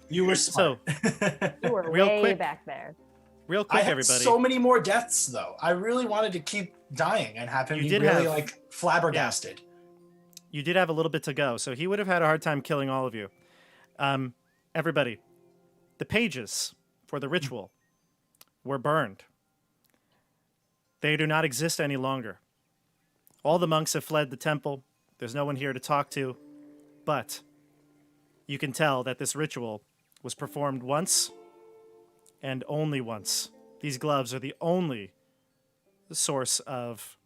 You were smart. You were Real way quick. back there. Real I quick, had everybody. so many more deaths, though. I really wanted to keep dying and have him You be did really, have- like, flabbergasted. You did have a little bit to go, so he would have had a hard time killing all of you. Everybody, the pages for the ritual were burned. They do not exist any longer. All the monks have fled the temple. There's no one here to talk to. But you can tell that this ritual was performed once and only once. These gloves are the only source of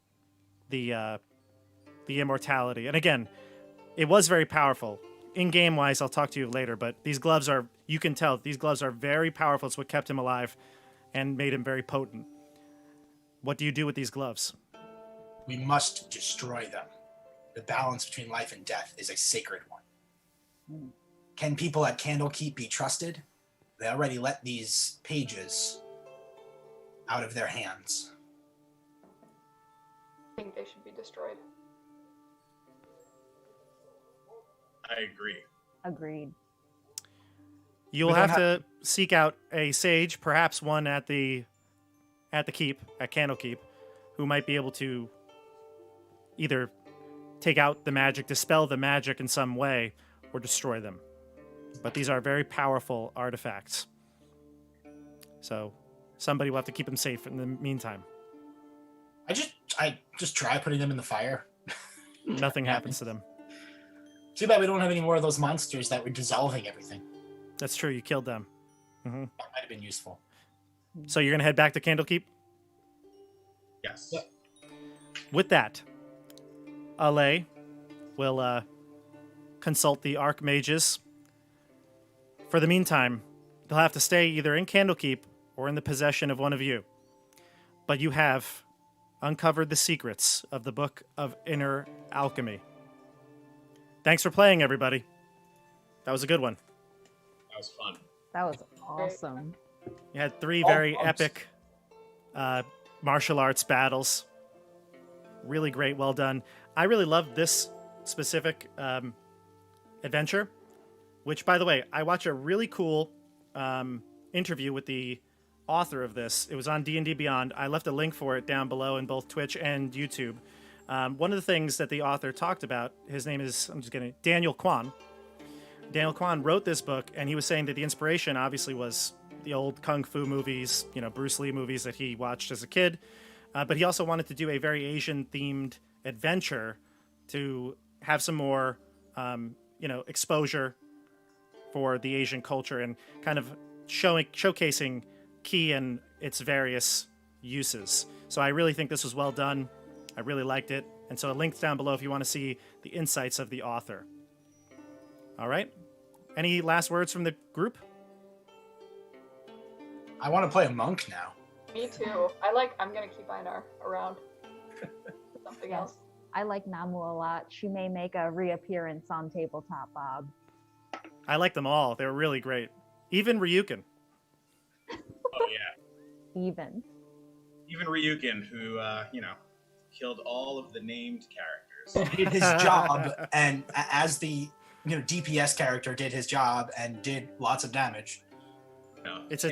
the immortality. And again, it was very powerful. In-game wise, I'll talk to you later, but these gloves are, you can tell, these gloves are very powerful. It's what kept him alive and made him very potent. What do you do with these gloves? We must destroy them. The balance between life and death is a sacred one. Can people at Candlekeep be trusted? They already let these pages out of their hands. I think they should be destroyed. I agree. Agreed. You'll We don't have to seek out a sage, perhaps one at the keep, at Candlekeep, who might be able to either take out the magic, dispel the magic in some way, or destroy them. But these are very powerful artifacts. So somebody will have to keep them safe in the meantime. I just try putting them in the fire. Nothing happens to them. Too bad we don't have any more of those monsters that were dissolving everything. That's true, you killed them. hmm That might have been useful. So you're going to head back to Candlekeep? Yes. Yep. With that, Ale will consult the Archmages. For the meantime, they'll have to stay either in Candlekeep or in the possession of one of you. But you have uncovered the secrets of the Book of Inner Alchemy. Thanks for playing, everybody. That was a good one. That was fun. That was awesome. You had three All very bumps. epic martial arts battles. Really great, well done. I really loved this specific adventure, which, by the way, I watched a really cool interview with the author of this. It was on D&D Beyond. I left a link for it down below in both Twitch and YouTube. One of the things that the author talked about, his name is, Daniel Kwan. Daniel Kwan wrote this book, and he was saying that the inspiration obviously was the old kung fu movies, Bruce Lee movies that he watched as a kid. But he also wanted to do a very Asian-themed adventure to have some more, exposure for the Asian culture and kind of showcasing Ki and its various uses. So I really think this was well done. I really liked it. And so a link's down below if you want to see the insights of the author. All right. Any last words from the group? I want to play a monk now. Me too. I'm gonna keep Einar around. Something else. I like Namu a lot. She may make a reappearance on Tabletop, Bob. I like them all. They were really great. Even Ryuken. Oh yeah. Even Ryuken, who killed all of the named characters. Did his job, and as the DPS character did his job and did lots of damage. No, It's a-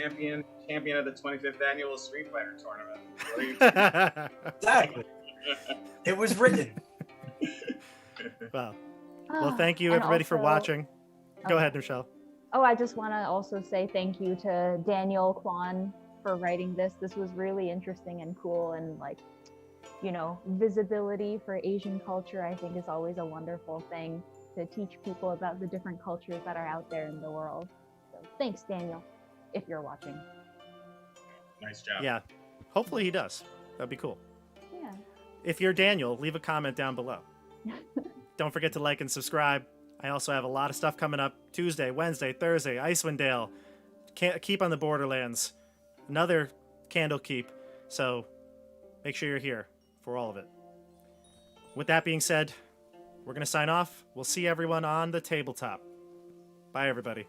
champion of the 25th annual Street Fighter tournament. What are you Exactly. It was written. Well, thank you And everybody for also- watching. Go Oh. ahead, Michelle. Oh, I just want to also say thank you to Daniel Kwan for writing this. This was really interesting and cool, and like, you know, visibility for Asian culture, I think, is always a wonderful thing to teach people about the different cultures that are out there in the world. So thanks, Daniel, if you're watching. Nice job. Yeah. Hopefully he does. That'd be cool. Yeah. If you're Daniel, leave a comment down below. Don't forget to like and subscribe. I also have a lot of stuff coming up Tuesday, Wednesday, Thursday, Icewind Dale, Keep on the Borderlands, another Candlekeep. So make sure you're here for all of it. With that being said, we're going to sign off. We'll see everyone on the tabletop. Bye, everybody.